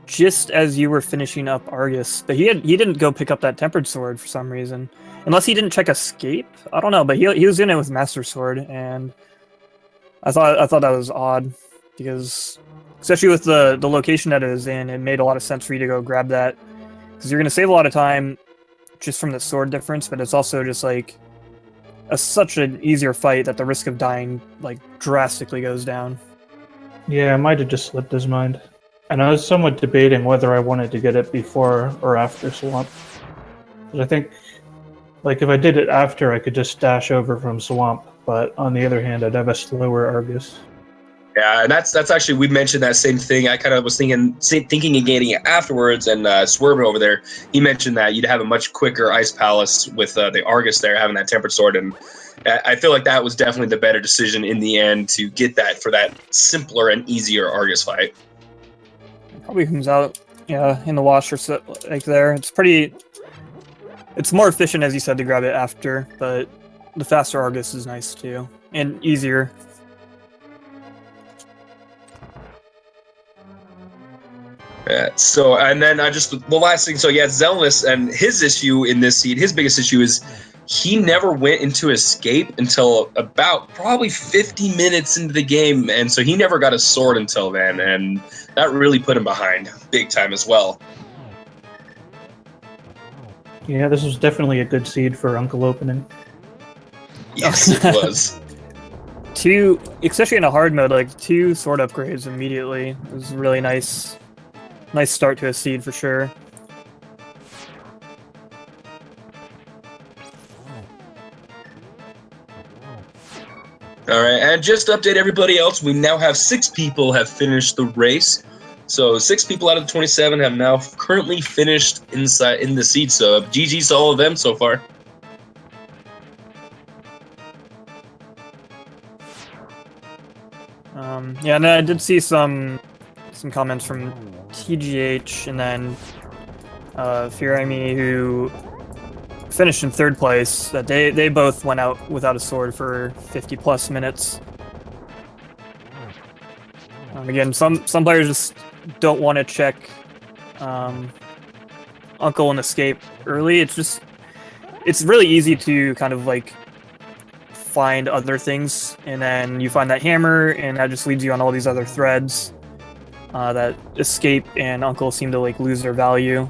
just as you were finishing up Argus. But he didn't go pick up that Tempered Sword for some reason. Unless he didn't check Escape? I don't know, but he was in it with Master Sword, and I thought that was odd, because especially with the location that it was in, it made a lot of sense for you to go grab that, because you're going to save a lot of time just from the sword difference, but it's also just like such an easier fight that the risk of dying like drastically goes down. Yeah, I might have just slipped his mind. And I was somewhat debating whether I wanted to get it before or after Swamp. But I think, like, if I did it after, I could just dash over from Swamp, but on the other hand, I'd have a slower Argus. Yeah, and that's actually, we mentioned that same thing. I kind of was thinking of getting it afterwards, and Swerve over there, he mentioned that you'd have a much quicker Ice Palace with the Argus there, having that Tempered Sword, and I feel like that was definitely the better decision in the end to get that for that simpler and easier Argus fight. It probably comes out, yeah, in the wash or so, like there. It's more efficient, as you said, to grab it after, but the faster Argus is nice too, and easier. So, and then the last thing, so yeah, Xelnas, and his issue in this seed, his biggest issue is he never went into Escape until about probably 50 minutes into the game, and so he never got a sword until then, and that really put him behind big time as well. Yeah, this was definitely a good seed for Uncle opening. Yes, it was. Two, especially in a hard mode, like 2 sword upgrades immediately. It was a really nice start to a seed for sure. All right, and just to update everybody else, we now have 6 people have finished the race. So 6 people out of the 27 have now currently finished in the seed. So GG's to all of them so far. Yeah, and I did see some comments from TGH and then Firami, who finished in 3rd place, that they both went out without a sword for 50+ minutes. Again, some players just don't want to check Uncle and escape early. It's really easy to kind of like find other things, and then you find that hammer, and that just leads you on all these other threads. That escape and Uncle seem to like lose their value.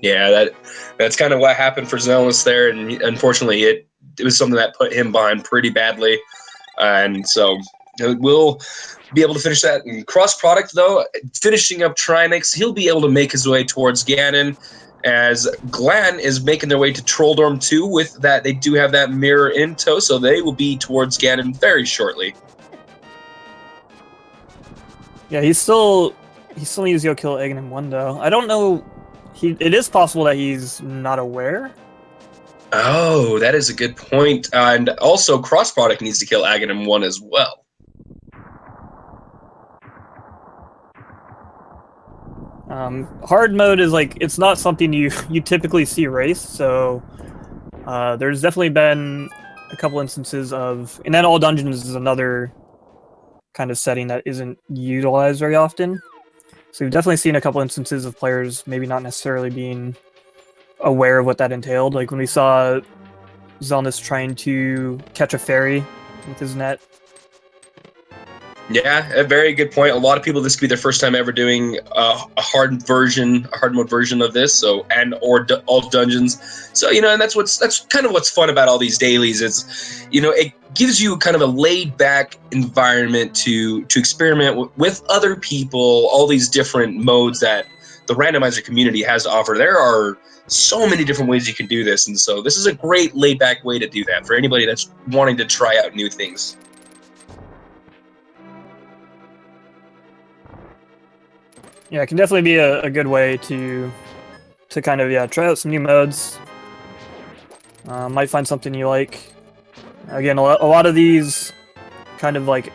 Yeah, that's kind of what happened for Xelnas there, and unfortunately, it was something that put him behind pretty badly, and so we'll be able to finish that. And cross product though, finishing up Trinix, he'll be able to make his way towards Ganon, as Glan is making their way to Trolldorm 2. With that, they do have that mirror in tow, so they will be towards Ganon very shortly. Yeah, he still needs to go kill Aghanim 1 though. I don't know. It is possible that he's not aware. Oh, that is a good point. And also, cross product needs to kill Aghanim 1 as well. Hard mode is like, it's not something you typically see race, so there's definitely been a couple instances of, and then all dungeons is another kind of setting that isn't utilized very often. So we've definitely seen a couple instances of players maybe not necessarily being aware of what that entailed. Like when we saw Xelnas trying to catch a fairy with his net. Yeah, a very good point. A lot of people, this could be their first time ever doing a hard mode version of this. So all dungeons. So and that's kind of what's fun about all these dailies is, it gives you kind of a laid back environment to experiment with other people. All these different modes that the randomizer community has to offer. There are so many different ways you can do this, and so this is a great laid back way to do that for anybody that's wanting to try out new things. Yeah, it can definitely be a good way to kind of try out some new modes. Might find something you like. Again, a lot of these kind of like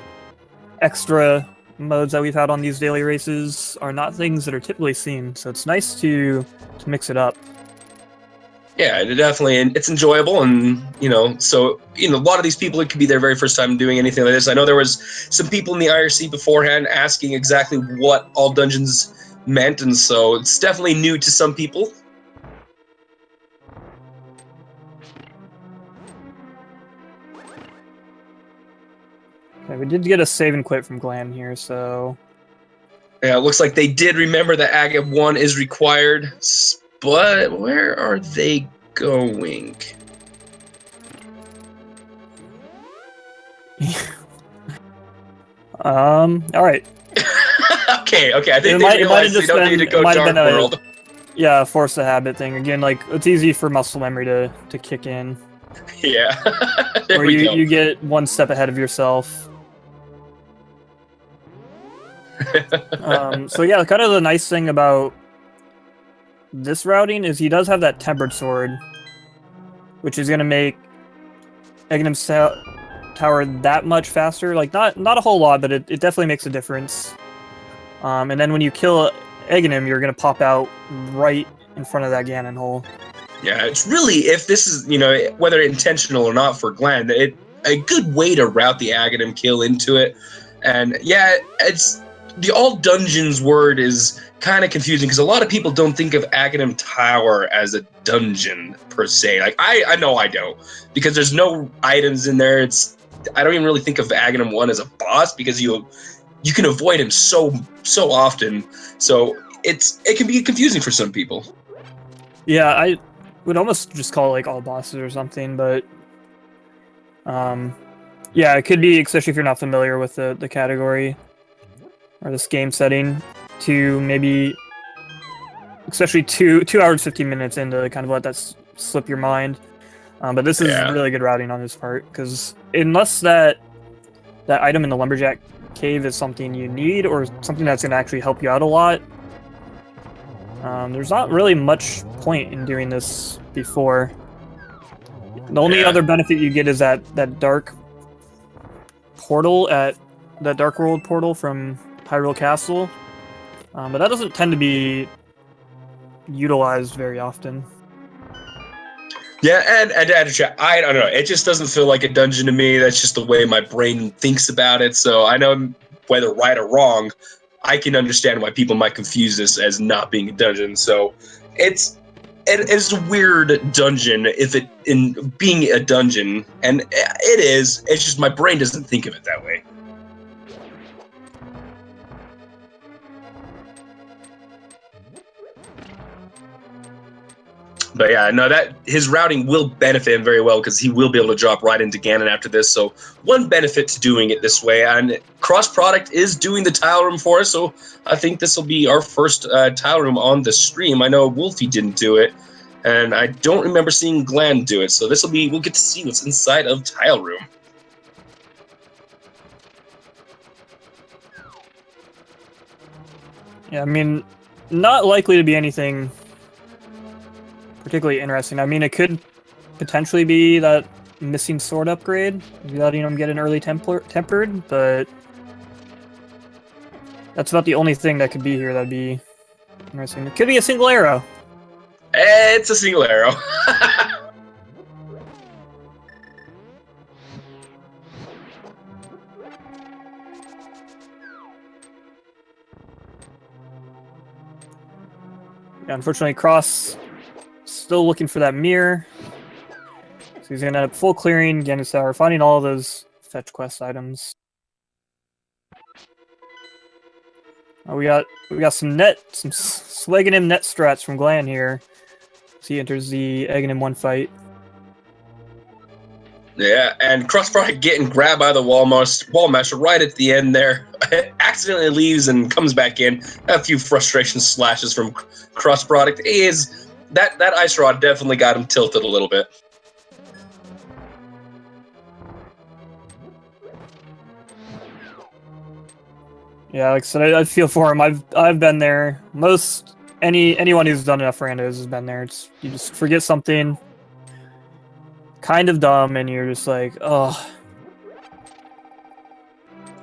extra modes that we've had on these daily races are not things that are typically seen, so it's nice to mix it up. Yeah, it's enjoyable, and so a lot of these people, it could be their very first time doing anything like this. I know there was some people in the IRC beforehand asking exactly what all dungeons meant, and so it's definitely new to some people. Okay, we did get a save and quit from Glan here, so Yeah, it looks like they did remember that Aghanim 1 is required. But where are they going? all right. okay. I think it they realized they don't need to go Dark World. Yeah, force the habit thing. Again, like, it's easy for muscle memory to kick in. Yeah. Or you get one step ahead of yourself. So yeah, kind of the nice thing about this routing is he does have that tempered sword, which is going to make Aghanim's tower that much faster. Like, not a whole lot, but it definitely makes a difference. And then when you kill Aghanim, you're going to pop out right in front of that Ganon hole. Yeah, it's really, if this is, whether intentional or not for Glan, a good way to route the Aghanim kill into it. And yeah, it's the all dungeons word is kind of confusing because a lot of people don't think of Aghanim Tower as a dungeon per se. Like I know I don't, because there's no items in there. I don't even really think of Aghanim 1 as a boss because you can avoid him so often. So it can be confusing for some people. Yeah, I would almost just call it like all bosses or something, but yeah, it could be, especially if you're not familiar with the category or this game setting, to maybe, especially 2 hours 15 minutes in, to kind of let that slip your mind. But this is really good routing on his part, because unless that item in the lumberjack cave is something you need or something that's going to actually help you out a lot, there's not really much point in doing this before. The only other benefit you get is that dark portal at that Dark World portal from Hyrule Castle, but that doesn't tend to be utilized very often. Yeah, and I don't know. It just doesn't feel like a dungeon to me. That's just the way my brain thinks about it. So I know whether right or wrong, I can understand why people might confuse this as not being a dungeon. So it is a weird dungeon in being a dungeon, and it is. It's just my brain doesn't think of it that way. But yeah, no, that his routing will benefit him very well because he will be able to drop right into Ganon after this. So one benefit to doing it this way, and Cross Product is doing the tile room for us. So I think this will be our first tile room on the stream. I know Wolfie didn't do it, and I don't remember seeing Glan do it. So we'll get to see what's inside of tile room. Yeah, I mean, not likely to be anything particularly interesting. I mean, it could potentially be that missing sword upgrade, maybe letting him get an early tempered, but that's about the only thing that could be here that'd be interesting. It could be a single arrow. It's a single arrow. Yeah, unfortunately, Cross still looking for that mirror. So he's gonna end up full clearing Ganon's Tower, finding all of those fetch quest items. We got some Swaggin' net strats from Glan here. So he enters the Aghanim 1 fight. Yeah, and Cross Product getting grabbed by the Wallmaster right at the end there. Accidentally leaves and comes back in. A few frustration slashes from Cross Product. That ice rod definitely got him tilted a little bit. Yeah, like I said, I feel for him. I've been there. Anyone who's done enough randos has been there. You just forget something kind of dumb, and you're just like, oh.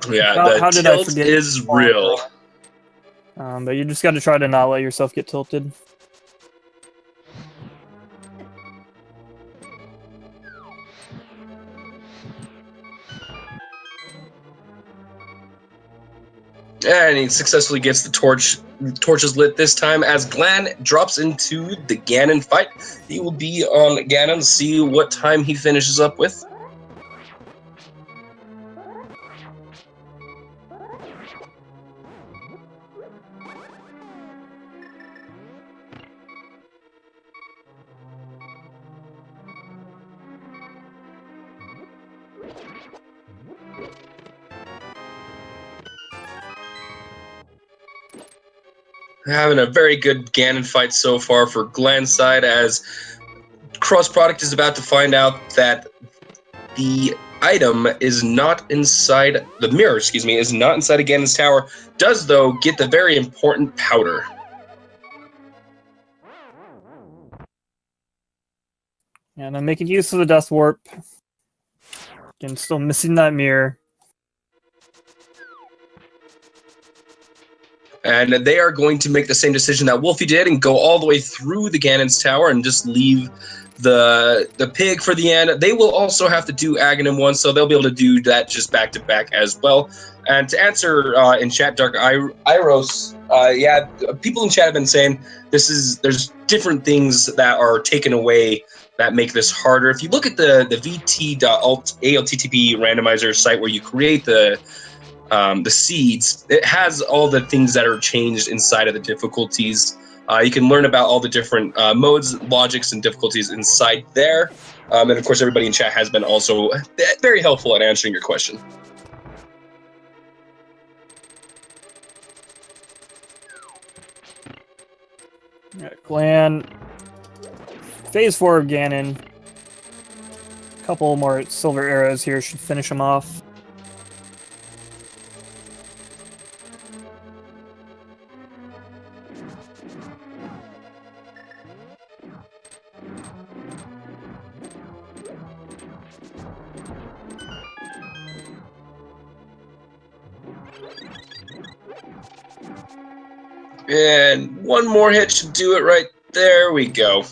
Yeah, how the did I tilt forget is real. But you just got to try to not let yourself get tilted. And he successfully gets the torches lit this time as Glan drops into the Ganon fight. He will be on Ganon, see what time he finishes up with. Having a very good Ganon fight so far for Glan's side, as Cross Product is about to find out that the item is not inside the mirror, is not inside of Ganon's tower. Does, though, get the very important powder. And I'm making use of the Death Warp. Again, still missing that mirror. And they are going to make the same decision that Wolfie did and go all the way through the Ganon's tower and just leave the pig for the end. They will also have to do Aghanim 1, so they'll be able to do that just back to back as well. And to answer in chat, Dark Iros, yeah, people in chat have been saying there's different things that are taken away that make this harder. If you look at the vt.ALTTP randomizer site where you create the seeds, it has all the things that are changed inside of the difficulties. You can learn about all the different modes, logics, and difficulties inside there. And of course, everybody in chat has been also very helpful at answering your question. All right, Glan. Phase 4 of Ganon. A couple more silver arrows here should finish him off. And one more hit should do it right there. We go.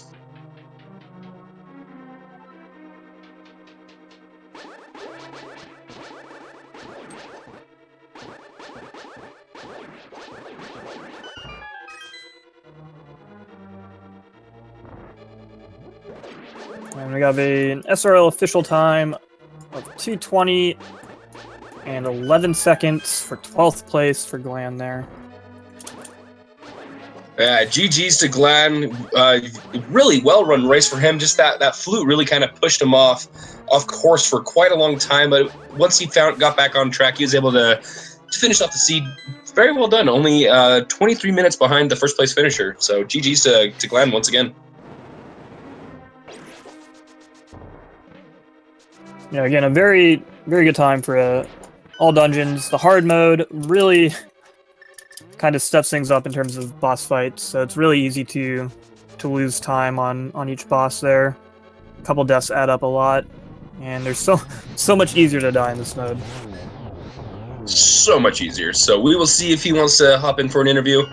And we have an SRL official time of 2:20 and 11 seconds for 12th place for Glan there. GG's to Glan. Really well-run race for him. Just that flute really kind of pushed him off course for quite a long time. But once he got back on track, he was able to finish off the seed. Very well done. Only 23 minutes behind the first place finisher. So GG's to Glan once again. Yeah, again, a very, very good time for all dungeons. The hard mode really kind of steps things up in terms of boss fights, so it's really easy to lose time on each boss there. A couple deaths add up a lot, and there's so much easier to die in this mode. So much easier. So we will see if he wants to hop in for an interview.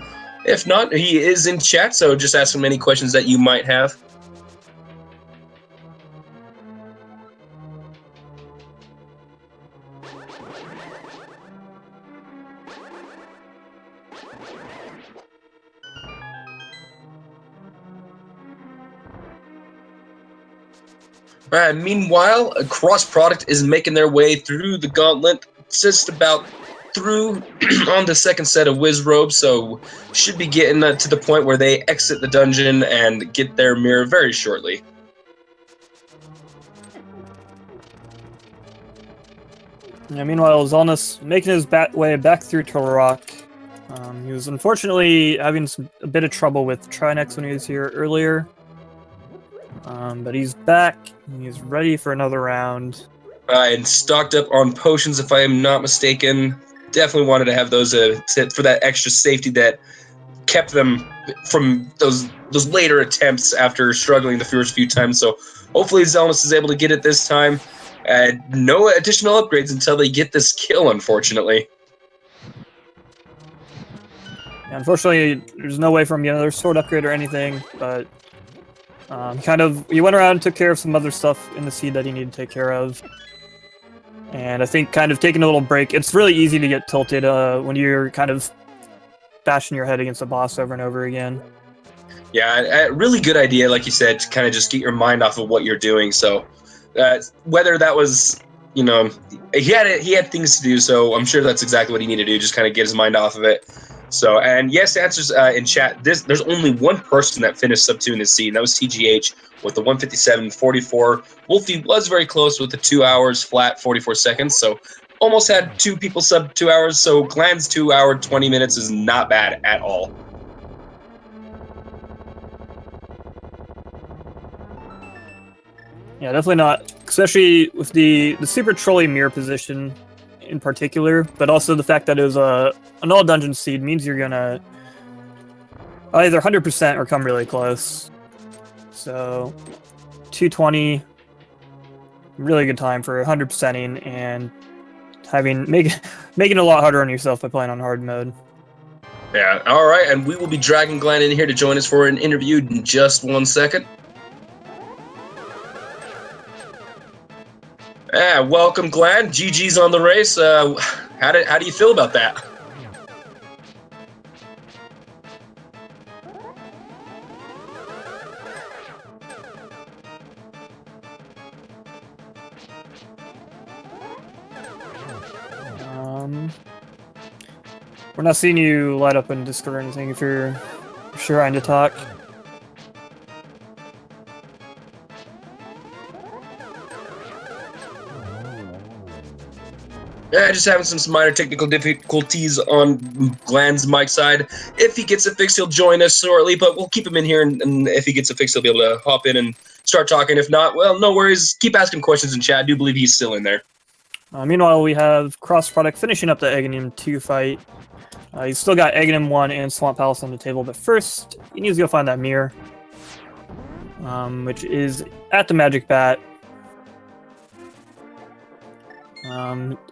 If not, he is in chat, so just ask him any questions that you might have. Meanwhile, a cross-product is making their way through the gauntlet, just about through on the second set of whiz robes, so should be getting to the point where they exit the dungeon and get their mirror very shortly. Yeah, meanwhile, Xelnas making his way back through Torok. He was unfortunately having a bit of trouble with Trinex when he was here earlier. But he's back, and he's ready for another round. And stocked up on potions, if I am not mistaken. Definitely wanted to have those for that extra safety that kept them from those later attempts after struggling the first few times. So hopefully Xelnas is able to get it this time. No additional upgrades until they get this kill, unfortunately. Yeah, unfortunately, there's no way for him to get another sword upgrade or anything, but he went around and took care of some other stuff in the seed that he needed to take care of. And I think kind of taking a little break, it's really easy to get tilted when you're kind of bashing your head against a boss over and over again. Yeah, a really good idea, like you said, to kind of just get your mind off of what you're doing. So whether that was, he had things to do, so I'm sure that's exactly what he needed to do, just kind of get his mind off of it. So, and yes, answers in chat. There's only one person that finished sub 2 in this seed, and that was TGH with the 157.44. Wolfie was very close with the 2 hours flat 44 seconds, so almost had 2 people sub 2 hours. So Glan's 2 hour 20 minutes is not bad at all. Yeah, definitely not, especially with the super trolley mirror position in particular, but also the fact that it was an all dungeon seed means you're gonna either 100% or come really close. So 220, really good time for 100%ing and making it a lot harder on yourself by playing on hard mode. Yeah, all right, and we will be dragging Glan in here to join us for an interview in just 1 second. Yeah, welcome, Glan. GG's on the race. How do you feel about that? We're not seeing you light up in Discord or anything if you're trying to talk. Yeah, just having some minor technical difficulties on Glan's mic side. If he gets it fixed, he'll join us shortly, but we'll keep him in here, and if he gets it fixed, he'll be able to hop in and start talking. If not, well, no worries. Keep asking questions in chat. I do believe he's still in there. Meanwhile, we have crossproduct finishing up the Aghanim 2 fight. He's still got Aghanim 1 and Swamp Palace on the table, but first, he needs to go find that mirror, which is at the Magic Bat.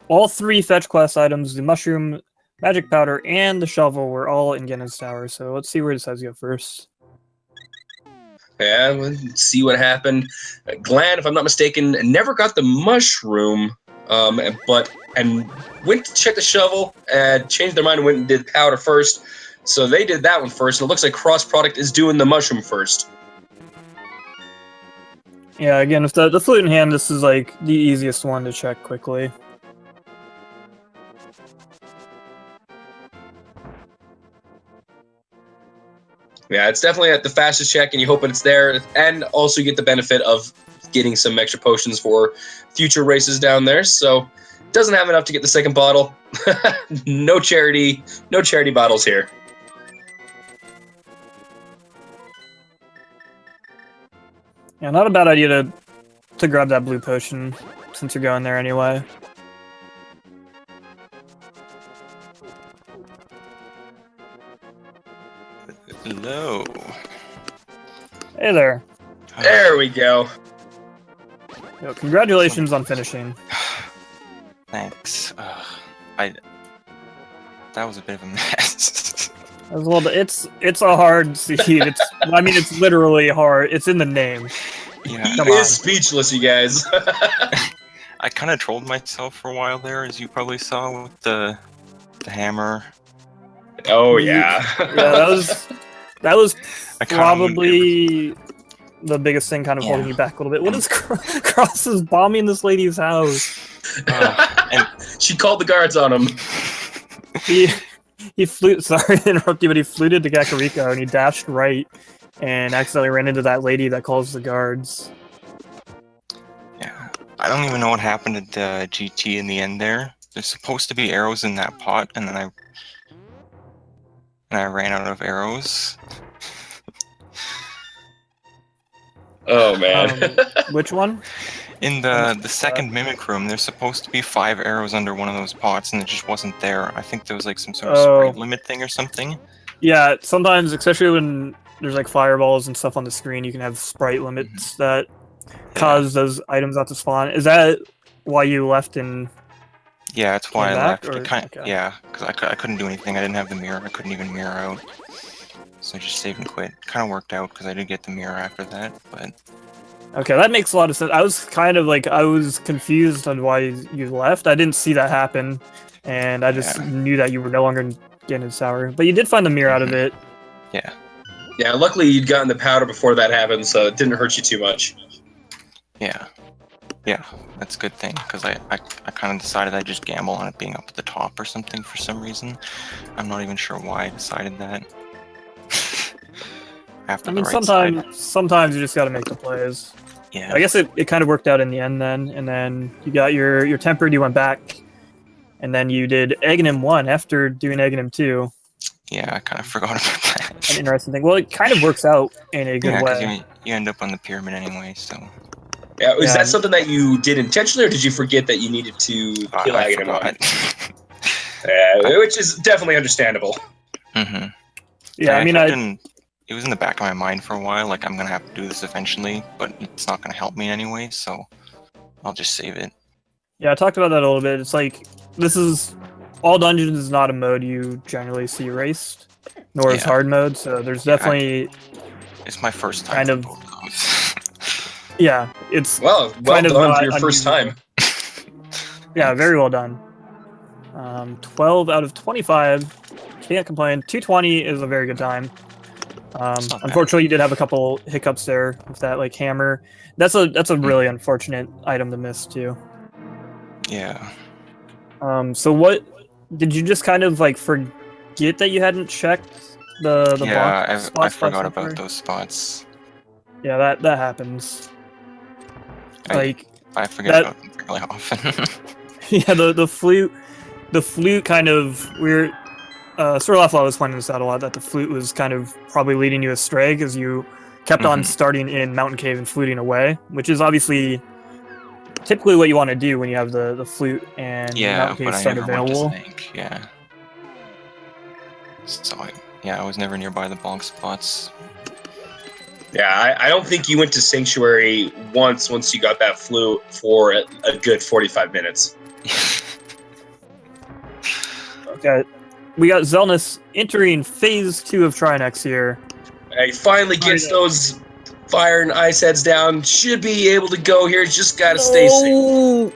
All 3 fetch class items, the Mushroom, Magic Powder, and the Shovel, were all in Ganon's Tower, so let's see where it decides to go first. Yeah, let's see what happened. Glan, if I'm not mistaken, never got the Mushroom, and went to check the Shovel, and changed their mind and went and did Powder first. So they did that one first, and it looks like Cross Product is doing the Mushroom first. Yeah, again, with the flute in hand, this is like the easiest one to check quickly. Yeah, it's definitely at the fastest check, and you hope that it's there, and also you get the benefit of getting some extra potions for future races down there. So, doesn't have enough to get the second bottle. No charity bottles here. Yeah, not a bad idea to grab that blue potion since you're going there anyway. Hello. Hey there. There we go. Yo, congratulations on finishing. Thanks. That was a bit of a mess. As well, it's a hard seed. I mean, it's literally hard. It's in the name. Yeah. He is speechless, you guys. I kind of trolled myself for a while there, as you probably saw with the hammer. Oh yeah. Yeah, that was probably the biggest thing kind of holding you back a little bit. What is Cross is bombing this lady's house? And she called the guards on him. He sorry to interrupt you, but he fluted to Kakariko and he dashed right and accidentally ran into that lady that calls the guards. yeah, I don't even know what happened at GT in the end there. There's supposed to be arrows in that pot, and then I ran out of arrows. Oh man. Which one? In the second mimic room, there's supposed to be 5 arrows under one of those pots, and it just wasn't there. I think there was like some sort of sprite limit thing or something. Yeah, sometimes, especially when there's like fireballs and stuff on the screen, you can have sprite limits that cause those items not to spawn. Is that why you left and? Yeah, that's why I left. Okay. Yeah, because I couldn't do anything. I didn't have the mirror. I couldn't even mirror out. So I just saved and quit. Kind of worked out because I did get the mirror after that, but. Okay, that makes a lot of sense. I was kind of like, I was confused on why you left. I didn't see that happen, and I just knew that you were no longer in Ganon's Tower. But you did find the mirror out of it. Yeah. Yeah, luckily you'd gotten the powder before that happened, so it didn't hurt you too much. Yeah. Yeah, that's a good thing, because I kind of decided I'd just gamble on it being up at the top or something for some reason. I'm not even sure why I decided that. I mean, sometimes you just gotta make the plays. Yeah. I guess it kind of worked out in the end then, and then you got your tempered, you went back, and then you did Aghanim 1 after doing Aghanim 2. Yeah, I kind of forgot about that. An interesting thing. Well, it kind of works out in a good way. Yeah, you end up on the pyramid anyway, so... Yeah, is that something that you did intentionally, or did you forget that you needed to kill Aghanim 1? Which is definitely understandable. Mm-hmm. Yeah, I mean, it was in the back of my mind for a while, like, I'm gonna have to do this eventually, but it's not gonna help me anyway, so I'll just save it. Yeah, I talked about that a little bit. It's like, all dungeons is not a mode you generally see raced. nor is Yeah. hard mode. So there's definitely It's my first time kind for of both of those. yeah. It's Well kind of done not for your first unusual. time. Yeah, Thanks. very well done. 12 out of 25. Can't complain. 220 is a very good time. It's not bad. Unfortunately, you did have a couple hiccups there with that like hammer. That's a really unfortunate item to miss too. Yeah. So what did you just kind of like forget that you hadn't checked the Yeah, bonk I spots? forgot about those spots. Yeah, that happens. Like I forget that. about them fairly often. Yeah, the flute kind of weird. Sirlafla was pointing this out a lot, that the flute was kind of probably leading you astray because you kept on Mhm. starting in Mountain Cave and fluting away, which is obviously typically what you want to do when you have the flute and Yeah, Mountain Cave but I start never went to available. Snake, yeah. So, I was never nearby the bonk spots. Yeah, I don't think you went to Sanctuary once you got that flute for a good 45 minutes. Okay, we got Xelnas entering phase 2 of Trinex here. He finally gets those fire and ice heads down. Should be able to go here. Just gotta stay safe.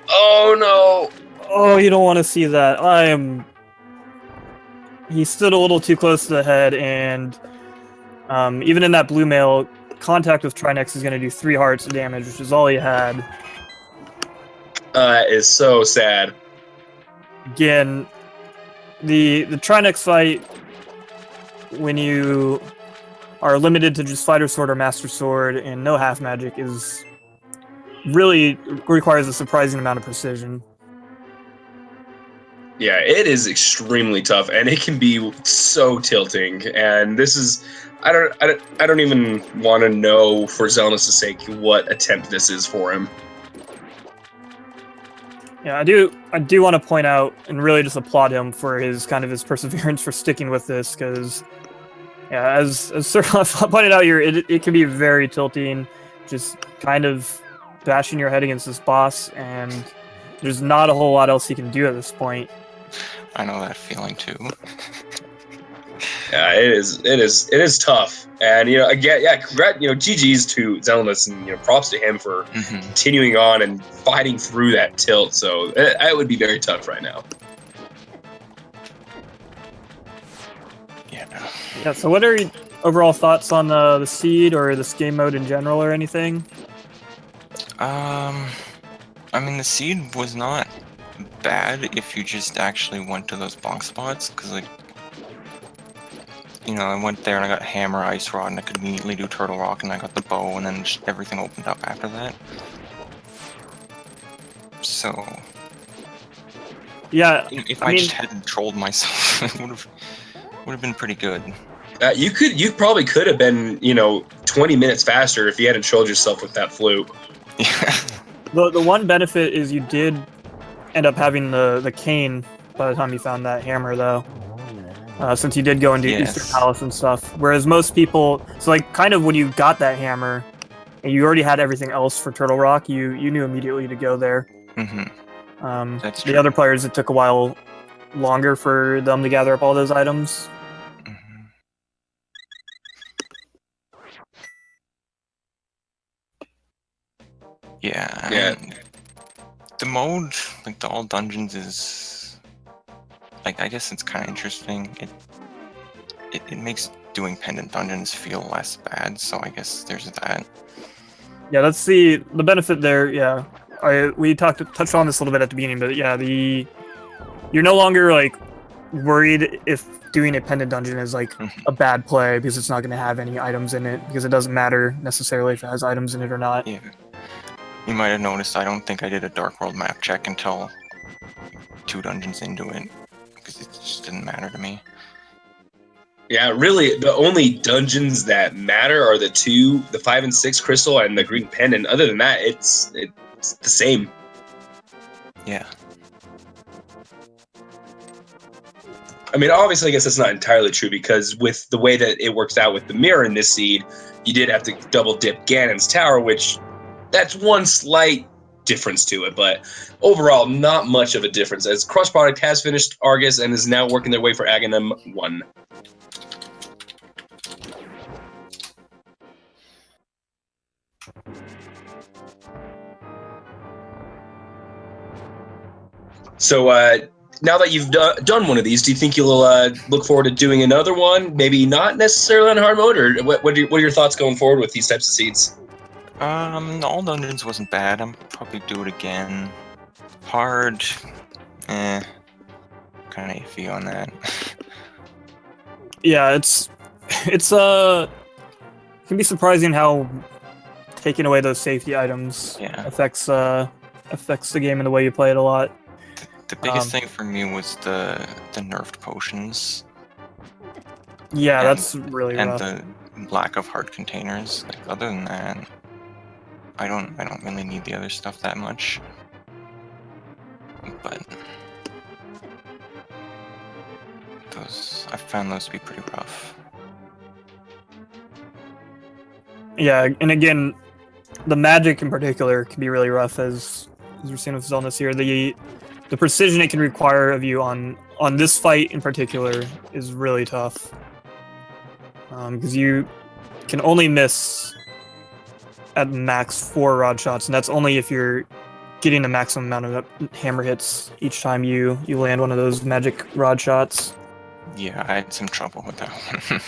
Oh no! Oh, you don't want to see that. He stood a little too close to the head, and even in that blue mail, contact with Trinex is going to do 3 hearts of damage, which is all he had. Is so sad. Again, the Trinex fight, when you are limited to just Fighter Sword or Master Sword and no half magic, is really requires a surprising amount of precision. Yeah, it is extremely tough, and it can be so tilting. And this is, I don't even want to know, for Xelnas' sake, what attempt this is for him. Yeah, I do want to point out and really just applaud him for his perseverance for sticking with this, because yeah, as Sir pointed out here, it can be very tilting, just kind of bashing your head against this boss, and there's not a whole lot else he can do at this point. I know that feeling too. Yeah, it is tough, and again, yeah, GG's to Xelnas, and props to him for continuing on and fighting through that tilt. So it would be very tough right now. Yeah. So, what are your overall thoughts on the seed or this game mode in general, or anything? I mean, the seed was not bad if you just actually went to those bonk spots, because like, I went there and I got hammer, ice rod, and I could immediately do turtle rock, and I got the bow, and then just everything opened up after that. So Yeah, if I just hadn't trolled myself, it would have been pretty good. You probably could have been 20 minutes faster if you hadn't trolled yourself with that flute. Yeah. The one benefit is you did end up having the cane by the time you found that hammer, though. Since you did go into Eastern Palace and stuff. Whereas most people, so like kind of when you got that hammer and you already had everything else for Turtle Rock, you knew immediately to go there. That's true. The other players, it took a while longer for them to gather up all those items. Yeah. The mode, like the all dungeons, is like, I guess it's kind of interesting. It makes doing pendant dungeons feel less bad, so I guess there's that. Yeah, that's the benefit there. Yeah, we touched on this a little bit at the beginning, but yeah, you're no longer like worried if doing a pendant dungeon is like a bad play because it's not going to have any items in it, because it doesn't matter necessarily if it has items in it or not. Yeah. You might have noticed I don't think I did a Dark World map check until 2 dungeons into it, because it just didn't matter to me. Yeah, really, the only dungeons that matter are the 5 and 6 crystal and the green pendant. Other than that, it's the same. Yeah. I mean, obviously, I guess that's not entirely true, because with the way that it works out with the mirror in this seed, you did have to double dip Ganon's tower, which that's one slight difference to it, but overall, not much of a difference, as Cross Product has finished Argus and is now working their way for Aghanim 1. So, now that you've done one of these, do you think you'll look forward to doing another one? Maybe not necessarily on hard mode, or what are your thoughts going forward with these types of seeds? All dungeons wasn't bad. I'm probably do it again. Hard, kind of iffy on that. Yeah, it can be surprising how taking away those safety items affects the game and the way you play it a lot. The biggest thing for me was the nerfed potions. Yeah, that's really rough. And the lack of hard containers. Like, other than that, I don't really need the other stuff that much. But I found those to be pretty rough. Yeah, and again, the magic in particular can be really rough, as we're seeing with Xelnas here. The precision it can require of you on this fight in particular is really tough. Because you can only miss at max 4 rod shots, and that's only if you're getting the maximum amount of hammer hits each time you land one of those magic rod shots. Yeah, I had some trouble with that one.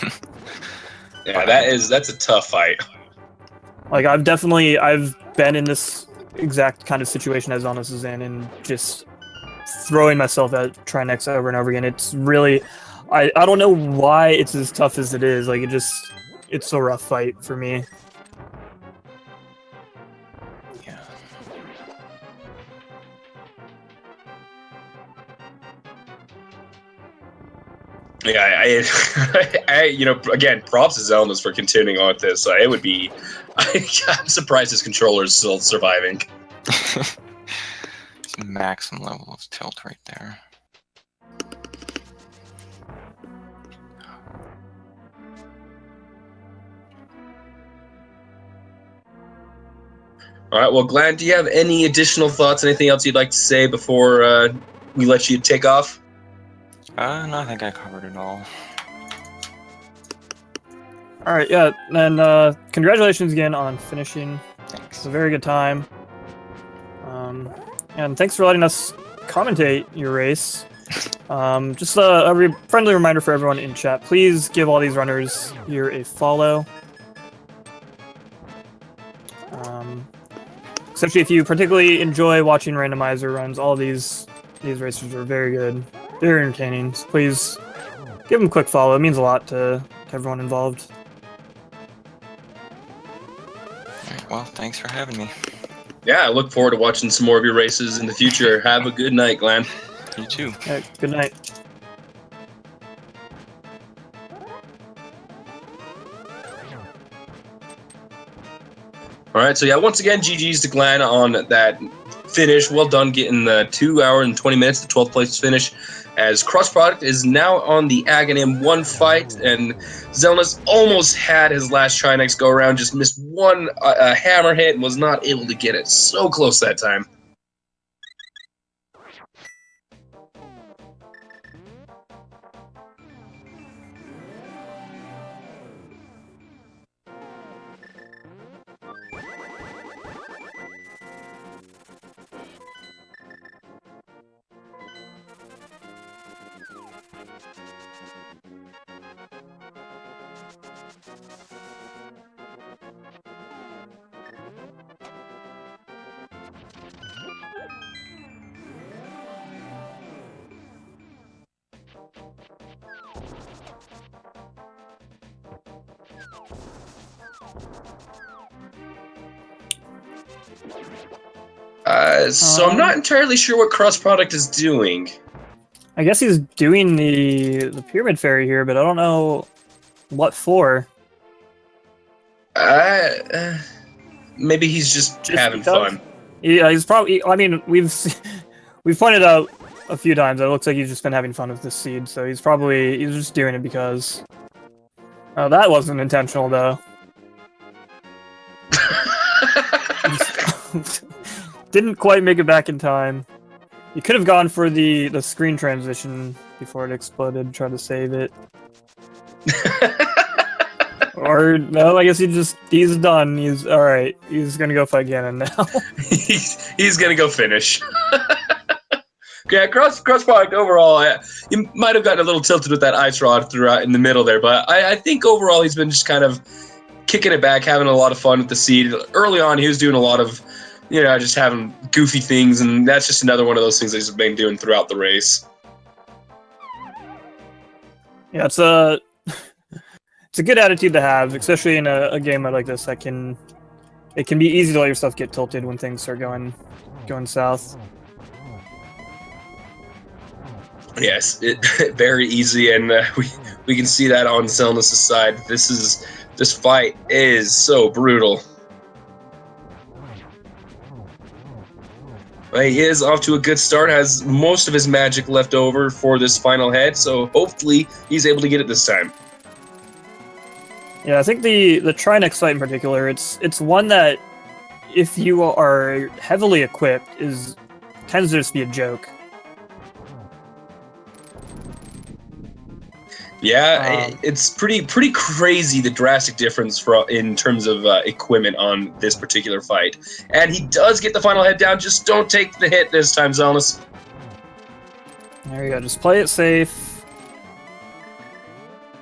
Yeah, that's a tough fight. Like, I've been in this exact kind of situation as Xelnas is in, and just throwing myself at Trinex over and over again. It's really, I don't know why it's as tough as it is. Like, it's a rough fight for me. Yeah. Yeah, again, props to Xelnas for continuing on with this. It would be, I'm surprised his controller is still surviving. It's a maximum level of tilt right there. All right, well, Glan, do you have any additional thoughts, anything else you'd like to say before we let you take off? No, I think I covered it all. All right, yeah, and congratulations again on finishing. Thanks. It's a very good time. And thanks for letting us commentate your race. Just a friendly reminder for everyone in chat, please give all these runners here a follow. Especially if you particularly enjoy watching randomizer runs, all these racers are very good, very entertaining. So please give them a quick follow. It means a lot to everyone involved. Alright, well, thanks for having me. Yeah, I look forward to watching some more of your races in the future. Have a good night, Glan. You too. Right, good night. All right, so yeah, once again, GG's to Glan on that finish. Well done getting the 2 hour and 20 minutes, the 12th place finish, as Cross Product is now on the Aghanim 1 fight, and Xelnas almost had his last Trinex go around, just missed one hammer hit and was not able to get it. So close that time. So I'm not entirely sure what Cross Product is doing. I guess he's doing the Pyramid Fairy here, but I don't know what for. Maybe he's just having fun. Yeah, he's probably. I mean, we've pointed out a few times that it looks like he's just been having fun with this seed. So he's just doing it because. Oh, that wasn't intentional though. Didn't quite make it back in time. You could have gone for the screen transition before it exploded, try to save it. Or no, I guess he's done. He's alright. He's gonna go fight Ganon now. he's gonna go finish. Yeah, cross product overall, he might have gotten a little tilted with that ice rod throughout in the middle there, but I think overall he's been just kind of kicking it back, having a lot of fun with the seed. Early on, he was doing a lot of, just having goofy things, and that's just another one of those things that he's been doing throughout the race. Yeah, it's a good attitude to have, especially in a game like this. It can be easy to let yourself get tilted when things start going south. Yes, very easy, and we can see that on Xelnas' side. This fight is so brutal. But he is off to a good start, has most of his magic left over for this final head, so hopefully he's able to get it this time. Yeah, I think the Trinex fight in particular, it's one that, if you are heavily equipped, tends to just be a joke. Yeah, it's pretty crazy, the drastic difference in terms of equipment on this particular fight. And he does get the final head down, just don't take the hit this time, Xelnas. There you go, just play it safe.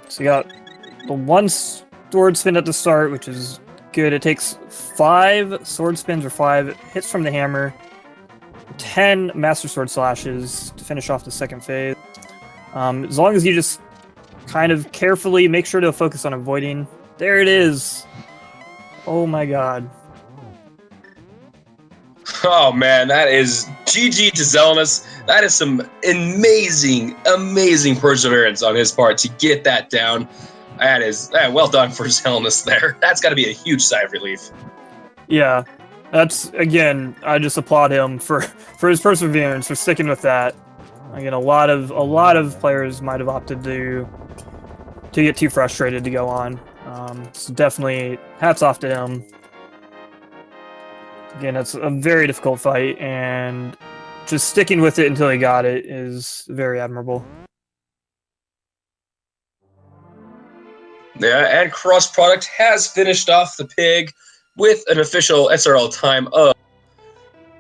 So you got the one sword spin at the start, which is good. It takes 5 sword spins or 5 hits from the hammer, 10 Master Sword slashes to finish off the second phase. As long as you just kind of carefully make sure to focus on avoiding. There it is. Oh my god. Oh man, that is GG to Xelnas. That is some amazing perseverance on his part to get that down. That is well done for Xelnas there. That's got to be a huge sigh of relief. Yeah, that's, again, I just applaud him for his perseverance, for sticking with that. Again, a lot of players might have opted to get too frustrated to go on. So definitely hats off to him. Again, it's a very difficult fight, and just sticking with it until he got it is very admirable. Yeah, and Cross Product has finished off the pig with an official SRL time of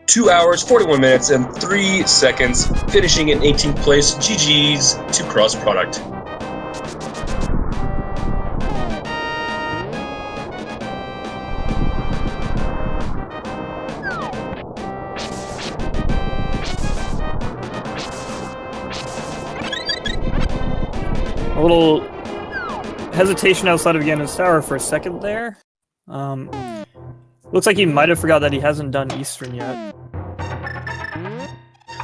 2 hours, 41 minutes, and 3 seconds, finishing in 18th place. GG's to Cross Product. A little hesitation outside of Ganon's Tower for a second there. Looks like he might have forgot that he hasn't done Eastern yet.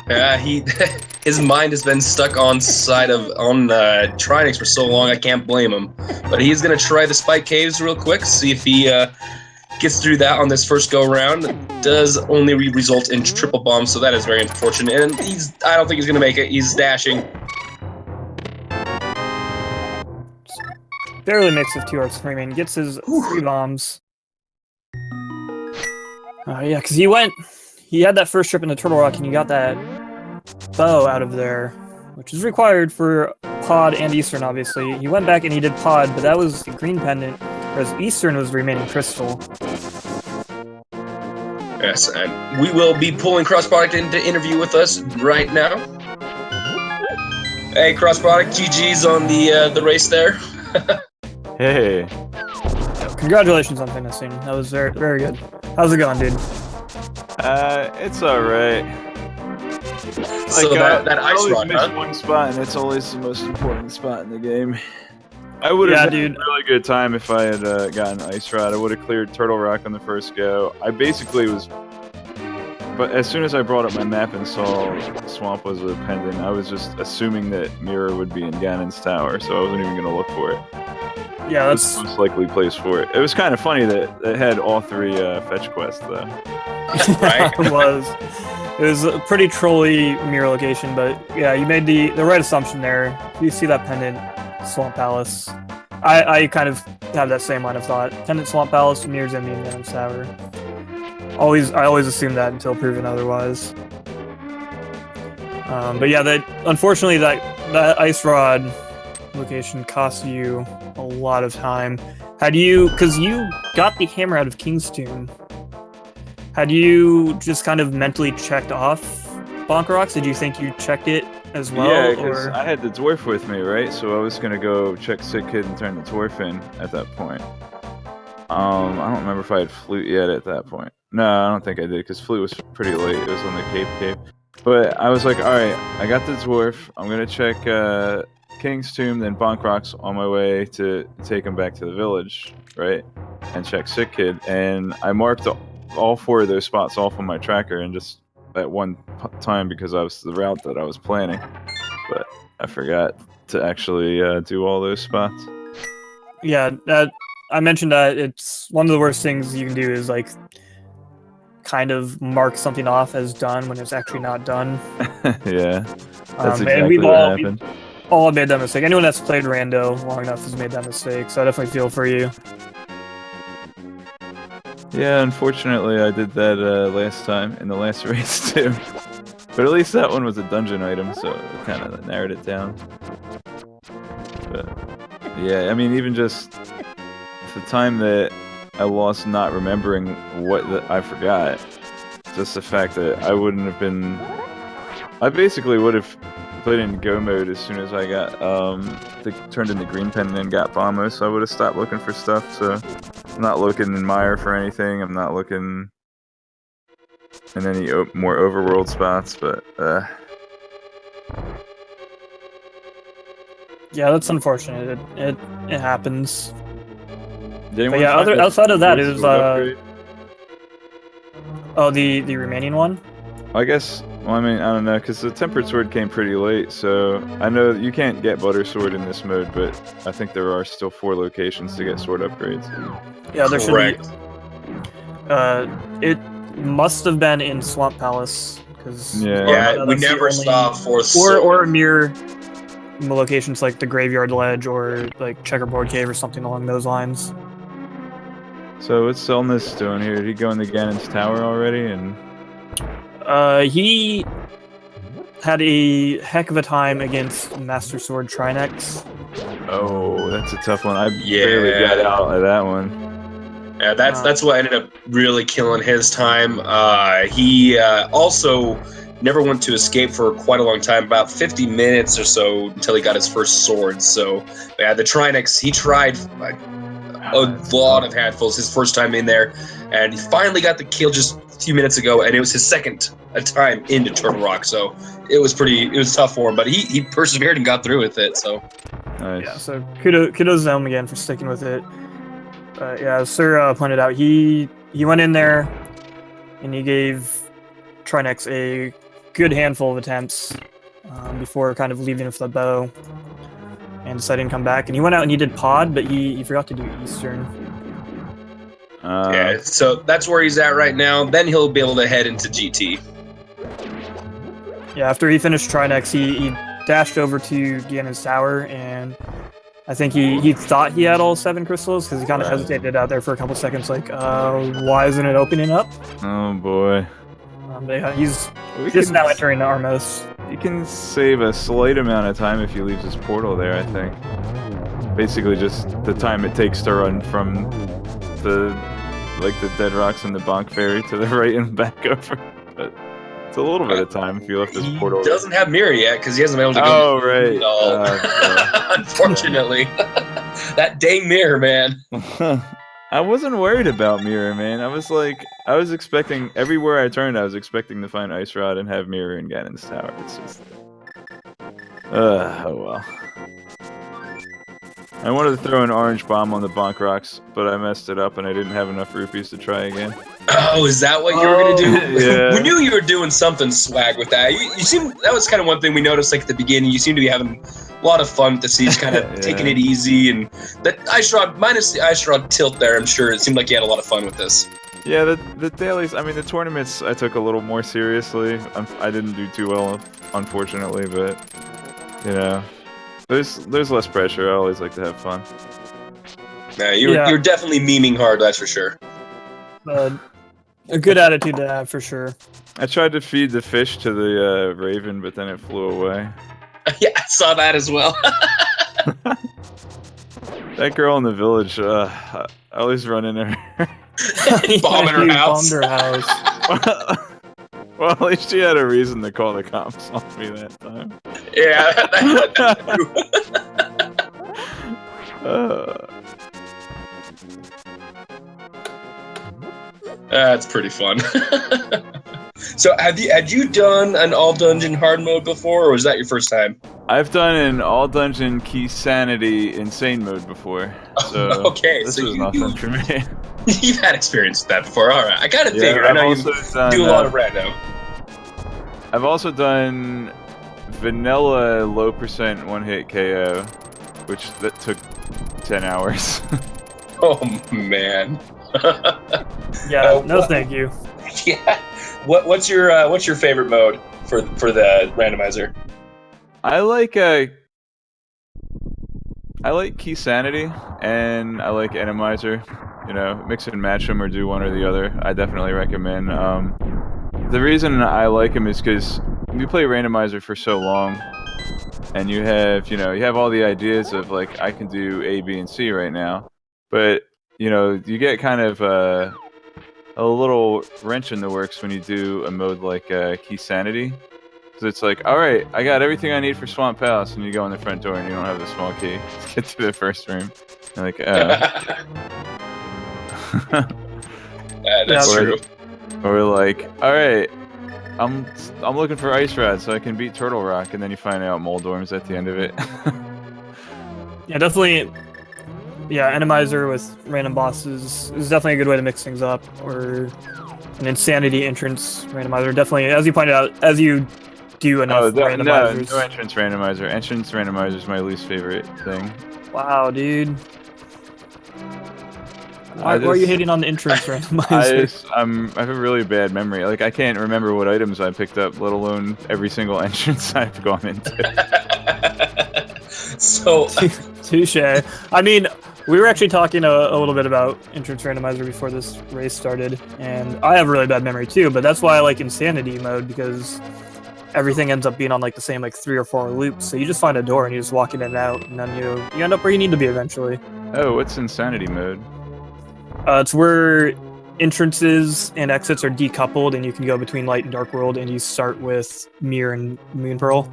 Yeah, his mind has been stuck on Trinex for so long. I can't blame him. But he's gonna try the Spike Caves real quick, see if he gets through that on this first go round. It does only result in triple bombs, so that is very unfortunate. And I don't think he's gonna make it. He's dashing. Barely makes it 2 hearts remaining. Gets his 3 bombs. Yeah, because he had that first trip in the Turtle Rock, and he got that bow out of there, which is required for Pod and Eastern, obviously. He went back and he did Pod, but that was the green pendant, whereas Eastern was the remaining crystal. Yes, and we will be pulling Cross Product into interview with us right now. Hey, Cross Product, GG's on the race there. Hey. Congratulations on finishing. That was very, very good. How's it going, dude? It's alright. So that ice rod, miss huh? one spot, and it's always the most important spot in the game. I would have had a really good time if I had gotten Ice Rod. I would have cleared Turtle Rock on the first go. I basically was... But as soon as I brought up my map and saw Swamp was a pendant, I was just assuming that Mirror would be in Ganon's Tower, so I wasn't even going to look for it. Yeah, that's the most likely place for it. It was kind of funny that it had all 3 fetch quests, though. Right? It was a pretty trolly mirror location, but yeah, you made the right assumption there. You see that pendant, Swamp Palace. I kind of have that same line of thought. Pendant, Swamp Palace, mirrors in the Ganon's Tower. I always assume that until proven otherwise. But yeah, unfortunately that ice rod location costs you a lot of time. Because you got the hammer out of King's Tomb, had you just kind of mentally checked off Bonk Rocks? Did you think you checked it as well? Yeah, because I had the dwarf with me, right? So I was gonna go check Sick Kid and turn the dwarf in at that point. I don't remember if I had flute yet at that point. No, I don't think I did, because flute was pretty late. It was on the Cape. But I was like, alright, I got the dwarf. I'm gonna check King's Tomb, then Bonk Rocks on my way to take him back to the village, right? And check Sick Kid. And I marked all 4 of those spots off on my tracker, and just at one time, because I was the route that I was planning. But I forgot to actually do all those spots. Yeah, I mentioned that it's one of the worst things you can do is like kind of mark something off as done when it's actually not done. Yeah, that's and exactly what happened. We've all made that mistake. Anyone that's played Rando long enough has made that mistake, so I definitely feel for you. Yeah, unfortunately I did that last time in the last race too. But at least that one was a dungeon item, so it kind of narrowed it down. But yeah, I mean, even just the time that I lost not remembering I forgot, just the fact that I wouldn't have been... I basically would have played in go mode as soon as I got turned into green pen and then got Bombo, so I would have stopped looking for stuff. So I'm not looking in Mire for anything. I'm not looking in any more overworld spots, but yeah, that's unfortunate. It happens. But yeah, outside of that, it was oh, the remaining one. I guess. Well, I mean, I don't know, because the Tempered Sword came pretty late, so I know you can't get Butter Sword in this mode, but I think there are still 4 locations to get sword upgrades. Yeah, there should be. It must have been in Swamp Palace, because we never saw 4th sword. Or near locations like the Graveyard Ledge or like Checkerboard Cave or something along those lines. So what's Xelnas doing here? Did he go into Ganon's tower already? And he had a heck of a time against Master Sword Trinex. Oh, that's a tough one. I barely got out of that one. Yeah, that's what ended up really killing his time. He also never went to escape for quite a long time, about 50 minutes or so, until he got his first sword. So yeah, the Trinex, he tried a lot of handfuls his first time in there, and he finally got the kill just a few minutes ago, and it was his second time into Turtle Rock, so it was tough for him, but he persevered and got through with it. So nice. Yeah, so kudos to him again for sticking with it. Yeah, as Sir pointed out, he went in there and he gave Trinex a good handful of attempts before kind of leaving with the bow and deciding to come back. And he went out and he did Pod, but he forgot to do Eastern. Yeah, so that's where he's at right now. Then he'll be able to head into GT. Yeah, after he finished Trinex, he dashed over to Ganon's tower, and I think he thought he had all 7 crystals, because he kind of hesitated out there for a couple seconds, like, why isn't it opening up? Oh boy. But yeah, he's just now entering the Armos. He can save a slight amount of time if he leaves his portal there, I think. Basically just the time it takes to run from the dead rocks and the Bonk Ferry to the right and back over. But it's a little bit of time if you left this portal. He doesn't have Mirror yet, because he hasn't been able to go. Oh, right. Unfortunately. That dang Mirror, man. I wasn't worried about Mirror, man. I was expecting, everywhere I turned, I was expecting to find Ice Rod and have Mirror in Ganon's tower. It's just... oh well. I wanted to throw an orange bomb on the Bonk Rocks, but I messed it up and I didn't have enough rupees to try again. Oh, is that what you were gonna do? Yeah. We knew you were doing something swag with that. You seem, that was kind of one thing we noticed, like at the beginning. You seem to be having a lot of fun with the siege, kind of taking it easy, and that Ice Rod, minus the Ice Rod tilt there, I'm sure it seemed like you had a lot of fun with this. Yeah, the dailies, I mean, the tournaments I took a little more seriously. I didn't do too well, unfortunately, but, you know, there's less pressure. I always like to have fun. You're definitely memeing hard, that's for sure. A good attitude to have for sure. I tried to feed the fish to the raven, but then it flew away. Yeah, I saw that as well. That girl in the village, I always run into her. Bombing her You house. bombed her house. Well, at least she had a reason to call the cops on me that time. Yeah. That's pretty fun. So, had you done an all dungeon hard mode before, or was that your first time? I've done an all dungeon key sanity insane mode before, so Okay, this so was nothing for me. You've had experience with that before. All right, I kind of Yeah, figured. I know you done, do a lot of rando. I've also done vanilla low percent one hit KO, which that took 10 hours. Oh man. Yeah, no thank you. Yeah. What's your favorite mode for the randomizer? I like key sanity and I like enemizer. You know, mix and match them or do one or the other. I definitely recommend. The reason I like them is because you play randomizer for so long, and you have all the ideas of like I can do A, B, and C right now, but you get kind of a little wrench in the works when you do a mode like key sanity. So it's like, all right, I got everything I need for Swamp Palace, and you go in the front door and you don't have the small key to get to the first room. You're like, That's true. Or like, all right, I'm looking for Ice Rod so I can beat Turtle Rock, and then you find out Moldorm's at the end of it. Yeah, definitely. Yeah, Enemizer with random bosses is definitely a good way to mix things up. Or an Insanity entrance randomizer. Definitely, as you pointed out, as you do enough randomizers. No entrance randomizer. Entrance randomizer is my least favorite thing. Wow, dude. Why are you hitting on the entrance randomizer? I have a really bad memory. Like, I can't remember what items I picked up, let alone every single entrance I've gone into. So, touche. I mean, we were actually talking a little bit about entrance randomizer before this race started, and I have a really bad memory too, but that's why I like Insanity mode, because everything ends up being on like the same like 3 or 4 loops, so you just find a door and you just walk in and out, and then you end up where you need to be eventually. Oh, what's Insanity mode? It's where entrances and exits are decoupled, and you can go between light and dark world, and you start with Mirror and Moon Pearl.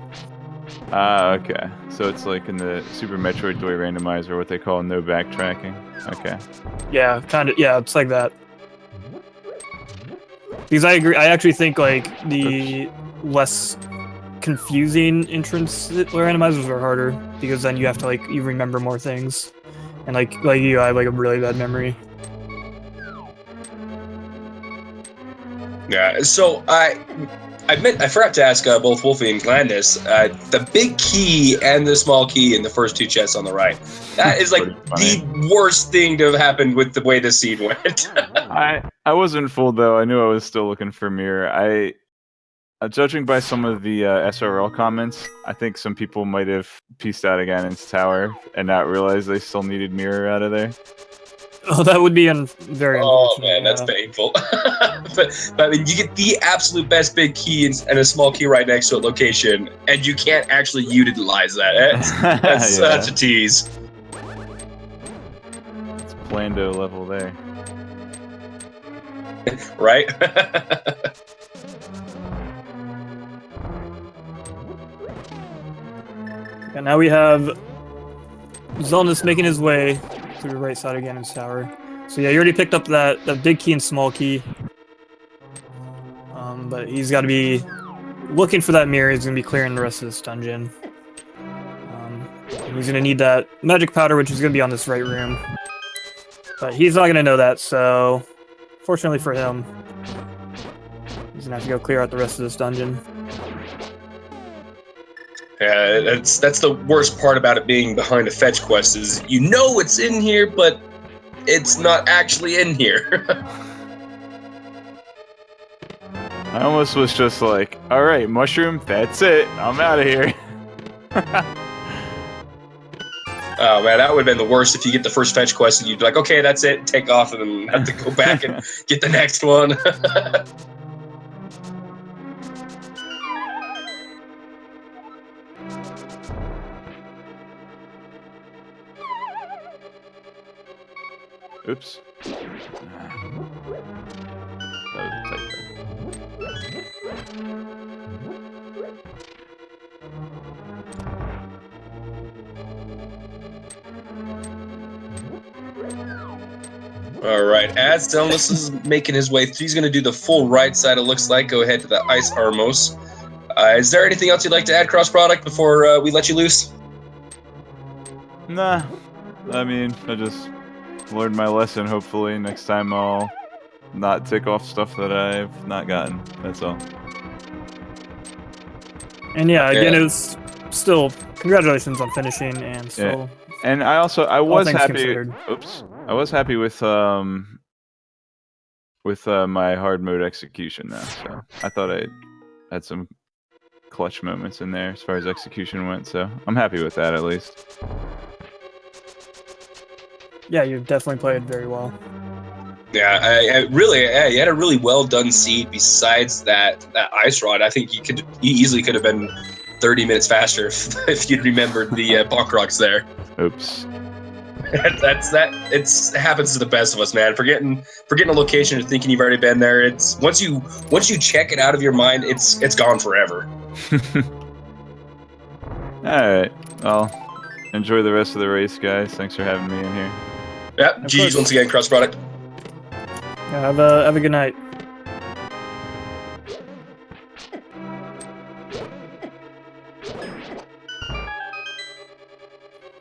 Ah, okay. So it's like in the Super Metroid Toy randomizer, what they call no backtracking. Okay. Yeah, kind of. Yeah, it's like that. Because I agree. I actually think like the less confusing entrance randomizers are harder, because then you have to you remember more things, and like you, I have like a really bad memory. yeah. So I forgot to ask both Wulfy and Glan this. The big key and the small key in the first 2 chests on the right. That is like the worst thing to have happened with the way this seed went. I wasn't fooled though. I knew I was still looking for Mirror. Judging by some of the SRL comments, I think some people might have pieced out Ganon's tower and not realized they still needed Mirror out of there. Oh, that would be very unfortunate. Oh man, that's painful. but I mean, you get the absolute best big key and a small key right next to a location, and you can't actually utilize that. That's Yeah. such a tease. It's Blando level there. Right? And now we have Xelnas making his way to the right side of Ganon's tower. So yeah, you already picked up that big key and small key. But he's got to be looking for that mirror. He's going to be clearing the rest of this dungeon. And he's going to need that magic powder, which is going to be on this right room. But he's not going to know that, so fortunately for him, he's going to have to go clear out the rest of this dungeon. Yeah, that's the worst part about it being behind a fetch quest is you know it's in here, but it's not actually in here. I almost was just like, all right, mushroom, that's it. I'm out of here. Oh man, that would have been the worst if you get the first fetch quest and you'd be like, okay, that's it, take off, and then have to go back and get the next one. Oops. That was a typo. All right, as Xelnas is making his way, he's going to do the full right side, it looks like. Go ahead to the Ice Armos. Is there anything else you'd like to add, Cross Product, before we let you loose? Nah. I mean, I just learned my lesson. Hopefully, next time I'll not tick off stuff that I've not gotten. That's all. And yeah, again, it was still congratulations on finishing, and still. And I was happy. Considered. Oops, I was happy with my hard mode execution though. So I thought I had some clutch moments in there as far as execution went. So I'm happy with that at least. Yeah, you definitely played very well. Yeah, I really, you had a really well done seed. Besides that ice rod, I think you easily could have been 30 minutes faster if you'd remembered the bonk rocks there. Oops. It happens to the best of us, man. Forgetting a location and thinking you've already been there. It's once you check it out of your mind, it's gone forever. All right. Well, enjoy the rest of the race, guys. Thanks for having me in here. Yeah, GG's once again, Cross Product. Yeah, have a good night.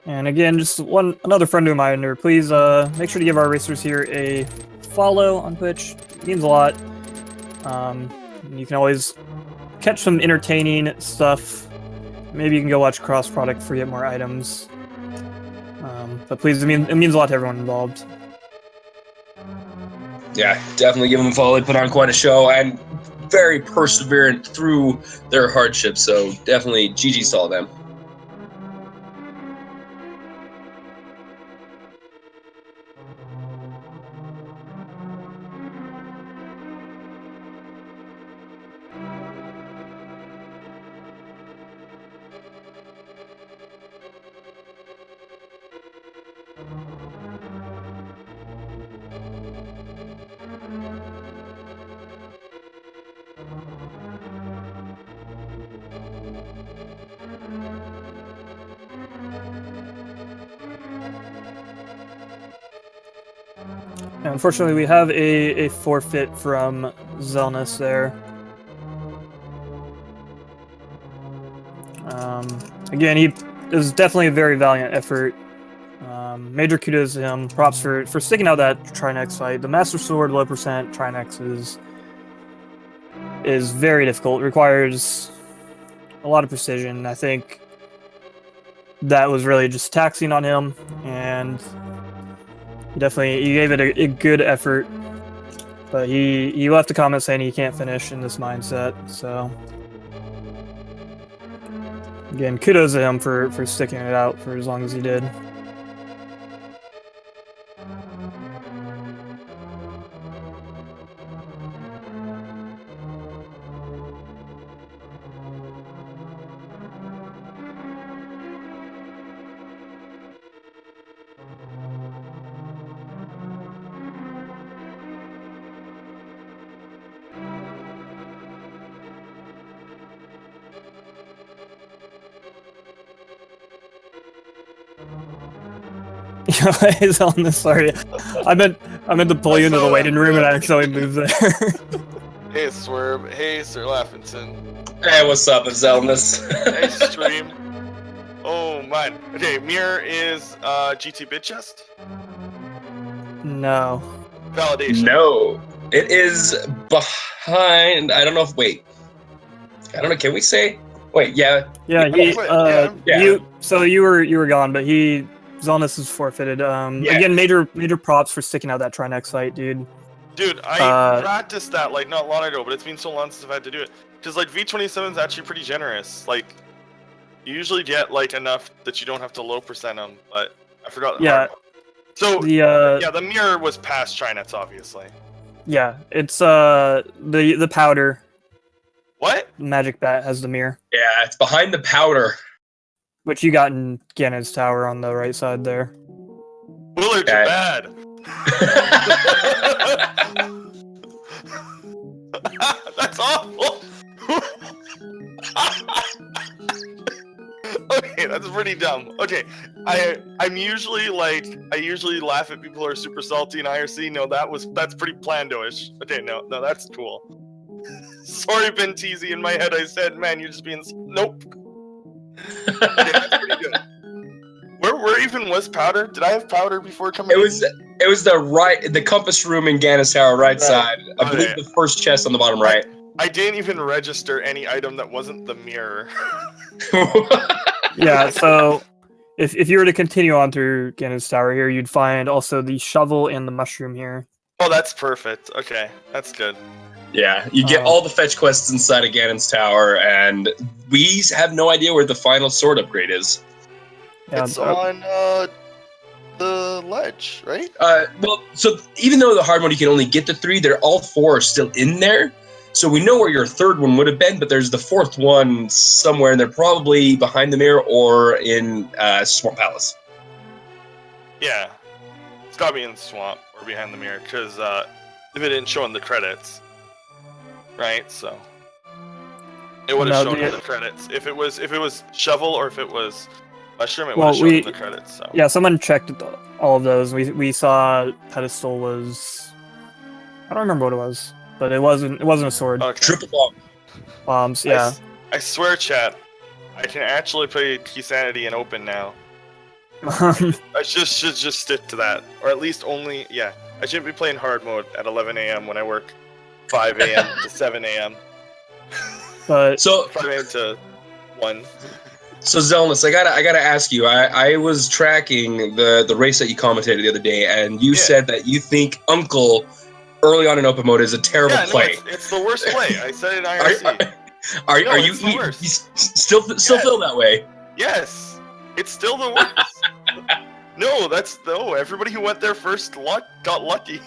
And again, just another friendly reminder, please make sure to give our racers here a follow on Twitch. It means a lot. You can always catch some entertaining stuff. Maybe you can go watch Cross Product for get more items. But please, it means a lot to everyone involved. Yeah, definitely give them a follow. They put on quite a show and very perseverant through their hardships. So definitely GG's to all of them. Unfortunately, we have a forfeit from Xelnas there. Again, he is definitely a very valiant effort. Major kudos to him. Props for sticking out that Trinex fight. The Master Sword low percent Trinex is very difficult. It requires a lot of precision. I think that was really just taxing on him, and he gave it a good effort. But he left a comment saying he can't finish in this mindset. So again, kudos to him for sticking it out for as long as he did. He's on this. Sorry, I meant to pull you into the waiting room, and I accidentally moved there. Hey, Swerve. Hey, Sir Laughington. Hey, what's up, Xelnas? Hey, Stream. Oh, man. Okay, Mirror is GT Bid Chest? No. Validation. No, it is behind. I don't know if. Wait, I don't know. Can we say? Wait, yeah. Yeah, Yeah. You were gone, but Xelnas is forfeited. Again, major props for sticking out that Trinex fight, dude. Dude, I practiced that like not long ago, but it's been so long since I've had to do it. Because like V27 is actually pretty generous. Like, You usually get like enough that you don't have to low percent them, but I forgot. Yeah. Hard. So The the mirror was past Trinets, obviously. yeah, it's the powder. What? Magic Bat has the mirror, Yeah, it's behind the powder. which you got in Ganon's tower on the right side there. Bullets are bad. That's awful. Okay, that's pretty dumb. Okay, I'm usually like I usually laugh at people who are super salty in IRC. No, that's pretty plando-ish. Okay, no, that's cool. Sorry, Ben Teasy. In my head, I said, "Man, you're just being nope." Okay, that's pretty good. Where even was powder? Did I have powder before coming? It was the compass room in Ganon's tower, right side. I believe the first chest on the bottom right. I didn't even register any item that wasn't the mirror. Yeah, so if you were to continue on through Ganon's tower here, you'd find also the shovel and the mushroom here. Oh, that's perfect. Okay, that's good. Yeah, you get all the fetch quests inside of Ganon's tower, and we have no idea where the final sword upgrade is. Yeah, It's on the ledge, right? Well, so even though the hard mode you can only get the 3, they're all 4 are still in there. So we know where your third one would have been, but there's the fourth one somewhere, and they're probably behind the mirror or in Swamp Palace. Yeah, it's gotta be in the swamp or behind the mirror, because if it didn't show in the credits, right? So it would have shown in the credits. If it was shovel or if it was mushroom, it would have shown in the credits. So yeah, someone checked all of those. We saw pedestal was, I don't remember what it was, but it wasn't a sword. okay. Triple bomb. Bombs, yeah. I swear, chat, I can actually play Keysanity in Open now. I should just stick to that, or at least only I shouldn't be playing hard mode at 11 a.m. when I work 5 a.m. to 7 a.m. But So 5 a.m. to 1. So Xelnas, I gotta ask you. I was tracking the race that you commentated the other day, and you said that you think Uncle early on in open mode is a terrible play. It's the worst play. I said it in IRC. Are you still feel that way? Yes, it's still the worst. No, everybody who went there first got lucky.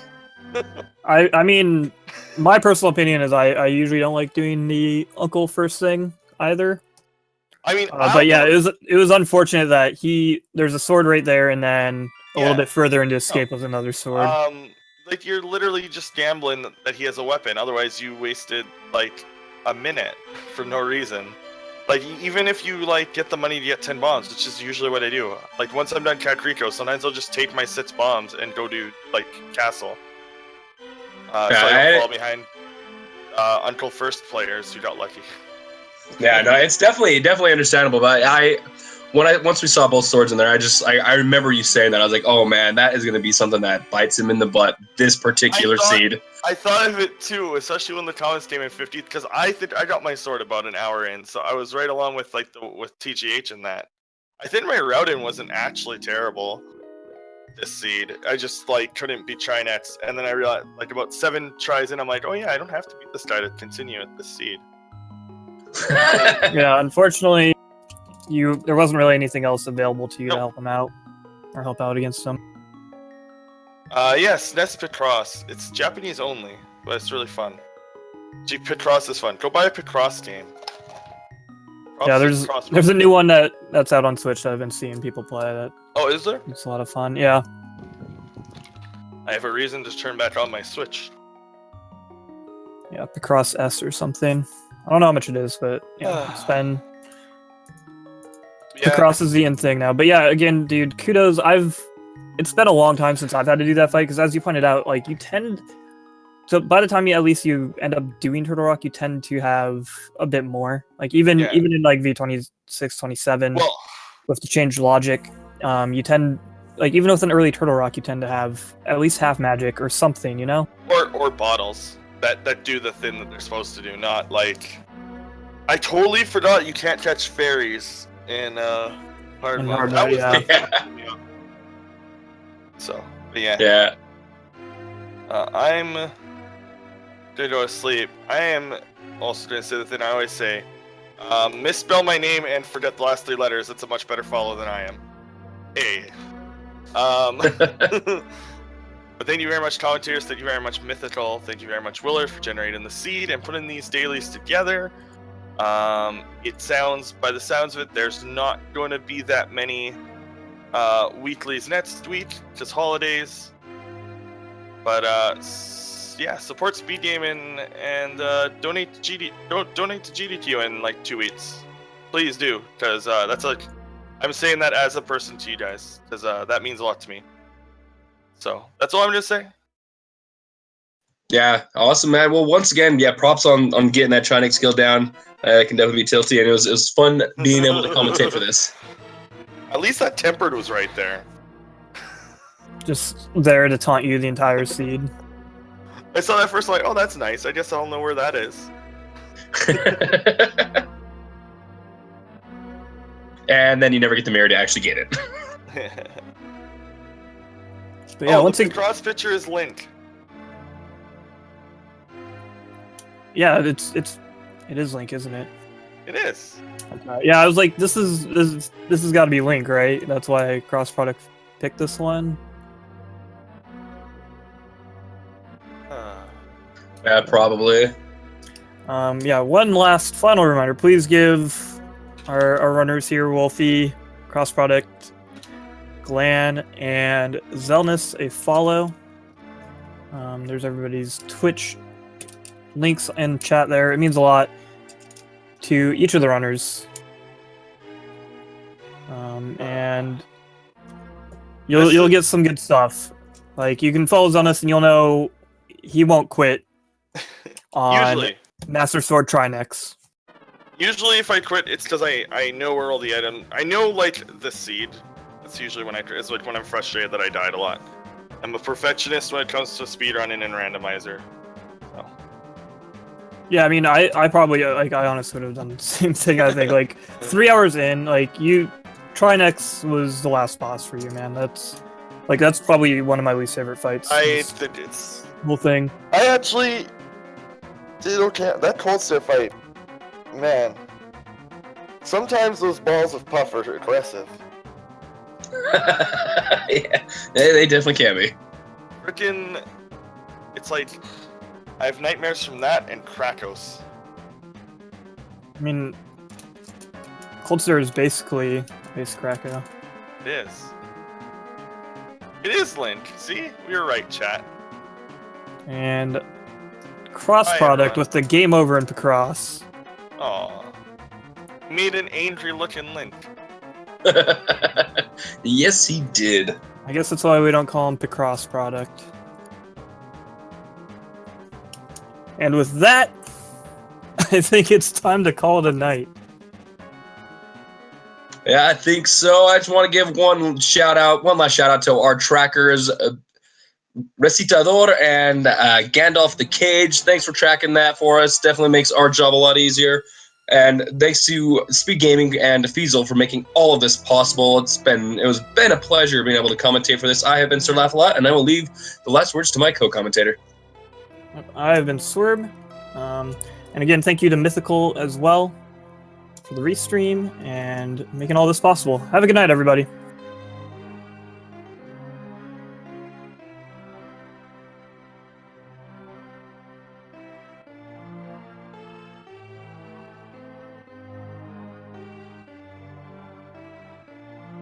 I mean, my personal opinion is I usually don't like doing the Uncle first thing either. I mean, but yeah, it was unfortunate that there's a sword right there, and then a little bit further into escape was another sword. Like you're literally just gambling that he has a weapon. Otherwise, you wasted like a minute for no reason. Like even if you like get the money to get 10 bombs, which is usually what I do. Like once I'm done Kakariko, sometimes I'll just take my 6 bombs and go do like castle. So I don't fall behind Uncle first players who got lucky. Yeah, no, it's definitely understandable. But once we saw both swords in there, I remember you saying that. I was like, oh man, that is going to be something that bites him in the butt. This particular seed. I thought of it too, especially when the comments came in 50th, because I think I got my sword about an hour in, so I was right along with with TGH in that. I think my route in wasn't actually terrible. This seed, I just like couldn't beat Trinets, and then I realized like about 7 tries in, I'm like, oh yeah, I don't have to beat this guy to continue at this seed. Yeah, unfortunately, there wasn't really anything else available to you to help him out or help out against him. Yes, NES Picross. It's Japanese only, but it's really fun. Gee, Picross is fun. Go buy a Picross game. Yeah, there's a new one that's out on Switch that I've been seeing people play. That is there? It's a lot of fun. Yeah. I have a reason to turn back on my Switch. Yeah, Picross S or something. I don't know how much it is, but yeah, spend. Yeah. Picross is the end thing now, but yeah, again, dude, kudos. It's been a long time since I've had to do that fight because, as you pointed out, like so by the time you end up doing Turtle Rock, you tend to have a bit more. Like even in like V26, 27, with the changed logic, you tend even with an early Turtle Rock, you tend to have at least half magic or something, you know? Or bottles that do the thing that they're supposed to do, not like. I totally forgot you can't catch fairies in hard mode. So, but yeah. Yeah. I'm gonna go to sleep. I am also gonna say the thing I always say. Misspell my name and forget the last 3 letters. It's a much better follow than I am. A. But thank you very much, commentators. Thank you very much, Mythical. Thank you very much, Willer, for generating the seed and putting these dailies together. It sounds, by the sounds of it, there's not going to be that many weeklies next week, just holidays. But yeah, support Speed Gaming and donate to GDQ in like 2 weeks. Please do, because that's like, I'm saying that as a person to you guys, because that means a lot to me. So that's all I'm gonna say. Yeah, awesome, man. Well, once again, yeah, props on getting that Trinix skill down. It can definitely be tilty, and it was fun being able to commentate for this. At least that tempered was right there. Just there to taunt you the entire seed. I saw that first, like, oh, that's nice. I guess I'll know where that is. And then you never get the mirror to actually get it. But yeah, once the cross picture is Link. Yeah, it is Link, isn't it? It is. Yeah, I was like, this has got to be Link, right? That's why cross product picked this one. Yeah, probably. Yeah, one last final reminder. Please give our runners here, Wulfy, cross product, Glan, and Xelnas a follow. There's everybody's Twitch links in chat there. It means a lot to each of the runners. And you'll get some good stuff. Like, you can follow Xelnas and you'll know he won't quit on Usually. Master Sword Trinix. Usually if I quit, it's because I know where all the items... I know, like, the seed. That's usually when it's like when I'm frustrated that I died a lot. I'm a perfectionist when it comes to speedrunning and randomizer. So. Yeah, I mean, I probably, like, I honestly would have done the same thing, I think. Like, 3 hours in, like, Trinix was the last boss for you, man. That's probably one of my least favorite fights. I think it's... Whole thing. I actually... Dude, okay, that cold step fight, man. Sometimes those balls of puff are aggressive. Yeah, they definitely can be. Frickin', it's like I have nightmares from that and Krakos. I mean, Cold Stare is basically base Krakow. It is. It is Link. See, we were right, chat. And cross product with the game over in Picross. Aw, made an angry-looking Link. Yes, he did. I guess that's why we don't call him Picross product. And with that, I think it's time to call it a night. Yeah, I think so. I just want to give one last shout out to our trackers, Recitador and Gandalf the Cage. Thanks for tracking that for us. Definitely makes our job a lot easier. And thanks to Speed Gaming and Fiesel for making all of this possible. It was a pleasure being able to commentate for this. I have been Sir Laugh-A-Lot, and I will leave the last words to my co-commentator. I have been Swerb. And again, thank you to Mythical as well for the restream and making all this possible. Have a good night, everybody.